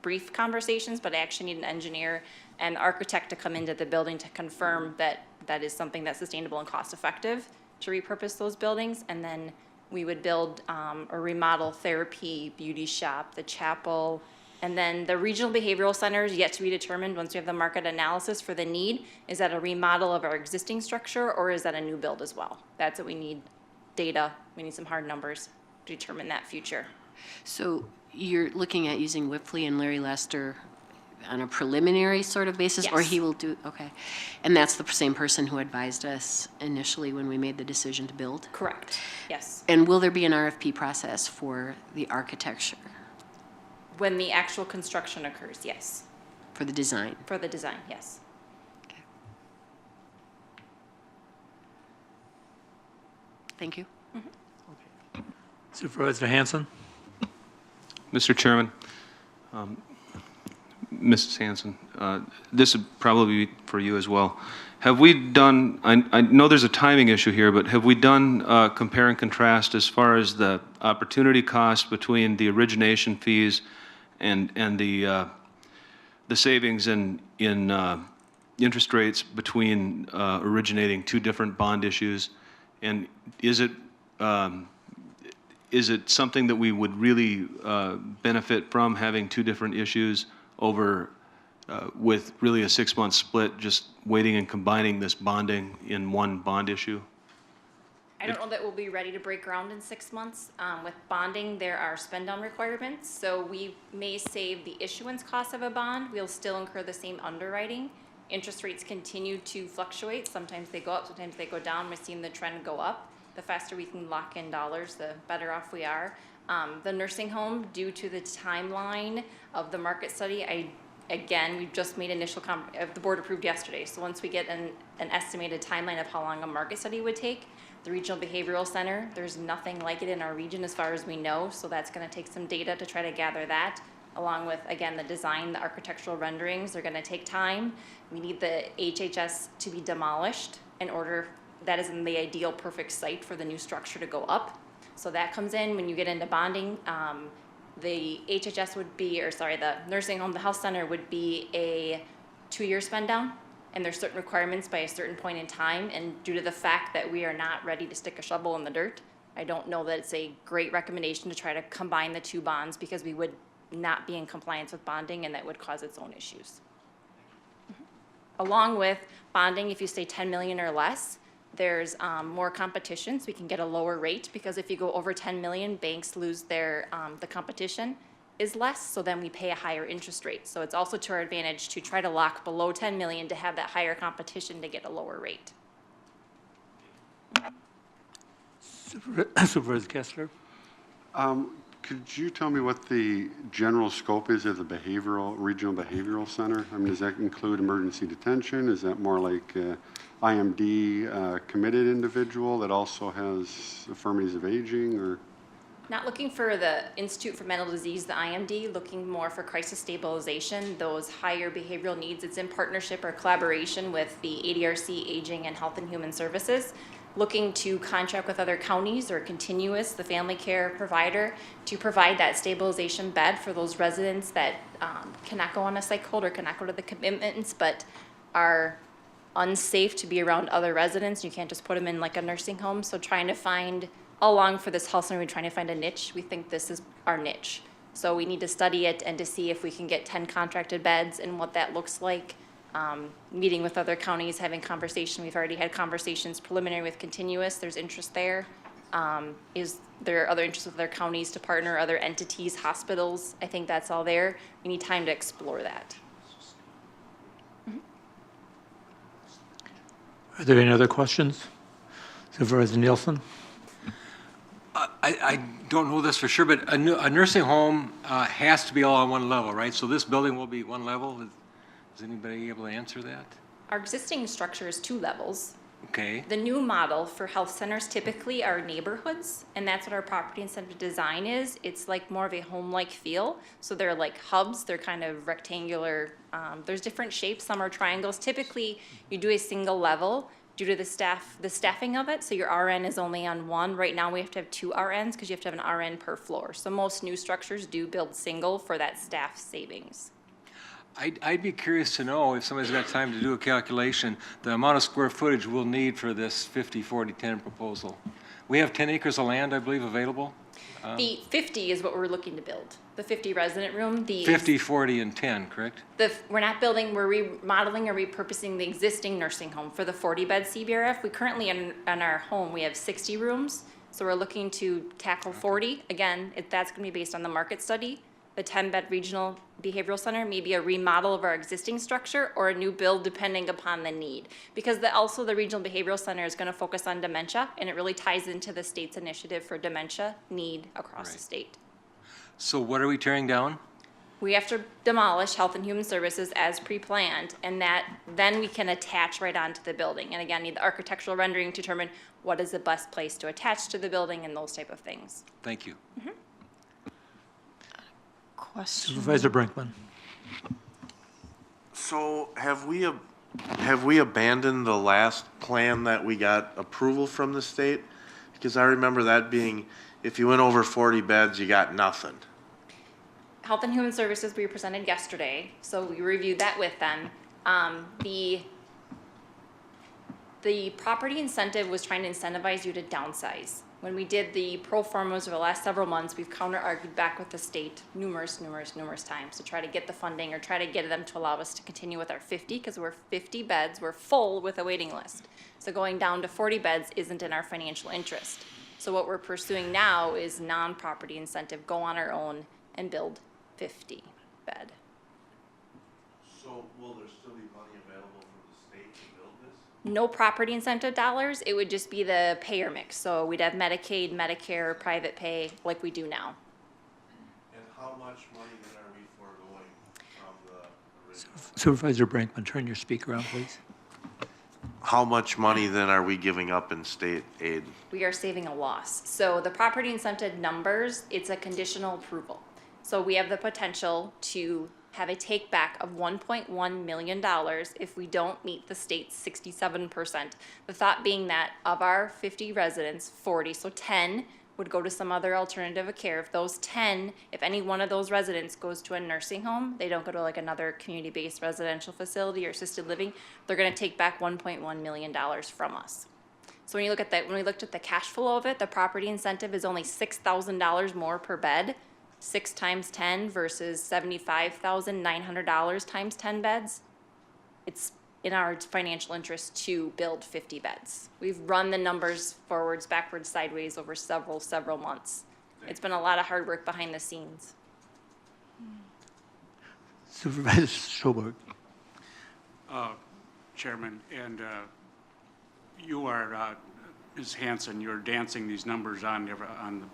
brief conversations, but I actually need an engineer and architect to come into the building to confirm that that is something that's sustainable and cost effective to repurpose those buildings. And then we would build or remodel therapy, beauty shop, the chapel, and then the regional behavioral centers yet to be determined once we have the market analysis for the need. Is that a remodel of our existing structure or is that a new build as well? That's what we need data. We need some hard numbers to determine that future. So you're looking at using Whitley and Larry Lester on a preliminary sort of basis? Yes. Or he will do, okay. And that's the same person who advised us initially when we made the decision to build? Correct, yes. And will there be an RFP process for the architecture? When the actual construction occurs, yes. For the design? For the design, yes. Okay. Thank you. Mm-hmm. Okay. Supervisor Hanson. Mr. Chairman, Mrs. Hanson, this would probably be for you as well. Have we done, I know there's a timing issue here, but have we done compare and contrast as far as the opportunity cost between the origination fees and the savings in interest rates between originating two different bond issues? And is it something that we would really benefit from having two different issues over with really a 6-month split, just waiting and combining this bonding in one bond issue? I don't know that we'll be ready to break ground in 6 months. With bonding, there are spend down requirements, so we may save the issuance cost of a bond. We'll still incur the same underwriting. Interest rates continue to fluctuate. Sometimes they go up, sometimes they go down. We've seen the trend go up. The faster we can lock in dollars, the better off we are. The nursing home, due to the timeline of the market study, I again, we've just made initial, the board approved yesterday. So once we get an estimated timeline of how long a market study would take, the Regional Behavioral Center, there's nothing like it in our region as far as we know. So that's gonna take some data to try to gather that, along with, again, the design, the architectural renderings are gonna take time. We need the HHS to be demolished in order, that is in the ideal perfect site for the new structure to go up. So that comes in when you get into bonding. The HHS would be, or sorry, the nursing home, the health center would be a 2-year spend down. And there's certain requirements by a certain point in time. And due to the fact that we are not ready to stick a shovel in the dirt, I don't know that it's a great recommendation to try to combine the two bonds because we would not be in compliance with bonding and that would cause its own issues. Along with bonding, if you stay 10 million or less, there's more competition, so we can get a lower rate because if you go over 10 million, banks lose their, the competition is less, so then we pay a higher interest rate. So it's also to our advantage to try to lock below 10 million to have that higher competition to get a lower rate. Supervisor Kessler? Could you tell me what the general scope is of the regional behavioral center? I mean, does that include emergency detention? Is that more like IMD committed individual that also has infirmities of aging, or? Not looking for the Institute for Mental Disease, the IMD, looking more for crisis stabilization, those higher behavioral needs. It's in partnership or collaboration with the ADRC, Aging and Health and Human Services, looking to contract with other counties or continuous, the family care provider, to provide that stabilization bed for those residents that cannot go on a psych hold or cannot go to the commitments, but are unsafe to be around other residents. You can't just put them in like a nursing home. So trying to find, all along for this health center, we're trying to find a niche. We think this is our niche. So we need to study it and to see if we can get 10 contracted beds and what that looks like. Meeting with other counties, having conversation. We've already had conversations preliminary with continuous. There's interest there. Is there other interest with other counties to partner, other entities, hospitals? I think that's all there. We need time to explore that. Are there any other questions? Supervisor Nielsen? I don't know this for sure, but a nursing home has to be all on one level, right? So this building will be one level? Is anybody able to answer that? Our existing structure is 2 levels. Okay. The new model for health centers typically are neighborhoods, and that's what our property incentive design is. It's like more of a home-like feel. So they're like hubs, they're kind of rectangular. There's different shapes, some are triangles. Typically, you do a single level due to the staffing of it. So your RN is only on 1. Right now, we have to have 2 RNs because you have to have an RN per floor. So most new structures do build single for that staff savings. I'd be curious to know, if somebody's got time to do a calculation, the amount of square footage we'll need for this 50-40-10 proposal. We have 10 acres of land, I believe, available. The 50 is what we're looking to build. The 50 resident room. The 50, 40, and 10, correct? We're not building, we're remodeling or repurposing the existing nursing home for the 40-bed CBRF. We currently, in our home, we have 60 rooms. So we're looking to tackle 40. Again, that's going to be based on the market study. The 10-bed regional behavioral center, maybe a remodel of our existing structure or a new build depending upon the need. Because also the regional behavioral center is going to focus on dementia, and it really ties into the state's initiative for dementia need across the state. So what are we tearing down? We have to demolish Health and Human Services as pre-planned, and then we can attach right onto the building. And again, need the architectural rendering to determine what is the best place to attach to the building and those type of things. Thank you. Mm-hmm. Question. Supervisor Brinkman? So have we abandoned the last plan that we got approval from the state? Because I remember that being, if you went over 40 beds, you got nothing. Health and Human Services we presented yesterday, so we reviewed that with them. The property incentive was trying to incentivize you to downsize. When we did the pro formas over the last several months, we've counter-argued back with the state numerous times to try to get the funding or try to get them to allow us to continue with our 50, because we're 50 beds, we're full with a waiting list. So going down to 40 beds isn't in our financial interest. So what we're pursuing now is non-property incentive, go on our own and build 50 bed. So will there still be money available from the state to build this? No property incentive dollars, it would just be the payer mix. So we'd have Medicaid, Medicare, private pay like we do now. And how much money then are we foregoing from the Supervisor Brinkman, turn your speaker on, please. How much money then are we giving up in state aid? We are saving a loss. So the property incentive numbers, it's a conditional approval. So we have the potential to have a take back of $1.1 million if we don't meet the state's 67%. The thought being that of our 50 residents, 40, so 10 would go to some other alternative of care. If those 10, if any one of those residents goes to a nursing home, they don't go to like another community-based residential facility or assisted living, they're gonna take back $1.1 million from us. So when you look at that, when we looked at the cash flow of it, the property incentive is only $6,000 more per bed, 6 times 10 versus $75,900 times 10 beds. It's in our financial interest to build 50 beds. We've run the numbers forwards, backwards, sideways over several months. It's been a lot of hard work behind the scenes. Supervisor Schoberg. Chairman, and you are, Ms. Hanson, you're dancing these numbers on the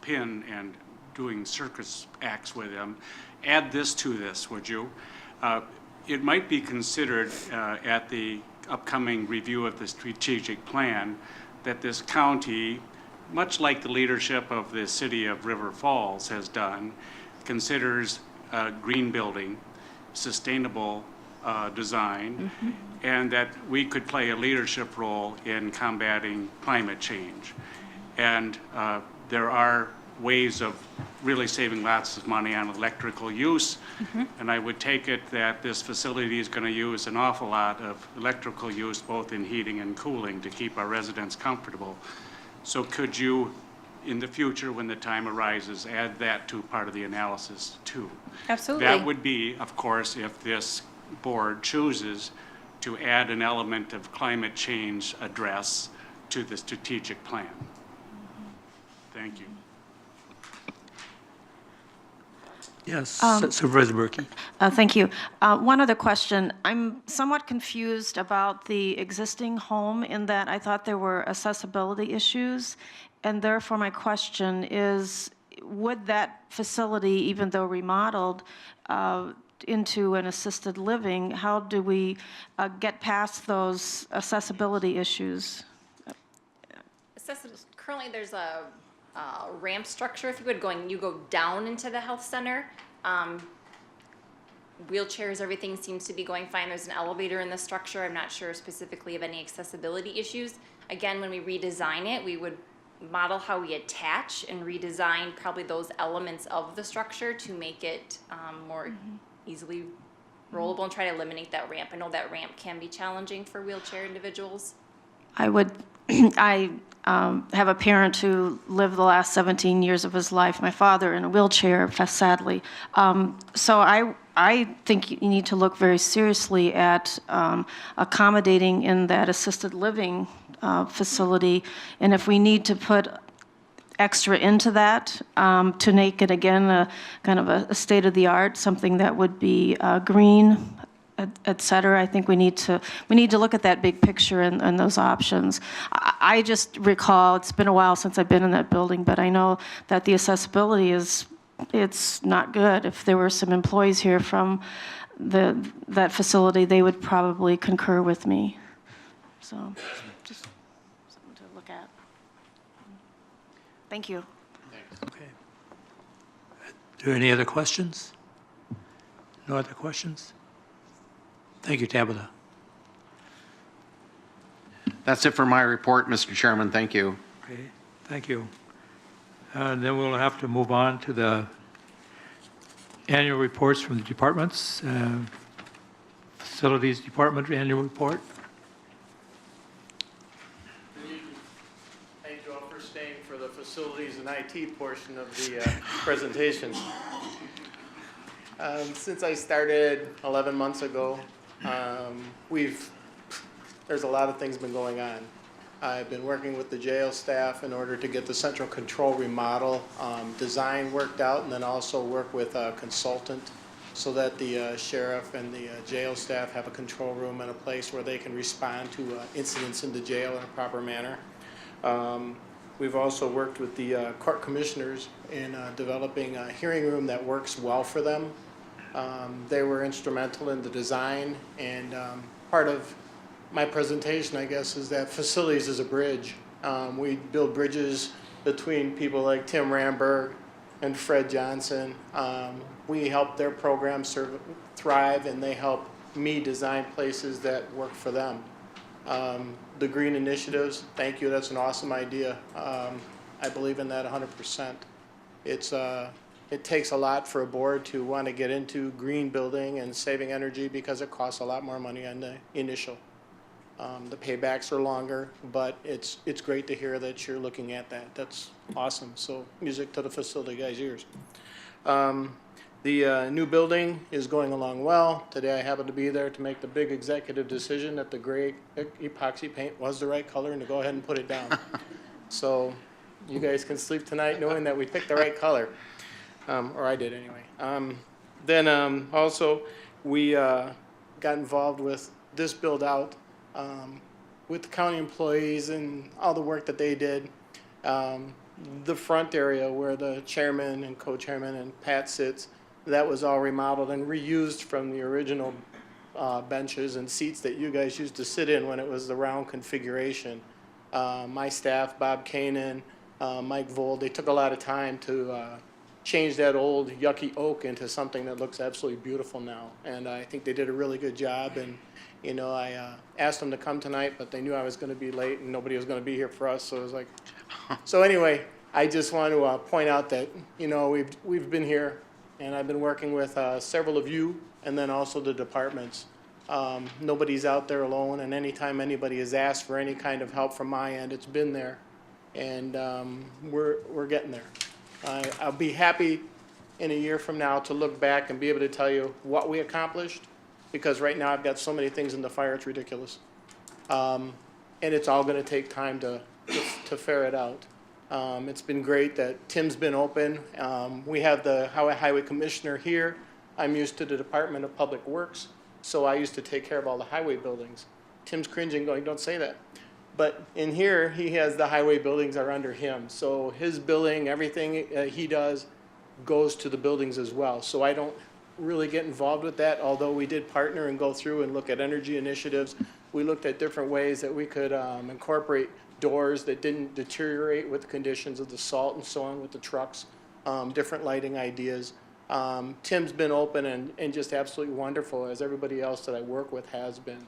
pin and doing circus acts with them. Add this to this, would you? It might be considered at the upcoming review of the strategic plan that this county, much like the leadership of the city of River Falls has done, considers green building, sustainable design, and that we could play a leadership role in combating climate change. And there are ways of really saving lots of money on electrical use. And I would take it that this facility is going to use an awful lot of electrical use, both in heating and cooling, to keep our residents comfortable. So could you, in the future, when the time arises, add that to part of the analysis too? Absolutely. That would be, of course, if this board chooses to add an element of climate change address to the strategic plan. Thank you. Yes, Supervisor Berkey. Thank you. One other question. I'm somewhat confused about the existing home in that I thought there were accessibility issues, and therefore my question is, would that facility, even though remodeled into an assisted living, how do we get past those accessibility issues? Currently, there's a ramp structure, if you would, you go down into the health center. Wheelchairs, everything seems to be going fine. There's an elevator in the structure. I'm not sure specifically of any accessibility issues. Again, when we redesign it, we would model how we attach and redesign probably those elements of the structure to make it more easily rollable and try to eliminate that ramp. I know that ramp can be challenging for wheelchair individuals. I have a parent who lived the last 17 years of his life, my father, in a wheelchair, sadly. So I think you need to look very seriously at accommodating in that assisted living facility. And if we need to put extra into that to make it, again, a kind of a state-of-the-art, something that would be green, et cetera. I think we need to look at that big picture and those options. I just recall, it's been a while since I've been in that building, but I know that the accessibility it's not good. If there were some employees here from that facility, they would probably concur with me. So just something to look at. Thank you. Okay. Are there any other questions? No other questions? Thank you, Tabitha. That's it for my report, Mr. Chairman. Thank you. Okay, thank you. Then we'll have to move on to the annual reports from the departments. Facilities Department annual report. Thank you all for staying for the facilities and IT portion of the presentation. Since I started 11 months ago, there's a lot of things been going on. I've been working with the jail staff in order to get the central control remodel design worked out, and then also work with a consultant so that the sheriff and the jail staff have a control room and a place where they can respond to incidents in the jail in a proper manner. We've also worked with the court commissioners in developing a hearing room that works well for them. They were instrumental in the design, and part of my presentation, I guess, is that facilities is a bridge. We build bridges between people like Tim Ramberg and Fred Johnson. We help their programs thrive, and they help me design places that work for them. The green initiatives, thank you, that's an awesome idea. I believe in that 100%. It takes a lot for a board to want to get into green building and saving energy because it costs a lot more money on the initial. The paybacks are longer, but it's great to hear that you're looking at that. That's awesome. So music to the facility guys' ears. The new building is going along well. Today I happened to be there to make the big executive decision that the gray epoxy paint was the right color and to go ahead and put it down. So you guys can sleep tonight knowing that we picked the right color, or I did anyway. Then also we got involved with this build out with the county employees and all the work that they did. The front area where the chairman and co-chairman and Pat sits, that was all remodeled and reused from the original benches and seats that you guys used to sit in when it was the round configuration. My staff, Bob Kanan, Mike Vold, they took a lot of time to change that old yucky oak into something that looks absolutely beautiful now. And I think they did a really good job. And you know, I asked them to come tonight, but they knew I was going to be late and nobody was going to be here for us. So it was like, so anyway, I just want to point out that, you know, we've been here and I've been working with several of you and then also the departments. Nobody's out there alone, and anytime anybody has asked for any kind of help from my end, it's been there. And we're getting there. I'll be happy in a year from now to look back and be able to tell you what we accomplished, because right now I've got so many things in the fire, it's ridiculous. And it's all going to take time to ferret out. It's been great that Tim's been open. We have the highway commissioner here. I'm used to the Department of Public Works, so I used to take care of all the highway buildings. Tim's cringing, going, don't say that. But in here, he has the highway buildings are under him. So his billing, everything he does goes to the buildings as well. So I don't really get involved with that, although we did partner and go through and look at energy initiatives. We looked at different ways that we could incorporate doors that didn't deteriorate with the conditions of the salt and so on with the trucks, different lighting ideas. Tim's been open and just absolutely wonderful, as everybody else that I work with has been.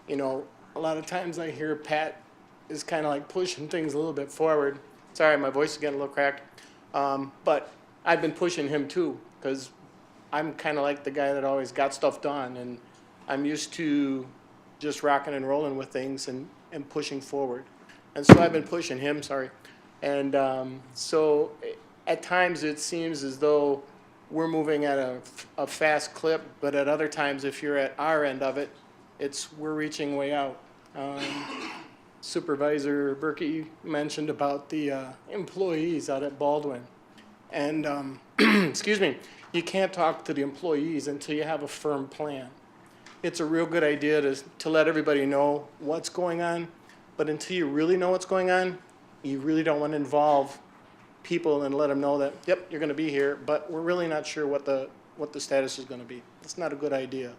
You know, a lot of times I hear Pat is kind of like pushing things a little bit forward. Sorry, my voice is getting a little cracked. But I've been pushing him too, because I'm kind of like the guy that always got stuff done, and I'm used to just rocking and rolling with things and pushing forward. And so I've been pushing him, sorry. And so at times it seems as though we're moving at a fast clip, but at other times, if you're at our end of it, we're reaching way out. Supervisor Berkey mentioned about the employees out at Baldwin. And, excuse me, you can't talk to the employees until you have a firm plan. It's a real good idea to let everybody know what's going on, but until you really know what's going on, you really don't want to involve people and let them know that, yep, you're going to be here, but we're really not sure what the status is going to be. It's not a good idea.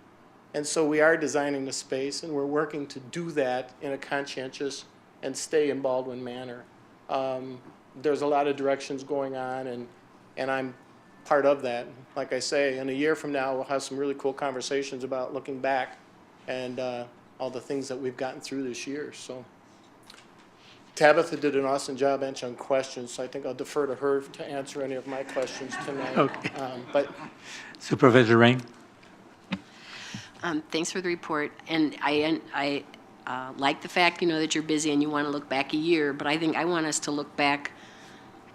And so we are designing the space, and we're working to do that in a conscientious and stay in Baldwin manner. There's a lot of directions going on, and I'm part of that. Like I say, in a year from now, we'll have some really cool conversations about looking back and all the things that we've gotten through this year. So Tabitha did an awesome job answering questions, so I think I'll defer to her to answer any of my questions tonight. Okay. But Supervisor Rain? Thanks for the report. And I like the fact, you know, that you're busy and you want to look back a year, but I think I want us to look back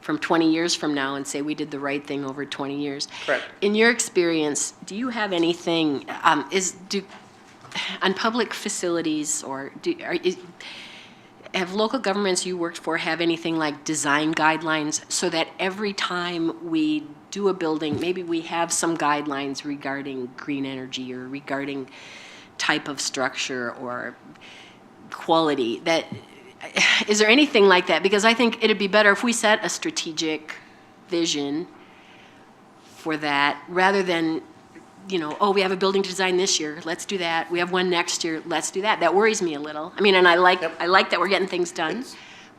from 20 years from now and say we did the right thing over 20 years. Correct. In your experience, do you have anything, on public facilities, or have local governments you worked for have anything like design guidelines so that every time we do a building, maybe we have some guidelines regarding green energy or regarding type of structure or quality? Is there anything like that? Because I think it'd be better if we set a strategic vision for that, rather than, you know, oh, we have a building to design this year, let's do that. We have one next year, let's do that. That worries me a little. I mean, and I like that we're getting things done,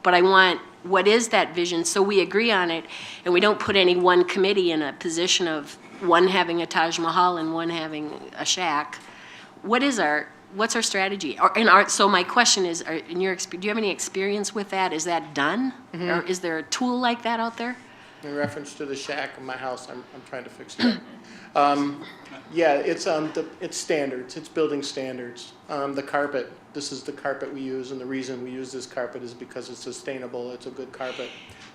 but I want, what is that vision, so we agree on it, and we don't put any one committee in a position of one having a Taj Mahal and one having a shack. What's our strategy? So my question is, do you have any experience with that? Is that done? Or is there a tool like that out there? In reference to the shack in my house, I'm trying to fix that. Yeah, it's standards, it's building standards. The carpet, this is the carpet we use, and the reason we use this carpet is because it's sustainable, it's a good carpet.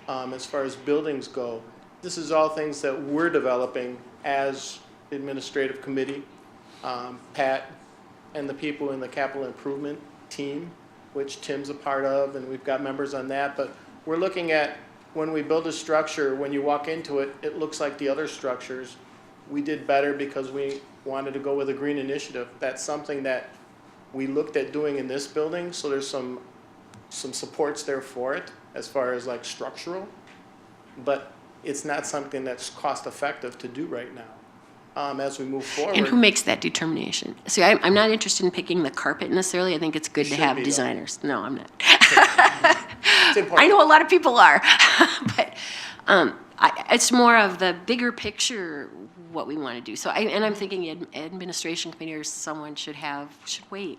As far as buildings go, this is all things that we're developing as administrative committee. Pat and the people in the capital improvement team, which Tim's a part of, and we've got members on that, but we're looking at when we build a structure, when you walk into it, it looks like the other structures. We did better because we wanted to go with a green initiative. That's something that we looked at doing in this building, so there's some supports there for it as far as like structural, but it's not something that's cost effective to do right now. As we move forward. And who makes that determination? See, I'm not interested in picking the carpet necessarily. I think it's good to have designers. No, I'm not. I know a lot of people are, but it's more of the bigger picture what we want to do. So, I'm thinking administration committee or someone should weigh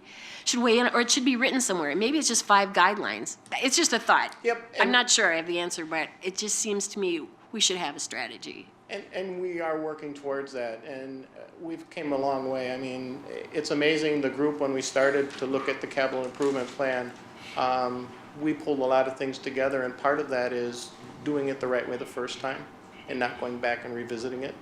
in, or it should be written somewhere. Maybe it's just 5 guidelines. It's just a thought. Yep. I'm not sure I have the answer, but it just seems to me we should have a strategy. And we are working towards that, and we've came a long way. I mean, it's amazing, the group, when we started to look at the capital improvement plan, we pulled a lot of things together, and part of that is doing it the right way the first time and not going back and revisiting it.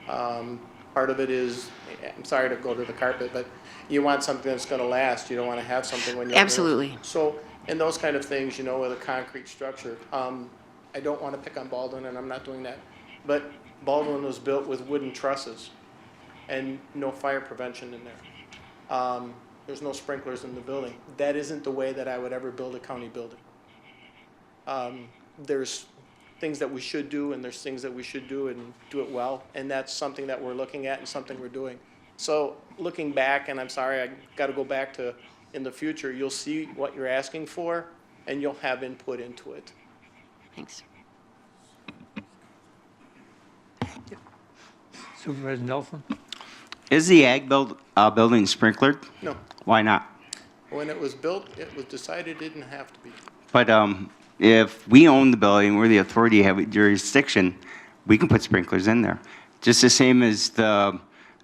Part of it is, I'm sorry to go to the carpet, but you want something that's going to last. You don't want to have something when you're Absolutely. So, and those kind of things, you know, with a concrete structure. I don't want to pick on Baldwin, and I'm not doing that. But Baldwin was built with wooden trusses and no fire prevention in there. There's no sprinklers in the building. That isn't the way that I would ever build a county building. There's things that we should do, and there's things that we should do and do it well, and that's something that we're looking at and something we're doing. So looking back, and I'm sorry, I got to go back to in the future, you'll see what you're asking for, and you'll have input into it. Thanks. Supervisor Nelson? Is the ag building sprinklered? No. Why not? When it was built, it was decided it didn't have to be. But if we own the building, we're the authority, have jurisdiction, we can put sprinklers in there. Just the same as the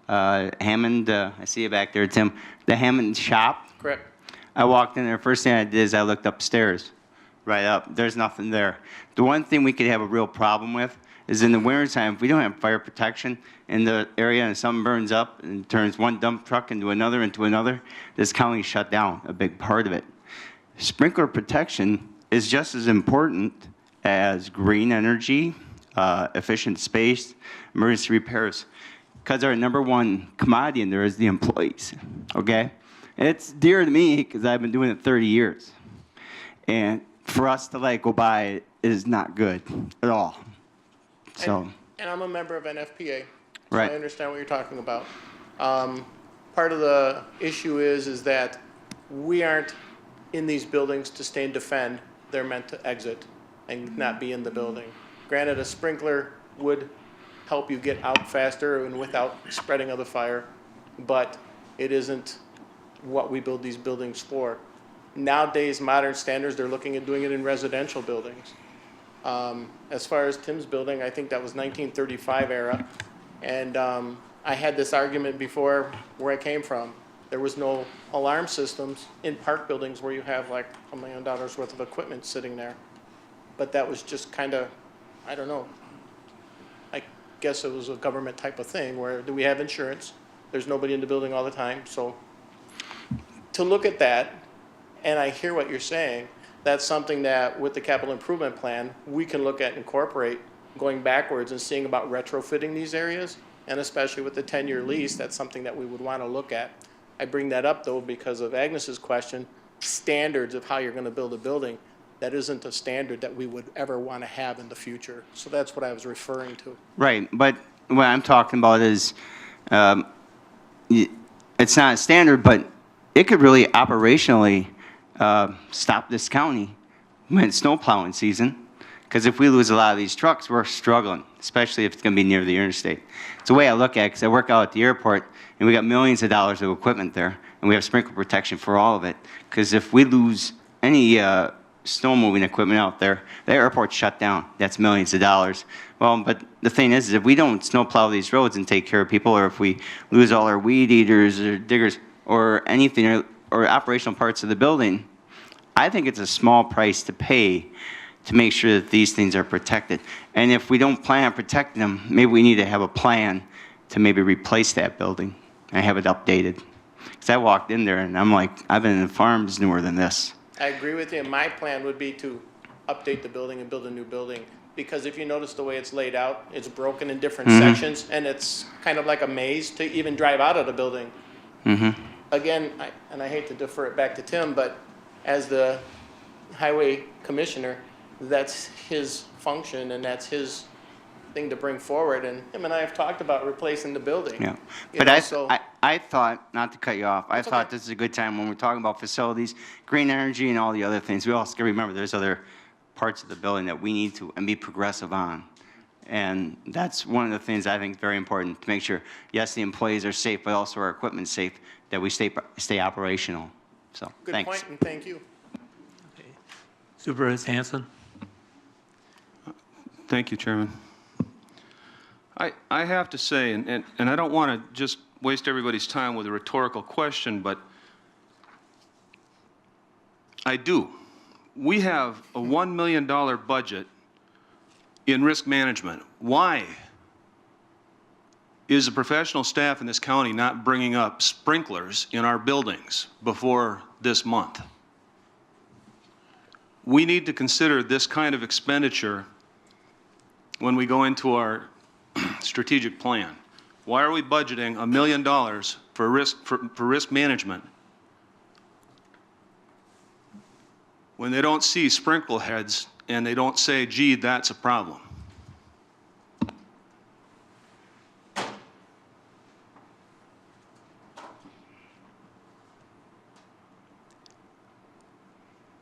Hammond, I see you back there, Tim, the Hammond shop. Correct. I walked in there, first thing I did is I looked upstairs, right up. There's nothing there. The one thing we could have a real problem with is in the wintertime, if we don't have fire protection in the area and something burns up and turns one dump truck into another, this county shut down, a big part of it. Sprinkler protection is just as important as green energy, efficient space, emergency repairs, because our #1 commodity in there is the employees, okay? It's dear to me because I've been doing it 30 years. And for us to let it go by is not good at all. So. And I'm a member of NFPA, so Right. I understand what you're talking about. Part of the issue is that we aren't in these buildings to stay and defend. They're meant to exit and not be in the building. Granted, a sprinkler would help you get out faster and without spreading of the fire, but it isn't what we build these buildings for. Nowadays, modern standards, they're looking at doing it in residential buildings. As far as Tim's building, I think that was 1935 era. And I had this argument before where I came from. There was no alarm systems in park buildings where you have like $1 million worth of equipment sitting there. But that was just kind of, I don't know. I guess it was a government type of thing where do we have insurance? There's nobody in the building all the time. So to look at that, and I hear what you're saying, that's something that with the capital improvement plan, we can look at, incorporate going backwards and seeing about retrofitting these areas. And especially with the 10-year lease, that's something that we would want to look at. I bring that up though because of Agnes's question, standards of how you're going to build a building. That isn't a standard that we would ever want to have in the future. So that's what I was referring to. Right, but what I'm talking about is, it's not a standard, but it could really operationally stop this county when it's snow plowing season. Because if we lose a lot of these trucks, we're struggling, especially if it's going to be near the interstate. It's the way I look at it, because I work out at the airport, and we got millions of dollars of equipment there, and we have sprinkler protection for all of it. Because if we lose any snow moving equipment out there, the airport's shut down. That's millions of dollars. Well, but the thing is if we don't snow plow these roads and take care of people, or if we lose all our weed eaters or diggers or anything, or operational parts of the building, I think it's a small price to pay to make sure that these things are protected. And if we don't plan on protecting them, maybe we need to have a plan to maybe replace that building and have it updated. Because I walked in there and I'm like, I've been in farms newer than this. I agree with you. My plan would be to update the building and build a new building. Because if you notice the way it's laid out, it's broken in different sections, and it's kind of like a maze to even drive out of the building. Again, and I hate to defer it back to Tim, but as the highway commissioner, that's his function and that's his thing to bring forward. And him and I have talked about replacing the building. Yeah, You but know, I thought, not to cut you off, I thought this is a good time when we're talking about facilities, green energy and all the other things. We also got to remember there's other parts of the building that we need to and be progressive on. And that's one of the things I think is very important to make sure, yes, the employees are safe, but also our equipment's safe, that we stay operational. So, Good thanks. point, and thank you. Supervisor Hanson? Thank you, Chairman. I have to say, and I don't want to just waste everybody's time with a rhetorical question, but I do. We have a $1 million budget in risk management. Why is the professional staff in this county not bringing up sprinklers in our buildings before this month? We need to consider this kind of expenditure when we go into our strategic plan. Why are we budgeting $1 million for risk management when they don't see sprinkle heads and they don't say, gee, that's a problem?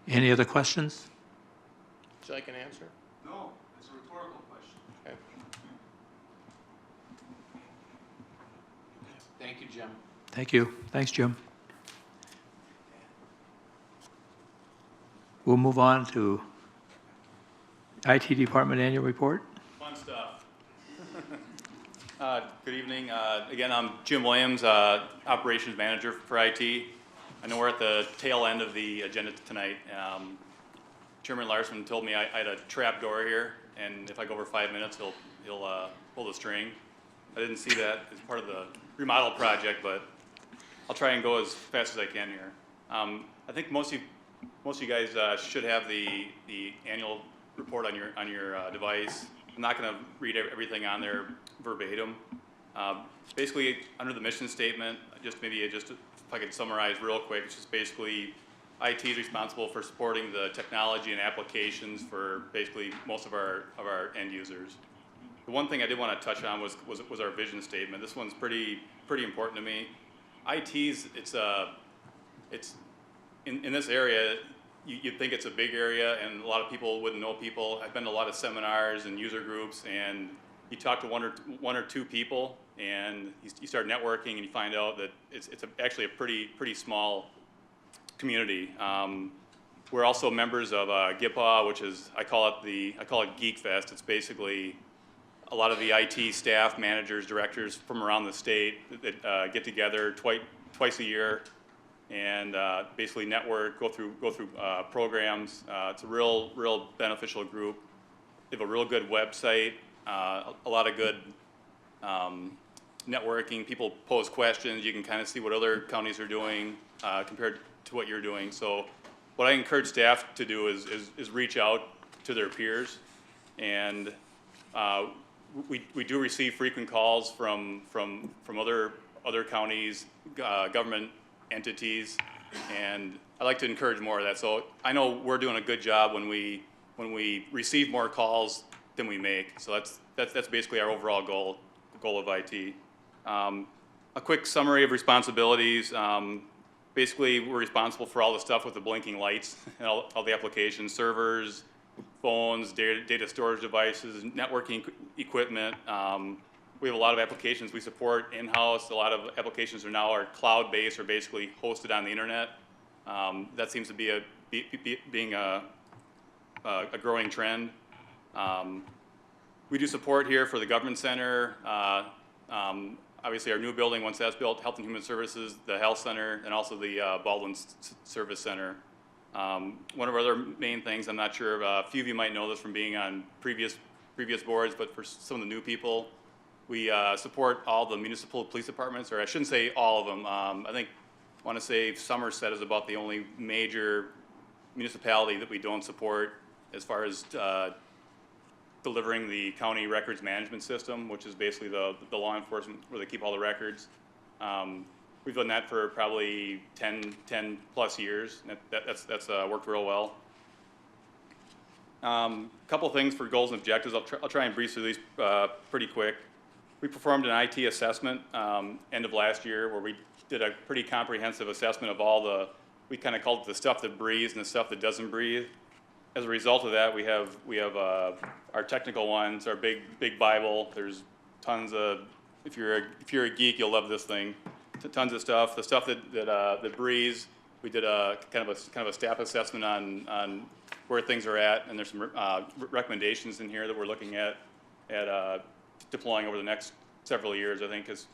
Any other questions? So I can answer? No, it's a rhetorical question. Okay. Thank you, Jim. Thank you. Thanks, Jim. We'll move on to IT Department Annual Report. Fun stuff. Good evening. Again, I'm Jim Williams, Operations Manager for IT. I know we're at the tail end of the agenda tonight. Chairman Larson told me I had a trap door here, and if I go over 5 minutes, he'll pull the string. I didn't see that as part of the remodel project, but I'll try and go as fast as I can here. I think most of you guys should have the annual report on your device. I'm not going to read everything on there verbatim. Basically, under the mission statement, if I could summarize real quick, it's just basically IT is responsible for supporting the technology and applications for basically most of our end users. The one thing I did want to touch on was our vision statement. This one's pretty important to me. IT's it's in this area. You'd think it's a big area, and a lot of people wouldn't know people. I've been to a lot of seminars and user groups, and you talk to one or two people, and you start networking, and you find out that it's actually a pretty small community. We're also members of GIPA, which is I call it Geek Fest. It's basically a lot of the IT staff, managers, directors from around the state that get together twice a year and basically network, go through programs. It's a real beneficial group. They have a real good website, a lot of good networking. People pose questions. You can kind of see what other counties are doing compared to what you're doing. So what I encourage staff to do is reach out to their peers, and we do receive frequent calls from other counties, government entities, and I'd like to encourage more of that. So I know we're doing a good job when we receive more calls than we make. So that's basically our overall goal. goal of IT. A quick summary of responsibilities. Basically, we're responsible for all the stuff with the blinking lights and all the applications, servers, phones, data storage devices, networking equipment. We have a lot of applications we support in-house. A lot of applications are cloud-based or basically hosted on the internet. That seems to be being a growing trend. We do support here for the government center. Obviously, our new building, once that's built, Health and Human Services, the Health Center, and also the Baldwin Service Center. One of our other main things, I'm not sure, a few of you might know this from being on previous boards, but for some of the new people, we support all the municipal police departments, or I shouldn't say all of them. I want to say Somerset is about the only major municipality that we don't support as far as delivering the county records management system, which is basically the law enforcement where they keep all the records. We've done that for probably 10 plus years. That's worked real well. Couple things for goals and objectives. I'll try and breeze through these pretty quick. We performed an IT assessment end of last year where we did a pretty comprehensive assessment of all we kind of called it the stuff that breathes and the stuff that doesn't breathe. As a result of that, we have our technical ones, our big Bible. There's tons of, if you're a geek, you'll love this thing. Tons of stuff. The stuff that breathes, we did a kind of a staff assessment on where things are at, and there's some recommendations in here that we're looking at deploying over the next several years. I think as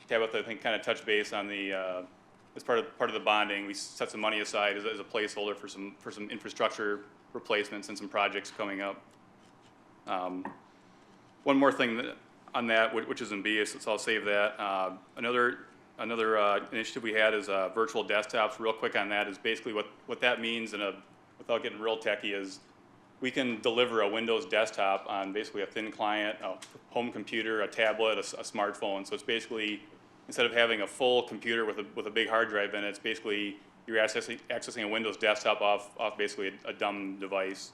Tabitha kind of touched base on as part of the bonding, we set some money aside as a placeholder for some infrastructure replacements and some projects coming up. One more thing on that, which is in B, so I'll save that. Another initiative we had is virtual desktops. Real quick on that is basically what that means, without getting real techy, is we can deliver a Windows desktop on basically a thin client, a home computer, a tablet, a smartphone. So it's basically, instead of having a full computer with a big hard drive in it, it's basically you're accessing a Windows desktop off basically a dumb device.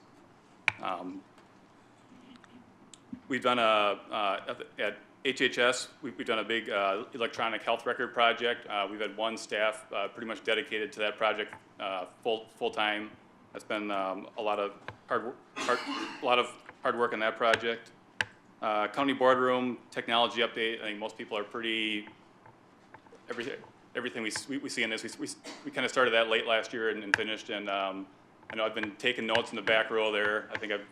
We've done at HHS, we've done a big electronic health record project. We've had one staff pretty much dedicated to that project full time. That's been a lot of hard work on that project. County boardroom technology update. I think most people are pretty everything we see in this. We kind of started that late last year and finished. And I know I've been taking notes in the back row there. I think I've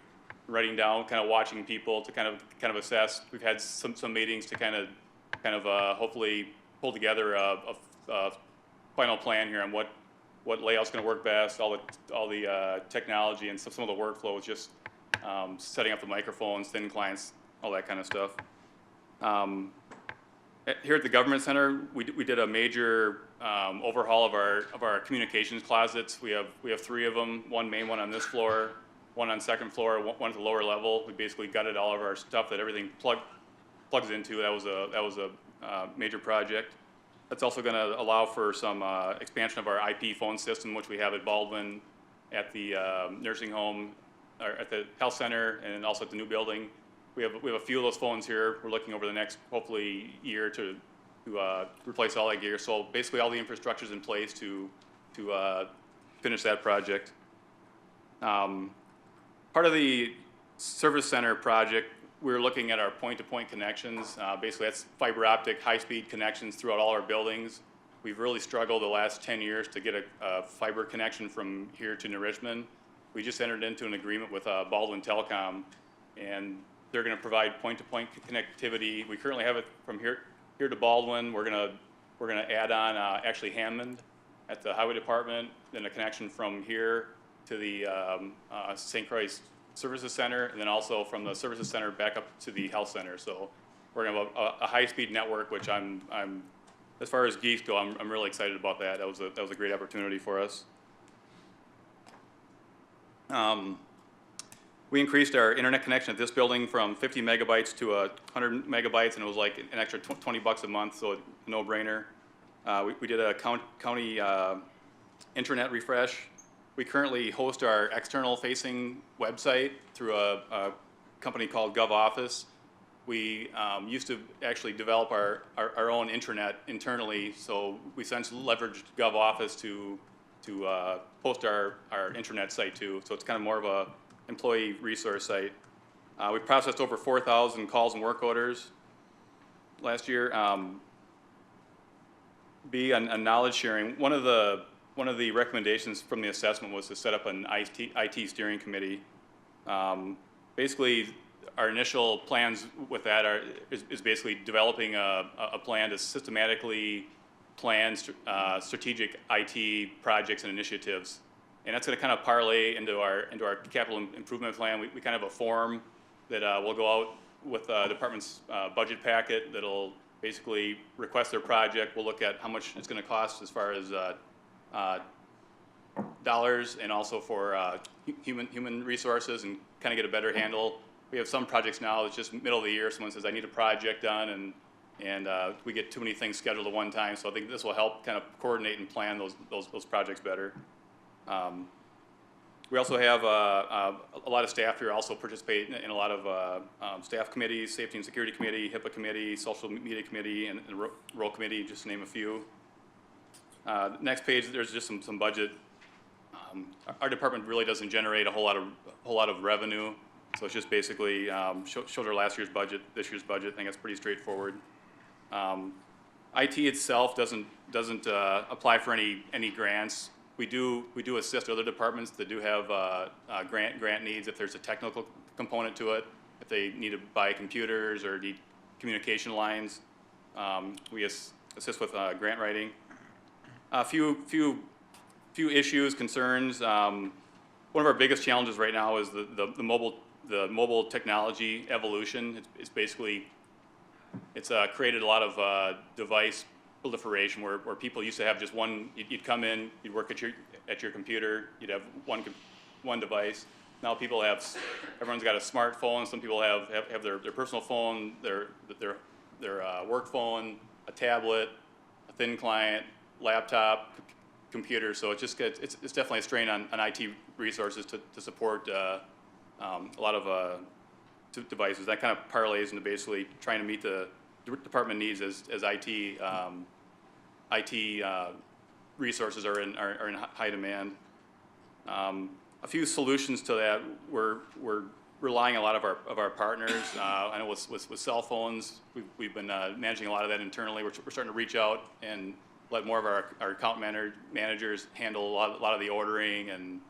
writing down, kind of watching people to kind of assess. We've had some meetings to kind of hopefully pull together a final plan here on what layout's going to work best, all the technology and some of the workflows, just setting up the microphones, thin clients, all that kind of stuff. Here at the Government Center, we did a major overhaul of our communications closets. We have 3 of them, one main one on this floor, one on second floor, one at the lower level. We basically gutted all of our stuff that everything plugs into. That was a major project. That's also going to allow for some expansion of our IP phone system, which we have at Baldwin, at the nursing home, or at the health center, and also at the new building. We have a few of those phones here. We're looking over the next, hopefully, year to replace all that gear. So basically, all the infrastructure's in place to finish that project. Part of the service center project, we're looking at our point-to-point connections. Basically, that's fiber optic, high-speed connections throughout all our buildings. We've really struggled the last 10 years to get a fiber connection from here to New Richmond. We just entered into an agreement with Baldwin Telecom, and they're going to provide point-to-point connectivity. We currently have it from here to Baldwin. We're gonna add on actually Hammond at the Highway Department, then a connection from here to the St. Croix Services Center, and then also from the Services Center back up to the Health Center. So we're gonna have a high-speed network, which I'm as far as geeks go, I'm really excited about that. That was a great opportunity for us. We increased our internet connection at this building from 50 megabytes to 100 megabytes, and it was like an extra $20 a month, so a no-brainer. We did a county intranet refresh. We currently host our external-facing website through a company called GovOffice. we used to actually develop our own intranet internally, so we since leveraged GovOffice to post our intranet site too. So it's kind of more of a employee resource site. We processed over 4,000 calls and work orders last year. On knowledge sharing, one of the recommendations from the assessment was to set up an IT steering committee. Basically, our initial plans with that is basically developing a plan to systematically plan strategic IT projects and initiatives, and that's going to kind of parlay into our capital improvement plan. We kind of have a form that will go out with the department's budget packet that'll basically request their project. We'll look at how much it's going to cost as far as dollars and also for human resources, and kind of get a better handle. We have some projects now, it's just middle of the year, someone says, I need a project done, and we get too many things scheduled at one time, so I think this will help kind of coordinate and plan those projects better. We also have a lot of staff here also participate in a lot of staff committees, Safety and Security Committee, HIPAA Committee, Social Media Committee, and Role Committee, just to name a few. Next page, there's just some budget. Our department really doesn't generate a whole lot of revenue, so it's just basically showed our last year's budget, this year's budget. I think that's pretty straightforward. IT itself doesn't apply for any grants. We do assist other departments that do have grant needs if there's a technical component to it. If they need to buy computers or need communication lines, we assist with grant writing. A few issues, concerns. One of our biggest challenges right now is the mobile technology evolution. It's basically created a lot of device proliferation where people used to have just one. You'd come in, you'd work at your computer, you'd have one device. Now everyone's got a smartphone. Some people have their personal phone, their work phone, a tablet, a thin client, laptop, computer. So it's definitely a strain on IT resources to support a lot of devices. That kind of parlays into basically trying to meet the department needs as IT resources are in high demand. A few solutions to that, we're relying a lot of our partners. I know with cell phones, we've been managing a lot of that internally. We're starting to reach out and let more of our account managers handle a lot of the ordering and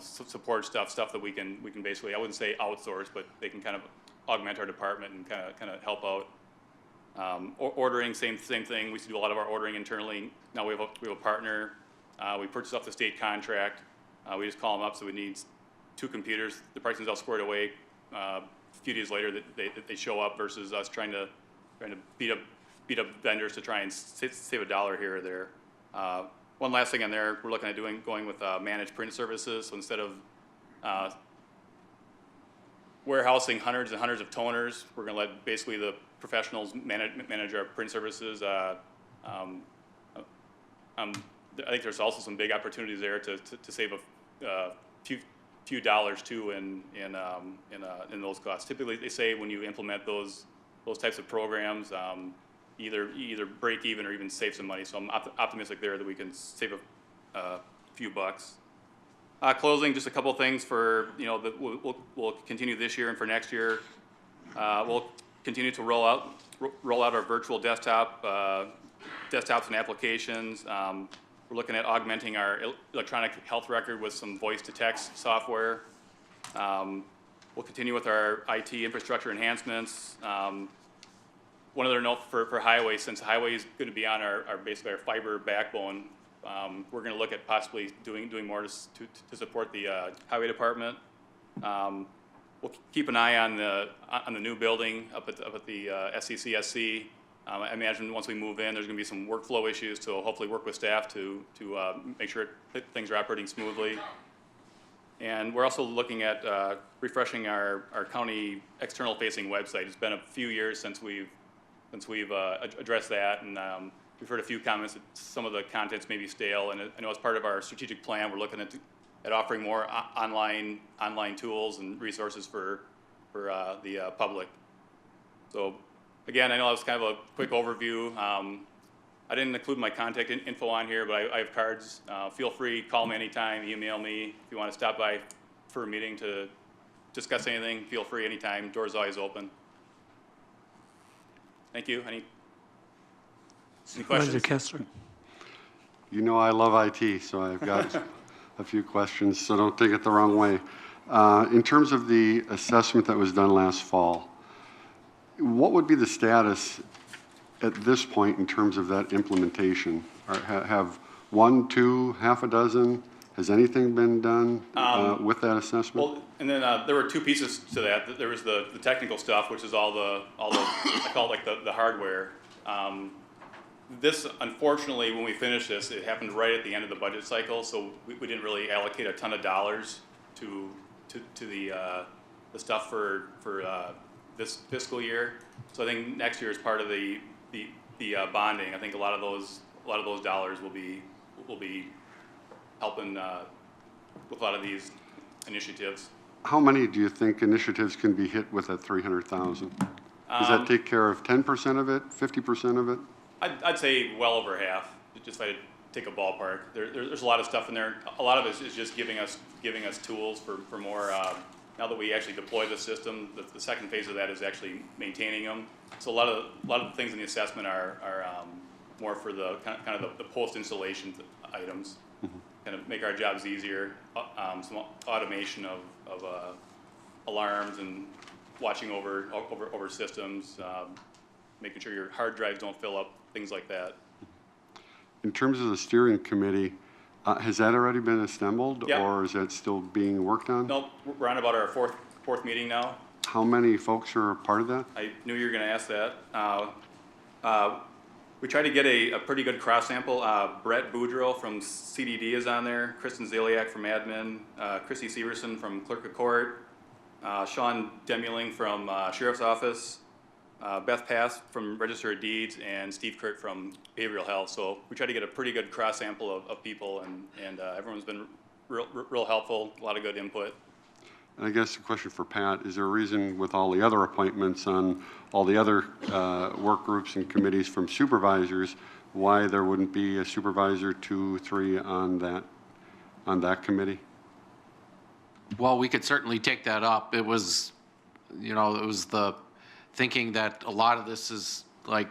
support stuff that we can basically, I wouldn't say outsource, but they can kind of augment our department and kind of help out. Ordering, same thing. We used to do a lot of our ordering internally. Now we have a partner. We purchased off the state contract. We just call them up, so we need 2 computers. The pricing's all squared away. A few days later, they show up versus us trying to beat up vendors to try and save $1 here or there. One last thing on there, we're looking at going with managed print services. So instead of warehousing hundreds and hundreds of toners, we're going to let basically the professionals manage our print services. I think there's also some big opportunities there to save a few dollars too in those costs. Typically, they say when you implement those types of programs, either break even or even save some money. So I'm optimistic there that we can save a few bucks. Closing, just a couple things for that we'll continue this year and for next year. We'll continue to roll out our virtual desktops and applications. We're looking at augmenting our electronic health record with some voice-to-text software. We'll continue with our IT infrastructure enhancements. One other note for highway, since highway is going to be on basically our fiber backbone, we're going to look at possibly doing more to support the highway department. We'll keep an eye on the new building up at the SCCSC. I imagine once we move in, there's going to be some workflow issues, so hopefully work with staff to make sure things are operating smoothly. And we're also looking at refreshing our county external-facing website. It's been a few years since we've addressed that, and we've heard a few comments that some of the content's maybe stale. And I know as part of our strategic plan, we're looking at offering more online tools and resources for the public. So again, I know that was kind of a quick overview. I didn't include my contact info on here, but I have cards. Feel free, call me anytime, email me. If you want to stop by for a meeting to discuss anything, feel free anytime. Door's always open. Thank you. Any Supervisor questions? Kessler. You know I love IT, so I've got a few questions, so don't take it the wrong way. In terms of the assessment that was done last fall, what would be the status at this point in terms of that implementation? Have one, two, half a dozen, has anything been done with that assessment? Well, and then there were two pieces to that. There was the technical stuff, which is all the I call it like the hardware. This, unfortunately, when we finished this, it happened right at the end of the budget cycle, so we didn't really allocate a ton of dollars to the stuff for this fiscal year. So I think next year, as part of the bonding, I think a lot of those dollars will be helping with a lot of these initiatives. How many do you think initiatives can be hit with that 300,000? Does that take care of 10% of it, 50% of it? I'd say well over half. Just if I take a ballpark, there's a lot of stuff in there. A lot of it is just giving us tools for more. Now that we actually deploy the system, the second phase of that is actually maintaining them. So a lot of the things in the assessment are more for the kind of the post installation items, kind of make our jobs easier. Some automation of alarms and watching over systems, making sure your hard drives don't fill up, things like that. In terms of the steering committee, has that already been assembled? Yep. Or is that still being worked on? No, we're on about our fourth meeting now. How many folks are part of that? I knew you were going to ask that. We tried to get a pretty good cross sample. Brett Boudreau from CDD is on there. Kristen Zaliak from admin. Chrissy Severson from clerk of court. Sean Demuling from sheriff's office. Beth Pass from Register of Deeds, and Steve Kurt from Behavioral Health. So we tried to get a pretty good cross sample of people, and everyone's been real helpful, a lot of good input. And I guess a question for Pat, is there a reason with all the other appointments on all the other work groups and committees from supervisors, why there wouldn't be a supervisor 2, 3 on that committee? Well, we could certainly take that up. It was, it was the thinking that a lot of this is like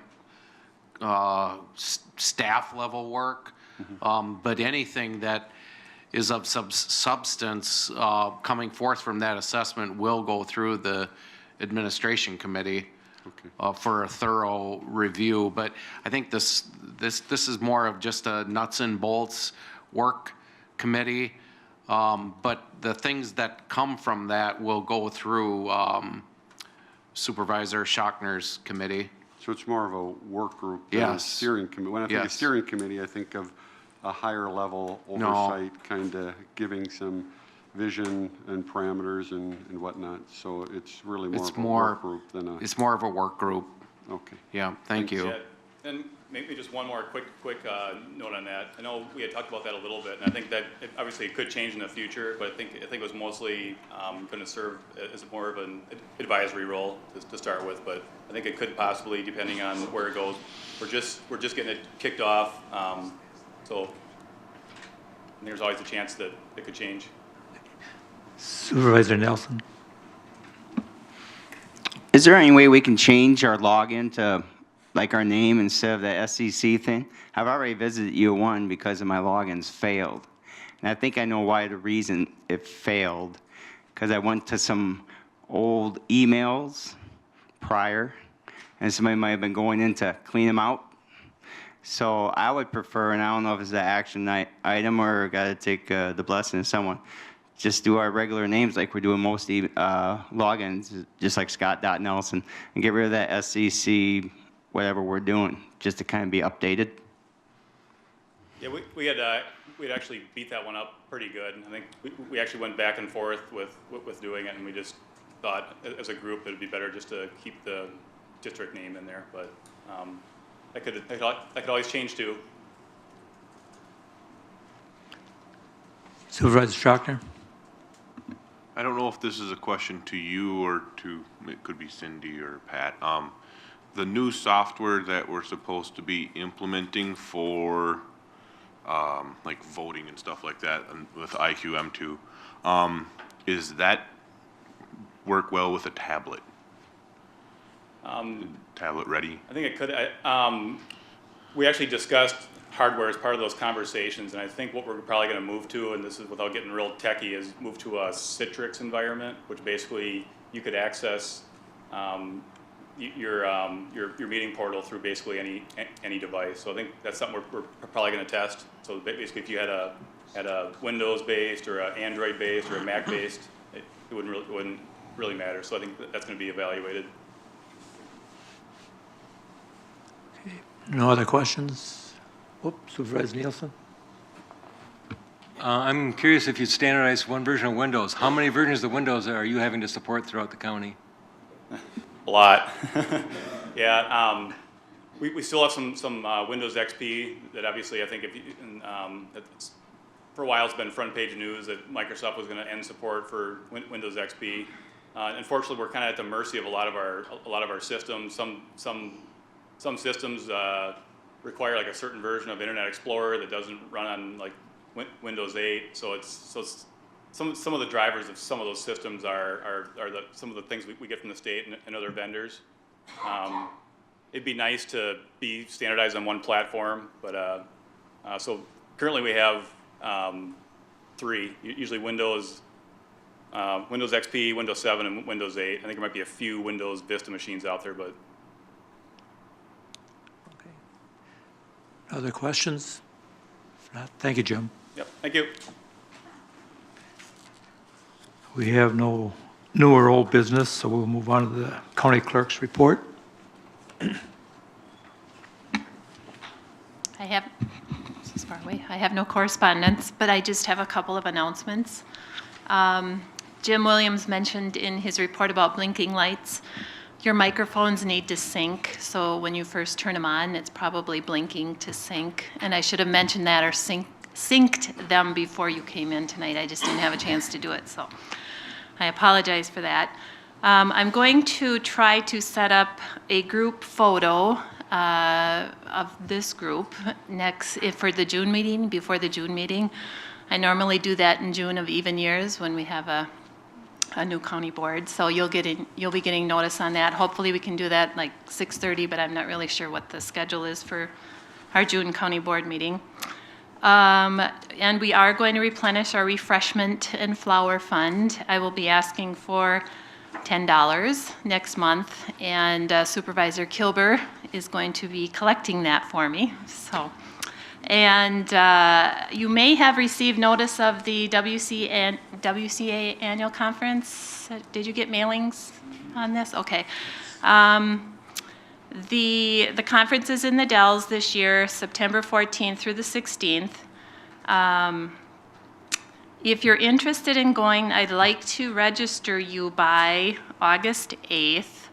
staff level work, but anything that is of substance coming forth from that assessment will go through the administration committee for a thorough review. But I think this is more of just a nuts and bolts work committee. But the things that come from that will go through Supervisor Schachner's committee. So it's more of a work group than a steering committee. When I think of steering committee, I think of a higher level oversight, kind of giving some vision and parameters and whatnot. So it's really more of a work group than a... It's more of a work group. Okay. Yeah, thank you. Yeah. And maybe just one more quick note on that. I know we had talked about that a little bit, and I think that obviously it could change in the future, but I think it was mostly going to serve as more of an advisory role to start with. But I think it could possibly, depending on where it goes, we're just getting it kicked off. So there's always a chance that it could change. Supervisor Nelson. Is there any way we can change our login to like our name instead of the SEC thing? I've already visited U1 because of my logins failed. And I think I know why the reason it failed, because I went to some old emails prior, and somebody might have been going in to clean them out. So I would prefer, and I don't know if it's an action item or got to take the blessing of someone, just do our regular names like we're doing most logins, just like Scott.Nelson, and get rid of that SEC, whatever we're doing, just to kind of be updated. Yeah, we had actually beat that one up pretty good. I think we actually went back and forth with doing it, and we just thought as a group it'd be better just to keep the district name in there. But that could always change too. Supervisor Schachner. I don't know if this is a question to you or to, it could be Cindy or Pat. The new software that we're supposed to be implementing for, like voting and stuff like that, and with IQM2, is that work well with a tablet? Tablet ready? I think it could. We actually discussed hardware as part of those conversations, and I think what we're probably going to move to, and this is without getting real techie, is move to a Citrix environment, which basically you could access your meeting portal through basically any device. So I think that's something we're probably going to test. So basically, if you had a Windows-based or an Android-based or a Mac-based, it wouldn't really matter. So I think that's going to be evaluated. No other questions? Oops, Supervisor Nielsen? I'm curious if you standardize one version of Windows. How many versions of Windows are you having to support throughout the county? A lot. Yeah, we still have some Windows XP that obviously I think if you, for a while it's been front page news that Microsoft was going to end support for Windows XP. Unfortunately, we're kind of at the mercy of a lot of our systems. Some systems require like a certain version of Internet Explorer that doesn't run on like Windows 8. So some of the drivers of some of those systems are some of the things we get from the state and other vendors. It'd be nice to be standardized on one platform, but so currently we have 3, usually Windows XP, Windows 7, and Windows 8. I think there might be a few Windows Vista machines out there, but. Other questions? If not, thank you, Jim. Yep, thank you. We have no new or old business, so we'll move on to the county clerk's report. This is far away. I have no correspondence, but I just have a couple of announcements. Jim Williams mentioned in his report about blinking lights, your microphones need to sync, so when you first turn them on, it's probably blinking to sync. And I should have mentioned that or synced them before you came in tonight. I just didn't have a chance to do it, so I apologize for that. I'm going to try to set up a group photo of this group for the June meeting, before the June meeting. I normally do that in June of even years when we have a new county board, so you'll be getting notice on that. Hopefully we can do that like 6:30, but I'm not really sure what the schedule is for our June county board meeting. And we are going to replenish our refreshment and flower fund. I will be asking for $10 next month, and Supervisor Kilber is going to be collecting that for me. So. And you may have received notice of the WCA annual conference. Did you get mailings on this? Okay. The conference is in the Dells this year, September 14th through the 16th. If you're interested in going, I'd like to register you by August 8th.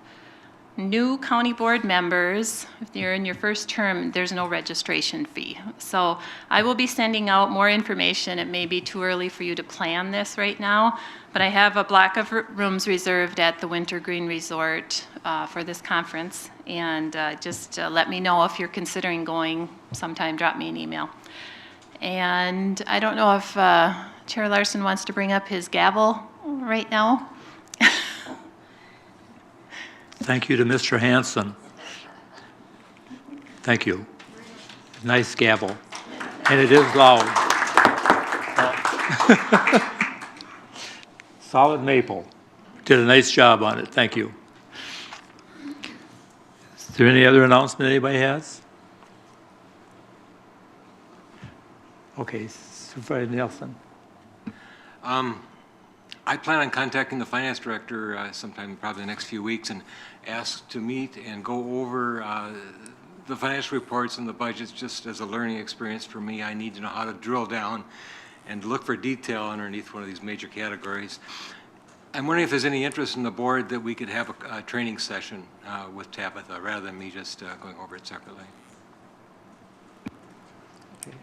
New county board members, if you're in your first term, there's no registration fee. So I will be sending out more information. It may be too early for you to plan this right now, but I have a block of rooms reserved at the Winter Green Resort for this conference. And just let me know if you're considering going sometime, drop me an email. And I don't know if Chair Larson wants to bring up his gavel right now. Thank you to Mr. Hanson. Thank you. Nice gavel. And it is loud. Solid maple. Did a nice job on it. Thank you. Is there any other announcement anybody has? Okay, Supervisor Nielsen. I plan on contacting the finance director sometime probably the next few weeks and ask to meet and go over the financial reports and the budgets just as a learning experience for me. I need to know how to drill down and look for detail underneath one of these major categories. I'm wondering if there's any interest in the board that we could have a training session with Tabitha rather than me just going over it separately. Okay,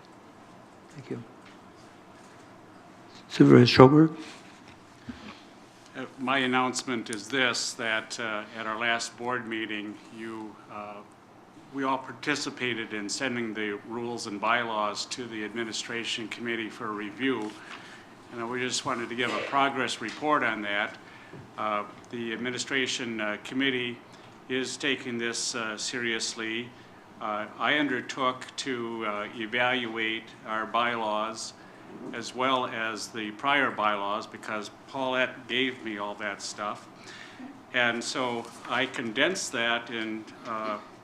thank you. Supervisor Schoberg? My announcement is this, that at our last board meeting, we all participated in sending the rules and bylaws to the administration committee for review. And we just wanted to give a progress report on that. The administration committee is taking this seriously. I undertook to evaluate our bylaws as well as the prior bylaws because Paulette gave me all that stuff. And so I condensed that and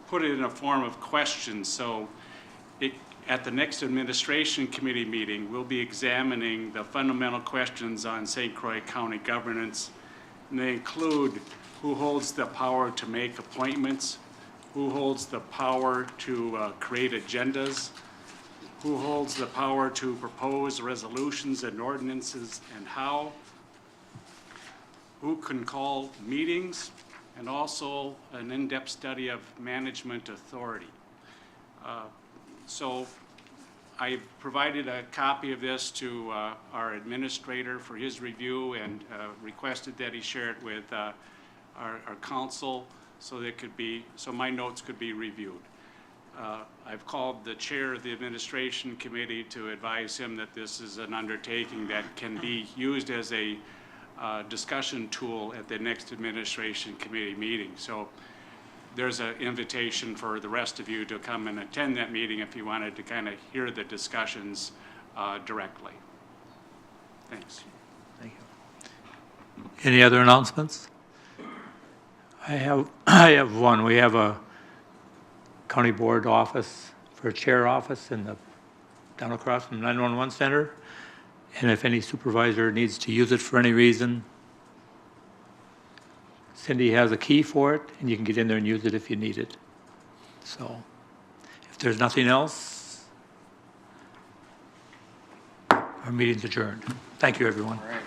put it in a form of questions. So at the next administration committee meeting, we'll be examining the fundamental questions on St. Croix County governance. And they include who holds the power to make appointments, who holds the power to create agendas, who holds the power to propose resolutions and ordinances and how, who can call meetings, and also an in-depth study of management authority. So I provided a copy of this to our administrator for his review and requested that he share it with our council so so my notes could be reviewed. I've called the chair of the administration committee to advise him that this is an undertaking that can be used as a discussion tool at the next administration committee meeting. So there's an invitation for the rest of you to come and attend that meeting if you wanted to kind of hear the discussions directly. Thanks. Thank you. Any other announcements? I have one. We have a county board office for a chair office down across from the 911 center. And if any supervisor needs to use it for any reason, Cindy has a key for it, and you can get in there and use it if you need it. So if there's nothing else, our meeting's adjourned. Thank you, everyone. All right.